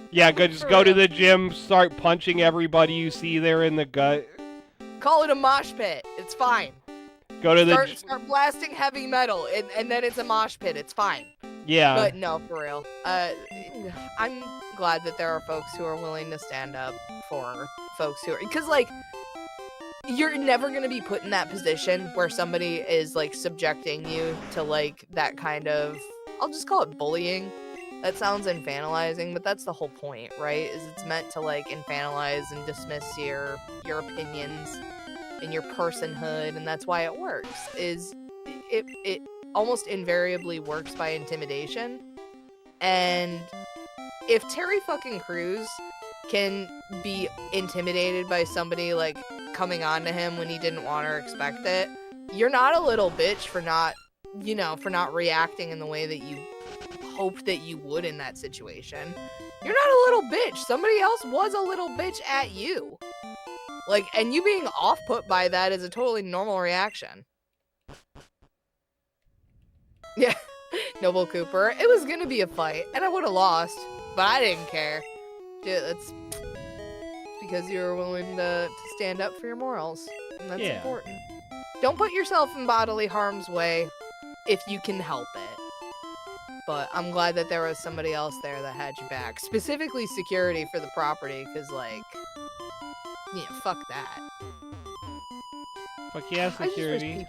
Yeah, just go to the gym, start punching everybody you see there in the gut. Call it a mosh pit. It's fine. Go to start blasting heavy metal, and then it's a mosh pit. It's fine. Yeah. But no, for real. I'm glad that there are folks who are willing to stand up for folks who are... Because, like, you're never going to be put in that position where somebody is, like, subjecting you to, like, that kind of... I'll just call it bullying. That sounds infantilizing, but that's the whole point, right? Is it's meant to, like, infantilize and dismiss your opinions and your personhood, and that's why it works. Is it almost invariably works by intimidation. And if Terry fucking Crews can be intimidated by somebody, like, coming on to him when he didn't want or expect it, you're not a little bitch for not, you know, for not reacting in the way that you hoped that you would in that situation. You're not a little bitch. Somebody else was a little bitch at you. Like, and you being off-put by that is a totally normal reaction. Yeah, Noble Cooper. It was gonna be a fight, and I would have lost, but I didn't care. Dude, that's because you were willing to stand up for your morals, and that's important. Don't put yourself in bodily harm's way if you can help it. But I'm glad that there was somebody else there that had you back. Specifically security for the property, because, like, yeah, fuck that. Fuck yeah, security.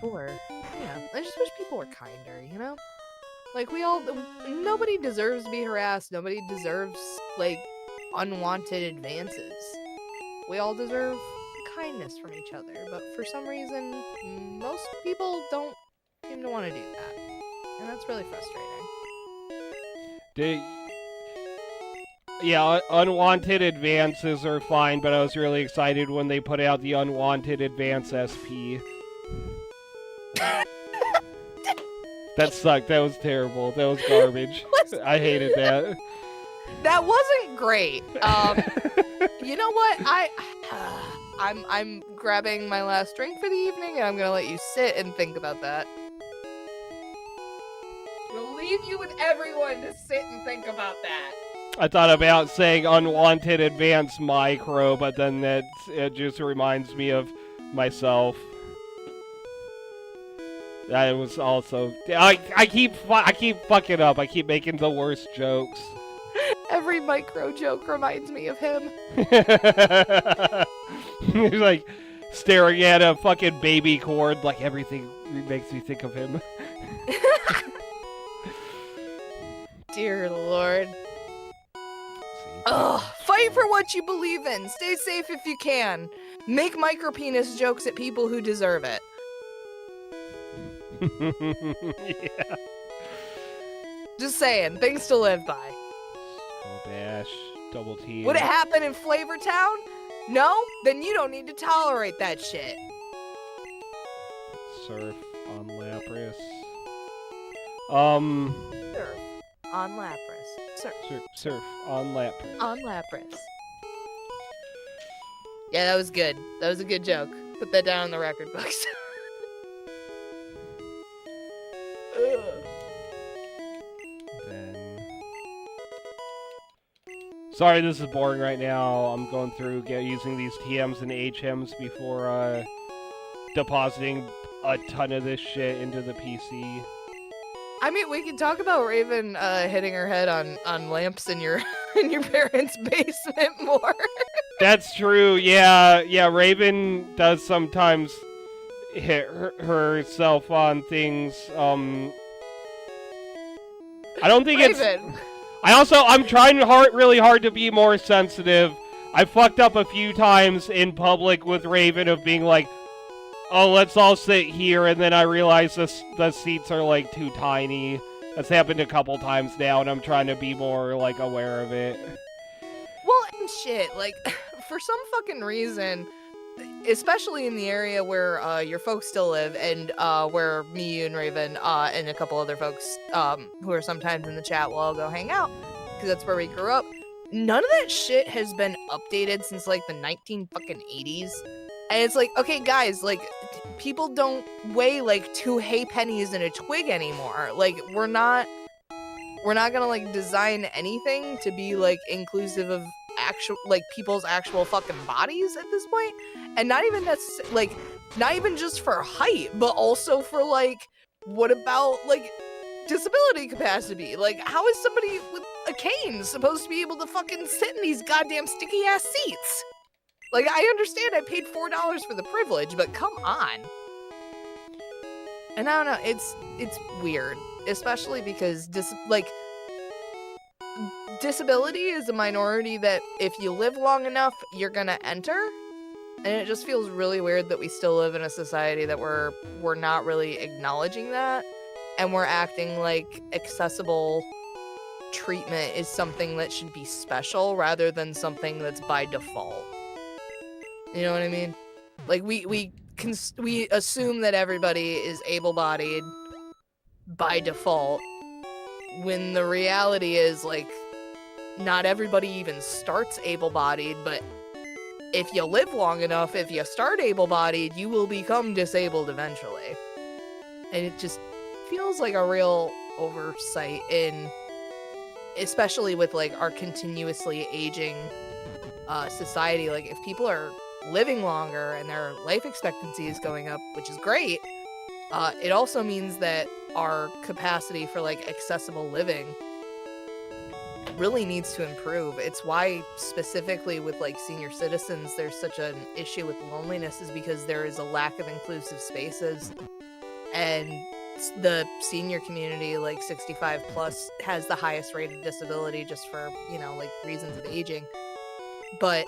I just wish people were kinder, you know? Like, nobody deserves to be harassed. Nobody deserves, like, unwanted advances. We all deserve kindness from each other, but for some reason, most people don't seem to want to do that. And that's really frustrating. Yeah, unwanted advances are fine, but I was really excited when they put out the unwanted advance SP. That sucked. That was terrible. That was garbage. I hated that. That wasn't great. You know what? I'm grabbing my last drink for the evening, and I'm gonna let you sit and think about that. We'll leave you with everyone to sit and think about that. I thought about saying unwanted advanced micro, but then it just reminds me of myself. That was also I keep fucking up. I keep making the worst jokes. Every micro joke reminds me of him. He's like staring at a fucking baby cord, like everything makes me think of him. Dear Lord. Ugh, fight for what you believe in. Stay safe if you can. Make micropenis jokes at people who deserve it. Yeah. Just saying, things to live by. Oh, bash. Double T. Would it happen in Flavor Town? No? Then you don't need to tolerate that shit. Surf on Lapras. Surf on Lapras. Surf on Lapras. On Lapras. Yeah, that was good. That was a good joke. Put that down in the record books. Sorry, this is boring right now. I'm going through using these TMs and HMs before depositing a ton of this shit into the PC. I mean, we can talk about Raven hitting her head on lamps in your in your parents' basement more. That's true. Yeah. Raven does sometimes hit herself on things. I don't think Raven. I'm trying really hard to be more sensitive. I fucked up a few times in public with Raven of being like, oh, let's all sit here, and then I realized the seats are, like, too tiny. That's happened a couple times now, and I'm trying to be more, like, aware of it. Well, and shit, like, for some fucking reason, especially in the area where your folks still live, and where me, you, and Raven, and a couple other folks who are sometimes in the chat will all go hang out, because that's where we grew up, none of that shit has been updated since, like, the 1980s. And it's like, okay, guys, like, people don't weigh, like, 2 hay pennies and a twig anymore. Like, we're not gonna, like, design anything to be, like, inclusive of actual, like, people's actual fucking bodies at this point. And not even not even just for height, but also for, like, what about, like, disability capacity? Like, how is somebody with a cane supposed to be able to fucking sit in these goddamn sticky-ass seats? Like, I understand I paid $4 for the privilege, but come on. And I don't know, it's weird. Especially because, disability is a minority that if you live long enough, you're gonna enter. And it just feels really weird that we still live in a society that we're not really acknowledging that. And we're acting like accessible treatment is something that should be special rather than something that's by default. You know what I mean? Like, we assume that everybody is able-bodied by default, when the reality is, like, not everybody even starts able-bodied, but if you live long enough, if you start able-bodied, you will become disabled eventually. And it just feels like a real oversight especially with, like, our continuously aging society. Like, if people are living longer and their life expectancy is going up, which is great, it also means that our capacity for, like, accessible living really needs to improve. It's why specifically with, like, senior citizens there's such an issue with loneliness, is because there is a lack of inclusive spaces, and the senior community, like 65 plus, has the highest rate of disability just for, you know, like, reasons of aging. But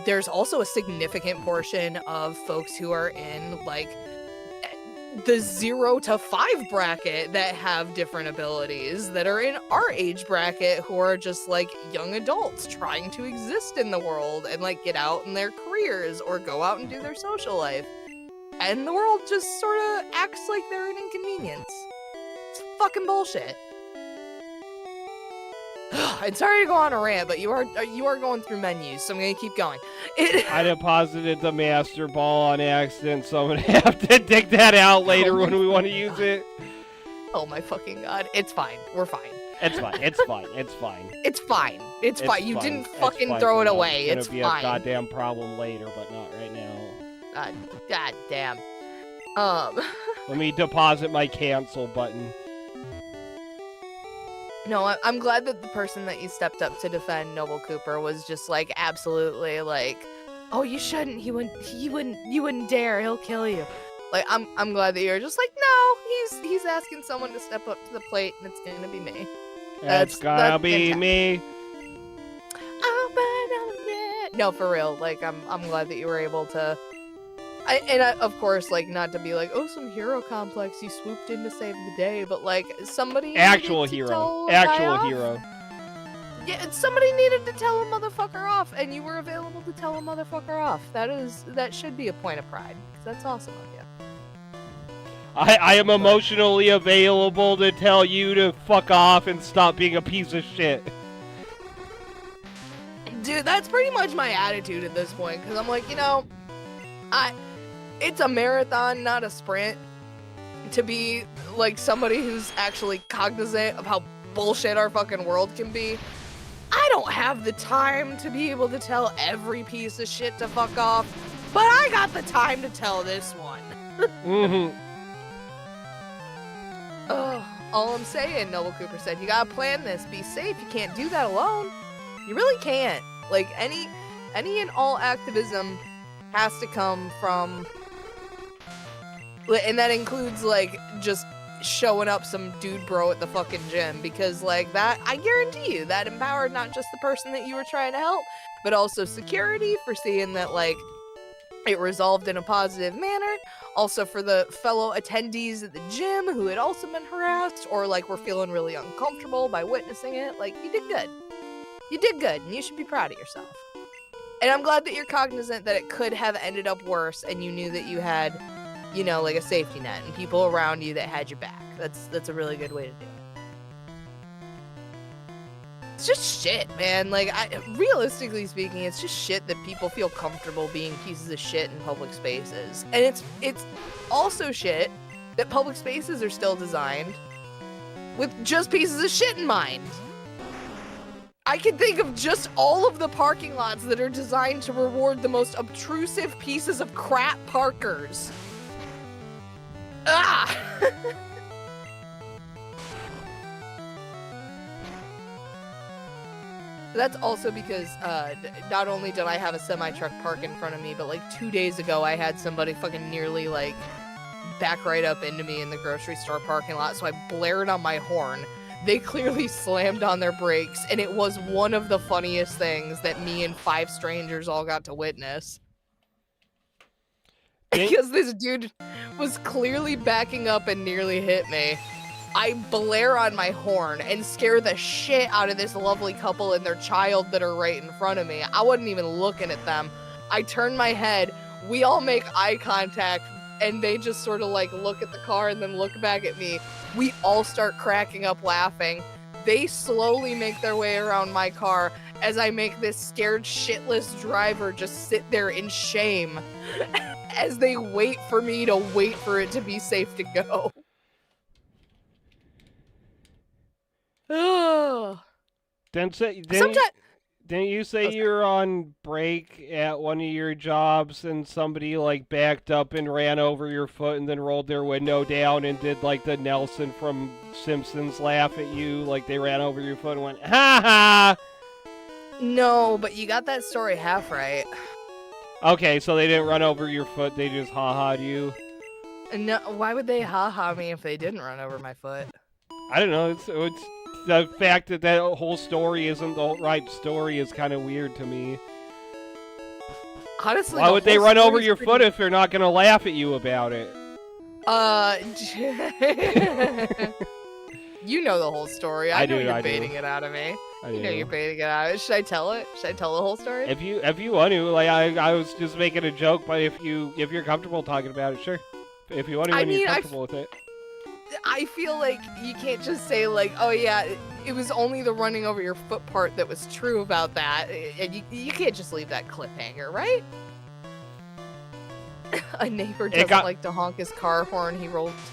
there's also a significant portion of folks who are in like the 0 to 5 bracket that have different abilities that are in our age bracket who are just like young adults trying to exist in the world and like get out in their careers or go out and do their social life. And the world just sort of acts like they're an inconvenience. It's fucking bullshit. I'm sorry to go on a rant, but you are going through menus, so I'm gonna keep going. I deposited the master ball on accident, so I'm gonna have to dig that out later when we want to use it. Oh my fucking god. It's fine. We're fine. It's fine. It's fine. It's fine. It's fine. It's fine. You didn't It's fucking fine throw for it now. away. It's gonna be fine. a goddamn problem later, but not right now. God damn. Let me deposit my cancel button. No, I'm glad that the person that you stepped up to defend, Noble Cooper, was just like absolutely like, oh, you shouldn't. You wouldn't dare. He'll kill you. Like, I'm glad that you're just like, no, he's asking someone to step up to the plate, and it's gonna be me. It's gonna be fantastic. me. No, for real. Like, I'm glad that you were able to. Of course, like, not to be like, oh, some hero complex, you swooped in to save the day, but like, somebody Actual needed to hero. tell a guy Actual off. hero. Yeah, somebody needed to tell a motherfucker off, and you were available to tell a motherfucker off. That should be a point of pride. 'Cause that's awesome of you. I am emotionally available to tell you to fuck off and stop being a piece of shit. Dude, that's pretty much my attitude at this point, because I'm like, it's a marathon, not a sprint. To be like somebody who's actually cognizant of how bullshit our fucking world can be, I don't have the time to be able to tell every piece of shit to fuck off, but I got the time to tell this one. Mm-hmm. All I'm saying, Noble Cooper said, you gotta plan this, be safe, you can't do that alone. You really can't. Like, any and all activism has to come from, and that includes, like, just showing up some dude bro at the fucking gym, because, like, that, I guarantee you, that empowered not just the person that you were trying to help, but also security for seeing that, like, it resolved in a positive manner. Also for the fellow attendees at the gym who had also been harassed or, like, were feeling really uncomfortable by witnessing it. Like, you did good. You did good, and you should be proud of yourself. And I'm glad that you're cognizant that it could have ended up worse, and you knew that you had, like a safety net and people around you that had your back. That's a really good way to do it. It's just shit, man. Like, realistically speaking, it's just shit that people feel comfortable being pieces of shit in public spaces. And it's also shit that public spaces are still designed with just pieces of shit in mind. I can think of just all of the parking lots that are designed to reward the most obtrusive pieces of crap parkers. Ah! That's also because not only did I have a semi-truck park in front of me, but like 2 days ago I had somebody fucking nearly like back right up into me in the grocery store parking lot, so I blared on my horn. They clearly slammed on their brakes, and it was one of the funniest things that me and 5 strangers all got to witness. Because this dude was clearly backing up and nearly hit me. I blare on my horn and scare the shit out of this lovely couple and their child that are right in front of me. I wasn't even looking at them. I turn my head, we all make eye contact, and they just sort of like look at the car and then look back at me. We all start cracking up laughing. They slowly make their way around my car as I make this scared shitless driver just sit there in shame as they wait for me to wait for it to be safe to go. Ugh. Didn't you say you were on break at one of your jobs and somebody like backed up and ran over your foot and then rolled their window down and did like the Nelson from Simpsons laugh at you, like they ran over your foot and went, ha ha? No, but you got that story half right. Okay, so they didn't run over your foot, they just ha-ha'd you? No, why would they ha-ha me if they didn't run over my foot? I don't know, it's the fact that whole story isn't the right story is kind of weird to me. Honestly, Why the would they whole run over story's your pretty- foot if they're not gonna laugh at you about it? You know the whole story. I know do, you're I do. baiting it out of me. I You know do. you're baiting it out of me. Should I tell it? Should I tell the whole story? If you want to, like I was just making a joke, but if you're comfortable talking about it, sure. If you want to, I when mean, you're I comfortable with it. I feel like you can't just say like, oh yeah, it was only the running over your foot part that was true about that, and you can't just leave that cliffhanger, right? A neighbor doesn't like to honk his car horn. He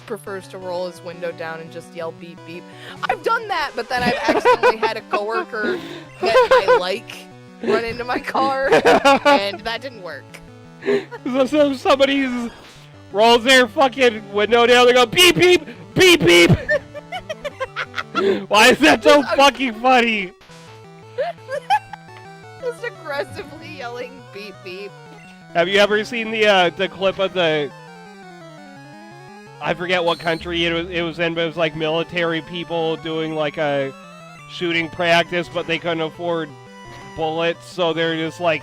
prefers to roll his window down and just yell beep beep. I've done that, but then I've accidentally had a coworker that I like run into my car, and that didn't work. So somebody rolls their fucking window down, they go beep beep beep beep. Why is that so fucking funny? Just aggressively yelling beep beep. Have you ever seen the clip of the? I forget what country it was in, but it was like military people doing like a shooting practice, but they couldn't afford bullets, so they're just like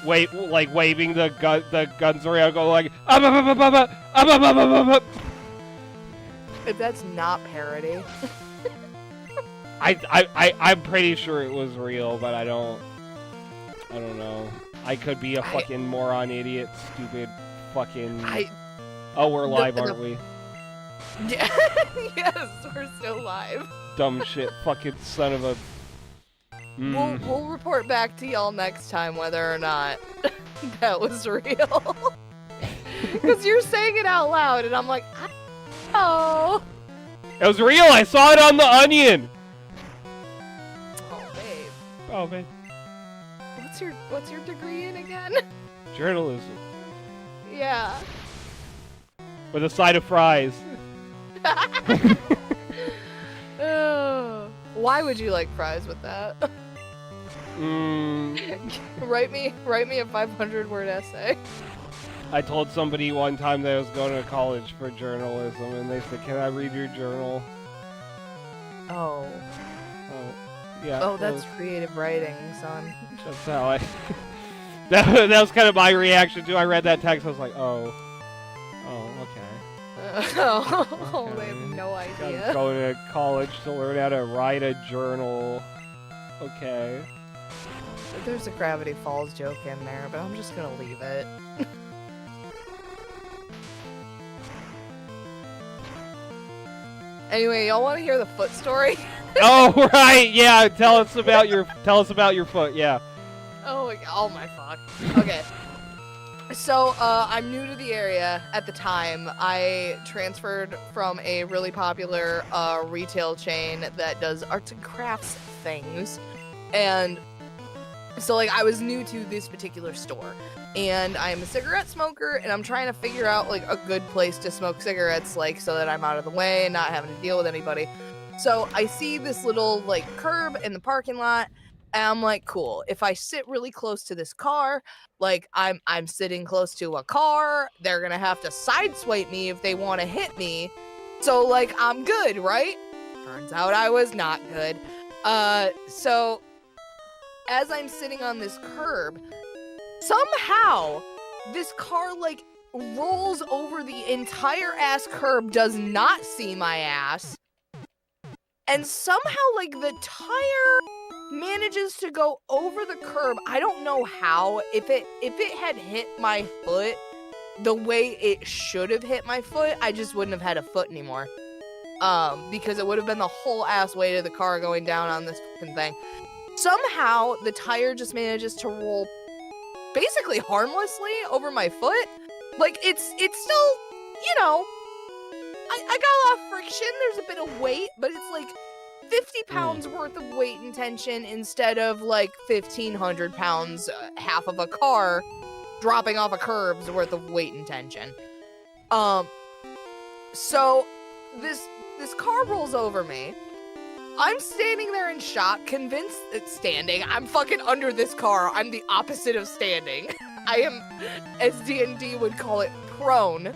waving the guns around, go like If that's not parody. I'm pretty sure it was real, but I don't know. I could be a fucking moron, idiot, stupid, fucking. Oh, we're live, aren't we? Yeah. Yes, we're still live. Dumb shit, fucking son of a. We'll report back to y'all next time whether or not that was real. Because you're saying it out loud, and I'm like, oh. It was real. I saw it on The Onion. Oh, babe. Oh, man. What's your degree in again? Journalism. Yeah. With a side of fries. Why would you like fries with that? Write me a 500-word essay. I told somebody one time that I was going to college for journalism, and they said, "Can I read your journal?" Oh. Oh, yeah. Oh, that's creative writing, son. That's how I. that was kind of my reaction too. I read that text. I was like, "Oh, okay." Oh, they have no idea. I'm going to college to learn how to write a journal. Okay. There's a Gravity Falls joke in there, but I'm just gonna leave it. Anyway, y'all want to hear the foot story? Oh right, yeah. Tell us about your foot. Yeah. Oh my fuck. Okay. So, I'm new to the area at the time. I transferred from a really popular retail chain that does arts and crafts things. And so, like, I was new to this particular store. And I'm a cigarette smoker, and I'm trying to figure out, like, a good place to smoke cigarettes, like, so that I'm out of the way and not having to deal with anybody. So, I see this little, like, curb in the parking lot. And I'm like, cool. If I sit really close to this car, like I'm sitting close to a car, they're gonna have to sideswipe me if they want to hit me. So like I'm good, right? Turns out I was not good. So as I'm sitting on this curb, somehow this car like rolls over the entire ass curb, does not see my ass, and somehow like the tire manages to go over the curb. I don't know how. If it had hit my foot the way it should have hit my foot, I just wouldn't have had a foot anymore. Because it would have been the whole ass weight of the car going down on this fucking thing. Somehow the tire just manages to roll basically harmlessly over my foot. Like it's still, you know, I got a lot of friction. There's a bit of weight, but it's like 50 pounds worth of weight and tension instead of like 1,500 pounds, half of a car dropping off a curb's worth of weight and tension. So this car rolls over me. I'm standing there in shock, convinced it's standing. I'm fucking under this car. I'm the opposite of standing. I am, as D&D would call it, prone.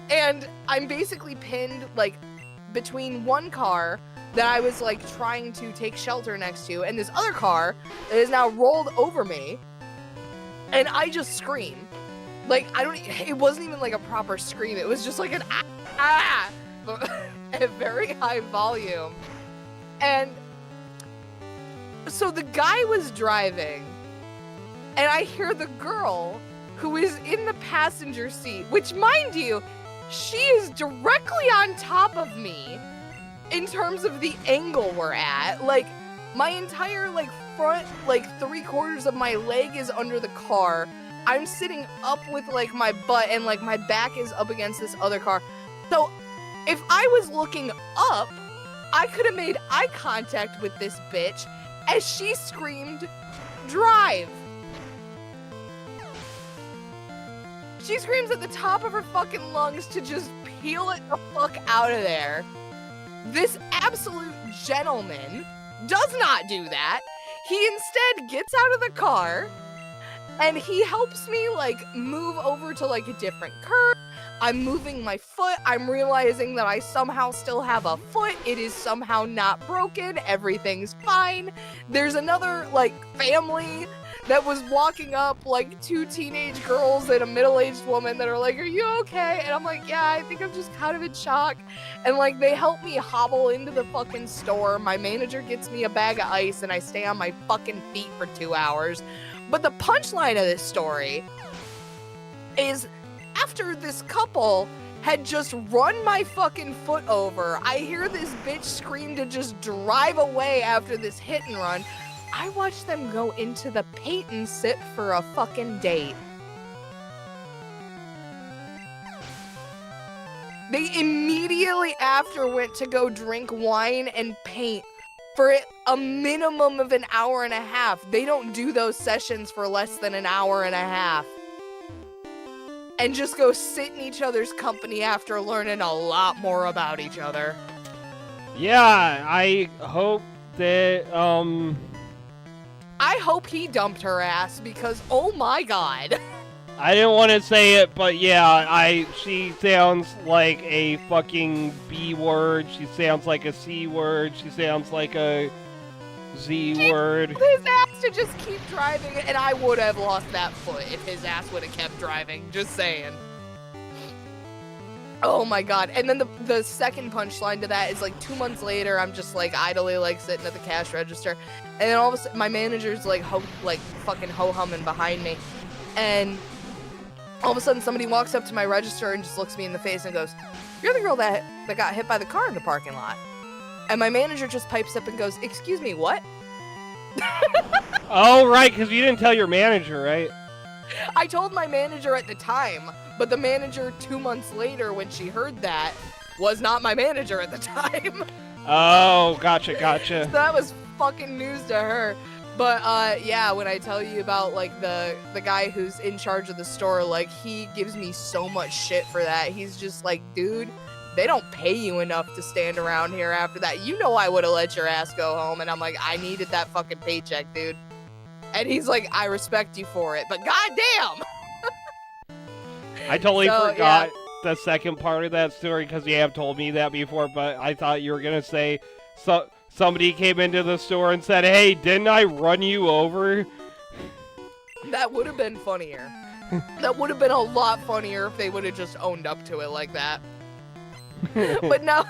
And I'm basically pinned like between one car that I was like trying to take shelter next to, and this other car that is now rolled over me. And I just scream. Like, it wasn't even like a proper scream. It was just like an ah, but at very high volume. And so the guy was driving, and I hear the girl who is in the passenger seat, which, mind you, she is directly on top of me in terms of the angle we're at. Like, my entire, like, front, like, 3/4 of my leg is under the car. I'm sitting up with, like, my butt, and, like, my back is up against this other car. So, if I was looking up, I could have made eye contact with this bitch as she screamed, "Drive!" She screams at the top of her fucking lungs to just peel it the fuck out of there. This absolute gentleman does not do that. He instead gets out of the car and he helps me, like, move over to, like, a different curb. I'm moving my foot. I'm realizing that I somehow still have a foot. It is somehow not broken. Everything's fine. There's another, like, family that was walking up, like, 2 teenage girls and a middle-aged woman that are like, "Are you okay?" And I'm like, "Yeah, I think I'm just kind of in shock." And, like, they help me hobble into the fucking store. My manager gets me a bag of ice, and I stay on my fucking feet for 2 hours. But the punchline of this story is, after this couple had just run my fucking foot over, I hear this bitch scream to just drive away after this hit and run. I watched them go into the paint and sip for a fucking date. They immediately after went to go drink wine and paint for a minimum of an hour and a half. They don't do those sessions for less than an hour and a half. And just go sit in each other's company after learning a lot more about each other. Yeah, I hope that, I hope he dumped her ass, because oh my god. I didn't want to say it, but yeah, she sounds like a fucking B word, she sounds like a C word, she sounds like a Z word. His ass to just keep driving, and I would have lost that foot if his ass would have kept driving, just saying. Oh my god. And then the second punchline to that is, like, 2 months later, I'm just, like, idly, like, sitting at the cash register, and then all of a sudden my manager's, like, fucking ho-humming behind me, and all of a sudden somebody walks up to my register and just looks me in the face and goes, "You're the girl that got hit by the car in the parking lot." And my manager just pipes up and goes, "Excuse me, what?" Oh, right, because you didn't tell your manager, right? I told my manager at the time, but the manager 2 months later, when she heard that, was not my manager at the time. Oh, gotcha. So that was fucking news to her. But, yeah, when I tell you about, like, the guy who's in charge of the store, like, he gives me so much shit for that. He's just like, "Dude, they don't pay you enough to stand around here after that. You know I would have let your ass go home." And I'm like, "I needed that fucking paycheck, dude." And he's like, "I respect you for it, but goddamn." I totally forgot the second part of that story because you have told me that before, but I thought you were going to say somebody came into the store and said, "Hey, didn't I run you over?" That would have been funnier. That would have been a lot funnier if they would have just owned up to it like that. But no,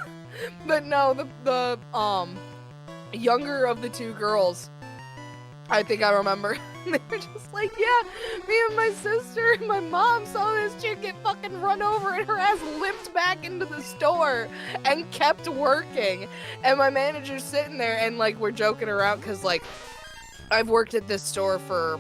the younger of the 2 girls, I think I remember, they were just like, "Yeah, me and my sister and my mom saw this chick get fucking run over and her ass limped back into the store and kept working." And my manager's sitting there and, like, we're joking around because, like, I've worked at this store for,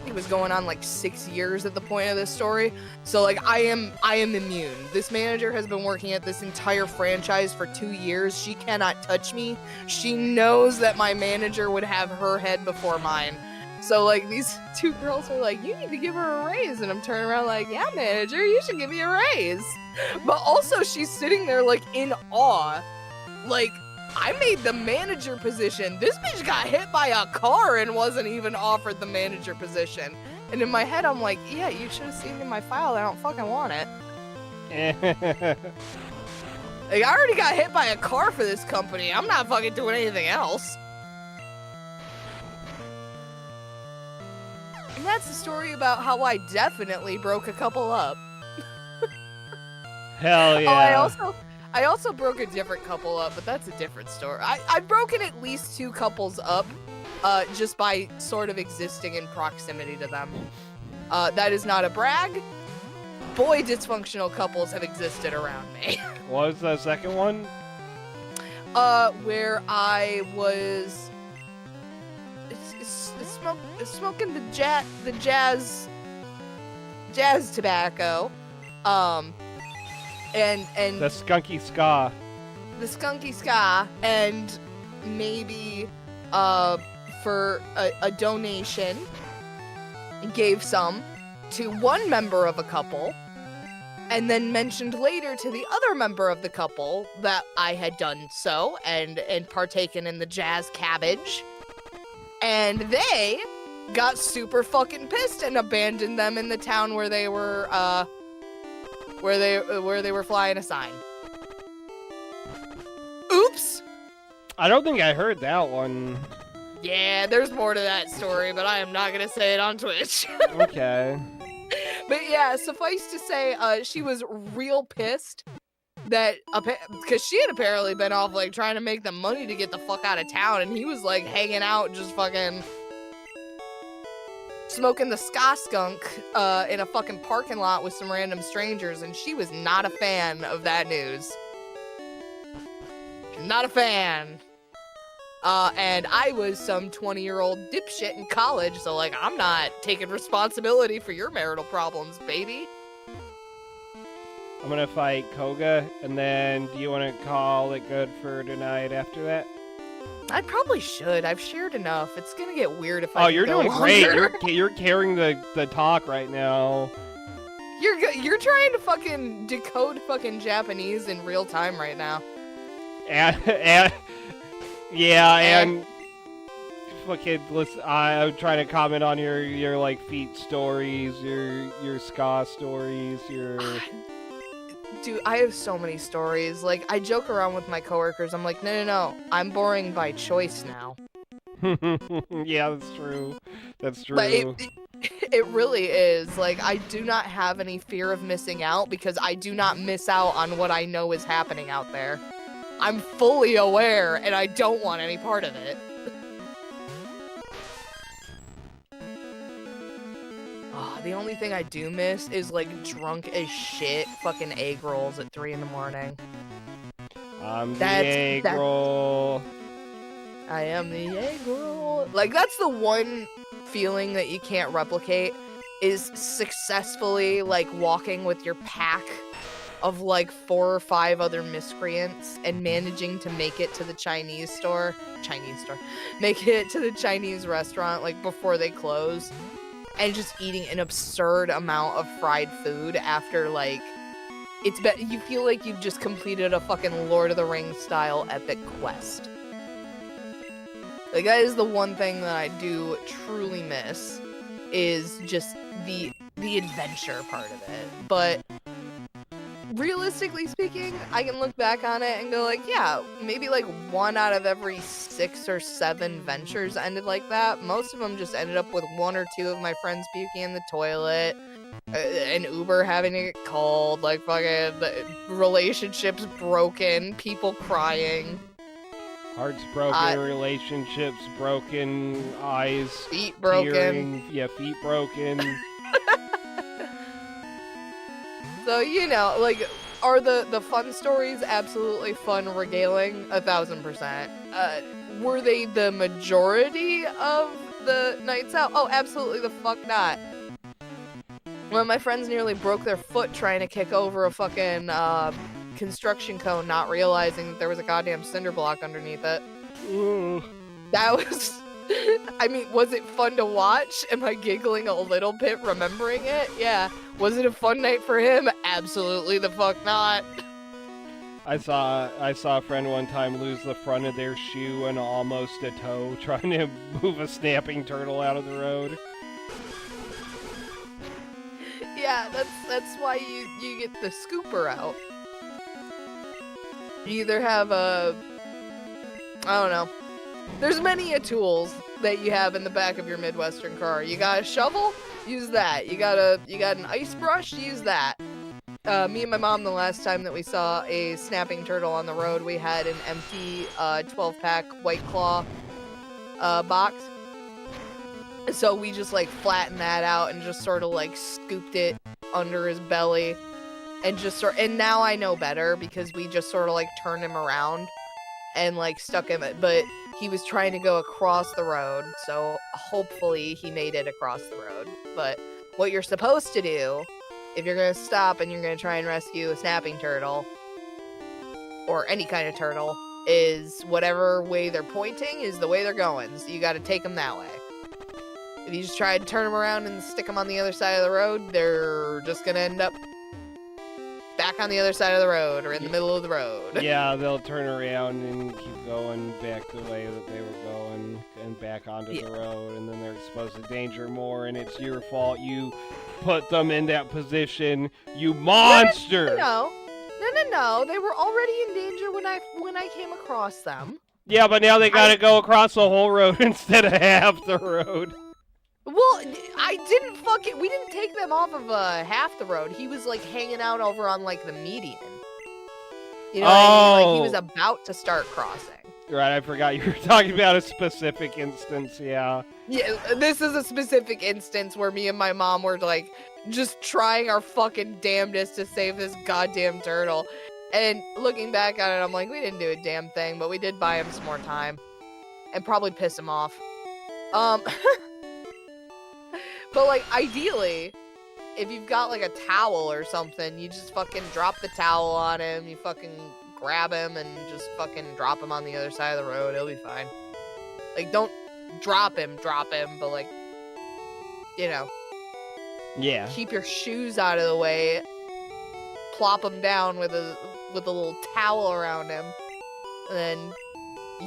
it was going on like 6 years at the point of this story. So, like, I am immune. This manager has been working at this entire franchise for 2 years. She cannot touch me. She knows that my manager would have her head before mine. So, like, these 2 girls are like, "You need to give her a raise." And I'm turning around like, "Yeah, manager, you should give me a raise." But also she's sitting there, like, in awe. Like, I made the manager position. This bitch got hit by a car and wasn't even offered the manager position. And in my head, I'm like, "Yeah, you should have seen in my file. I don't fucking want it." Like, I already got hit by a car for this company. I'm not fucking doing anything else. And that's the story about how I definitely broke a couple up. Hell yeah. Oh, I also broke a different couple up, but that's a different story. I've broken at least 2 couples up, just by sort of existing in proximity to them. That is not a brag. Boy, dysfunctional couples have existed around me. What was the second one? Where I was smoking the jazz tobacco, and The skunky ska. the skunky ska, and maybe for a donation gave some to one member of a couple, and then mentioned later to the other member of the couple that I had done so and partaken in the jazz cabbage, and they got super fucking pissed and abandoned them in the town where they were where they were flying a sign. Oops. I don't think I heard that one. Yeah, there's more to that story, but I am not gonna say it on Twitch. Okay. But yeah, suffice to say, she was real pissed that because she had apparently been off like trying to make the money to get the fuck out of town, and he was like hanging out, just fucking smoking the ska skunk in a fucking parking lot with some random strangers, and she was not a fan of that news. Not a fan. And I was some 20-year-old dipshit in college, so like I'm not taking responsibility for your marital problems, baby. I'm gonna fight Koga, and then do you want to call it good for tonight after that? I probably should. I've shared enough. It's gonna get weird if I. Oh, you're go doing great. longer. You're carrying the talk right now. You're trying to fucking decode fucking Japanese in real time right now. And fucking listen. I'm trying to comment on your like feet stories, your ska stories, your. Dude, I have so many stories. Like, I joke around with my coworkers. I'm like, no. I'm boring by choice now. Yeah, that's true. That's true. Like, it really is. Like, I do not have any fear of missing out because I do not miss out on what I know is happening out there. I'm fully aware, and I don't want any part of it. The only thing I do miss is, like, drunk as shit fucking egg rolls at 3 in the morning. I'm the egg roll. I am the egg roll. Like, that's the one feeling that you can't replicate, is successfully, like, walking with your pack of, like, 4 or 5 other miscreants and managing to make it to the Chinese store. Make it to the Chinese restaurant, like, before they close. And just eating an absurd amount of fried food after, like, you feel like you've just completed a fucking Lord of the Rings style epic quest. Like, that is the one thing that I do truly miss, is just the adventure part of it. But realistically speaking, I can look back on it and go like, yeah, maybe like 1 out of every 6 or 7 ventures ended like that. Most of them just ended up with 1 or 2 of my friends puking in the toilet, an Uber having to get called, like fucking relationships broken, people crying. Hearts broken, relationships broken, eyes feet broken. Tearing, yeah, feet broken. So, you know, like, are the fun stories absolutely fun, regaling? 1000%. Were they the majority of the nights out? Oh, absolutely the fuck not. One of my friends nearly broke their foot trying to kick over a fucking construction cone, not realizing that there was a goddamn cinder block underneath it. Ooh. That was... I mean, was it fun to watch? Am I giggling a little bit remembering it? Yeah. Was it a fun night for him? Absolutely the fuck not. I saw a friend one time lose the front of their shoe and almost a toe trying to move a snapping turtle out of the road. Yeah, that's why you get the scooper out. You either have a, I don't know, There's many a tools that you have in the back of your Midwestern car. You got a shovel? Use that. You got an ice brush? Use that. Me and my mom, the last time that we saw a snapping turtle on the road, we had an empty 12-pack White Claw box. So we just like flattened that out and just sort of like scooped it under his belly and and now I know better because we just sort of like turned him around and like stuck him but he was trying to go across the road, so hopefully he made it across the road. But what you're supposed to do if you're gonna stop and you're gonna try and rescue a snapping turtle or any kind of turtle is whatever way they're pointing is the way they're going, so you got to take them that way. If you just try to turn them around and stick them on the other side of the road, they're just gonna end up back on the other side of the road or in the middle of the road. Yeah, they'll turn around and keep going back the way that they were going and back onto the road, and then they're exposed to danger more, and it's your fault. You put them in that position, you monster! No. They were already in danger when I came across them. Yeah, but now they gotta go across the whole road instead of half the road. Well, we didn't take them off of half the road. He was like hanging out over on like the median. You know what I mean? Like he was about to start crossing. Right, I forgot you were talking about a specific instance, yeah. Yeah, this is a specific instance where me and my mom were like just trying our fucking damnedest to save this goddamn turtle. And looking back at it, I'm like, we didn't do a damn thing, but we did buy him some more time. And probably piss him off. But, like, ideally, if you've got, like, a towel or something, you just fucking drop the towel on him, you fucking grab him and just fucking drop him on the other side of the road, he'll be fine. Like, don't drop him, but, like, you know. Yeah. Keep your shoes out of the way, plop him down with a little towel around him, and then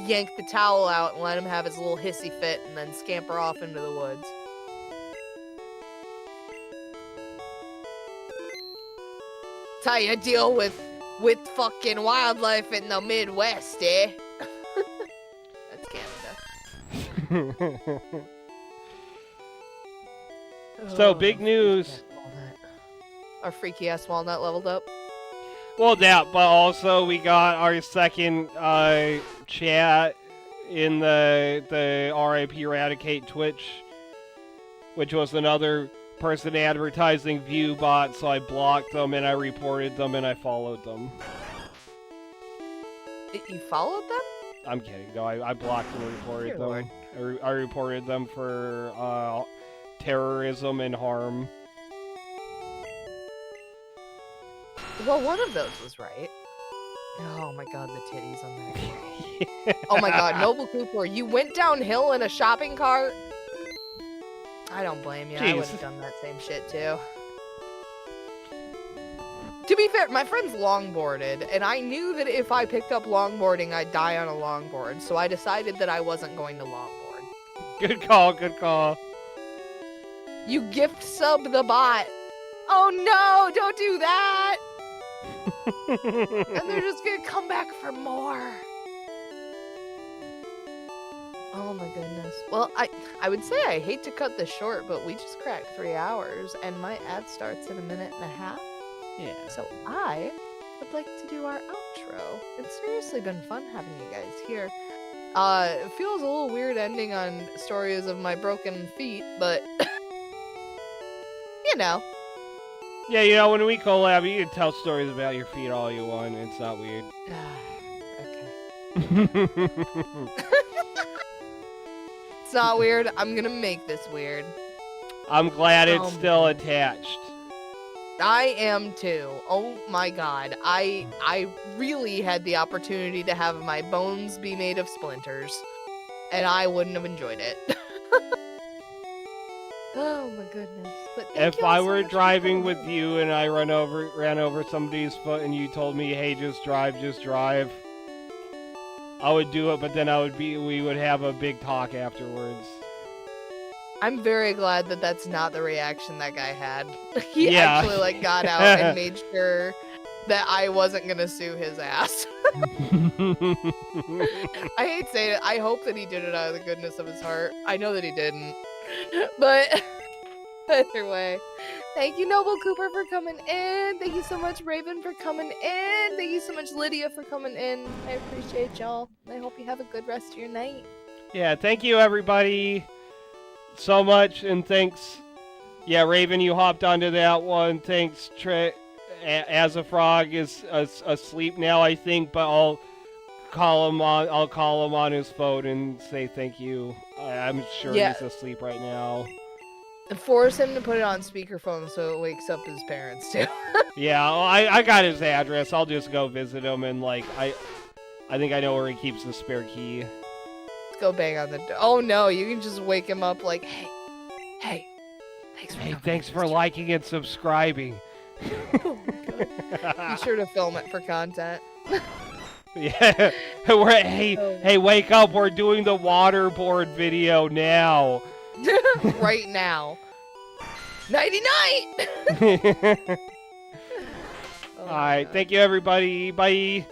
yank the towel out and let him have his little hissy fit, and then scamper off into the woods. That's how you deal with fucking wildlife in the Midwest, eh? That's Canada. So, big news. Our freaky ass walnut leveled up. Well, that, but also we got our second chat in the RIP Eradicate Twitch, which was another person advertising view bot, so I blocked them and I reported them and I followed them. You followed them? I'm kidding. No, I blocked and reported them. I reported them for terrorism and harm. Well, one of those was right. Oh my god, the titties on that. Oh my god, Noble Cooper, you went downhill in a shopping cart? I don't blame you. Jeez. I would have done that same shit too. To be fair, my friend's longboarded, and I knew that if I picked up longboarding, I'd die on a longboard, so I decided that I wasn't going to longboard. Good call, good call. You gift sub the bot. Oh no, don't do that! And they're just gonna come back for more. Oh my goodness. Well, I would say I hate to cut this short, but we just cracked 3 hours, and my ad starts in 1.5 minutes. Yeah. So I would like to do our outro. It's seriously been fun having you guys here. It feels a little weird ending on stories of my broken feet, but you know. Yeah, you know, when we collab, you can tell stories about your feet all you want. It's not weird. Okay. It's not weird. I'm gonna make this weird. I'm glad it's still attached. I am too. Oh my god. I really had the opportunity to have my bones be made of splinters, and I wouldn't have enjoyed it. Oh my goodness. But if I were driving with you and I ran over somebody's foot and you told me, hey, just drive, I would do it, but then we would have a big talk afterwards. I'm very glad that that's not the reaction that guy had. He actually got out and made sure that I wasn't gonna sue his ass. I hate saying it. I hope that he did it out of the goodness of his heart. I know that he didn't. But either way, thank you, Noble Cooper, for coming in. Thank you so much, Raven, for coming in. Thank you so much, Lydia, for coming in. I appreciate y'all. I hope you have a good rest of your night. Yeah, thank you, everybody, so much, and thanks. Yeah, Raven, you hopped onto that one. Thanks, As a Frog is asleep now, I think, but I'll call him on his phone and say thank you. I'm sure Yeah. he's asleep right now. And force him to put it on speakerphone so it wakes up his parents too. Yeah, well, I got his address. I'll just go visit him, and like I think I know where he keeps the spare key. Go bang on the door. Oh no, you can just wake him up like, hey, thanks for Hey, coming thanks in for this liking and subscribing. Oh my God. Be sure to film it for content. Yeah, hey, wake up! We're doing the waterboard video now. Right now. Nighty night! All right, thank you, everybody. Bye.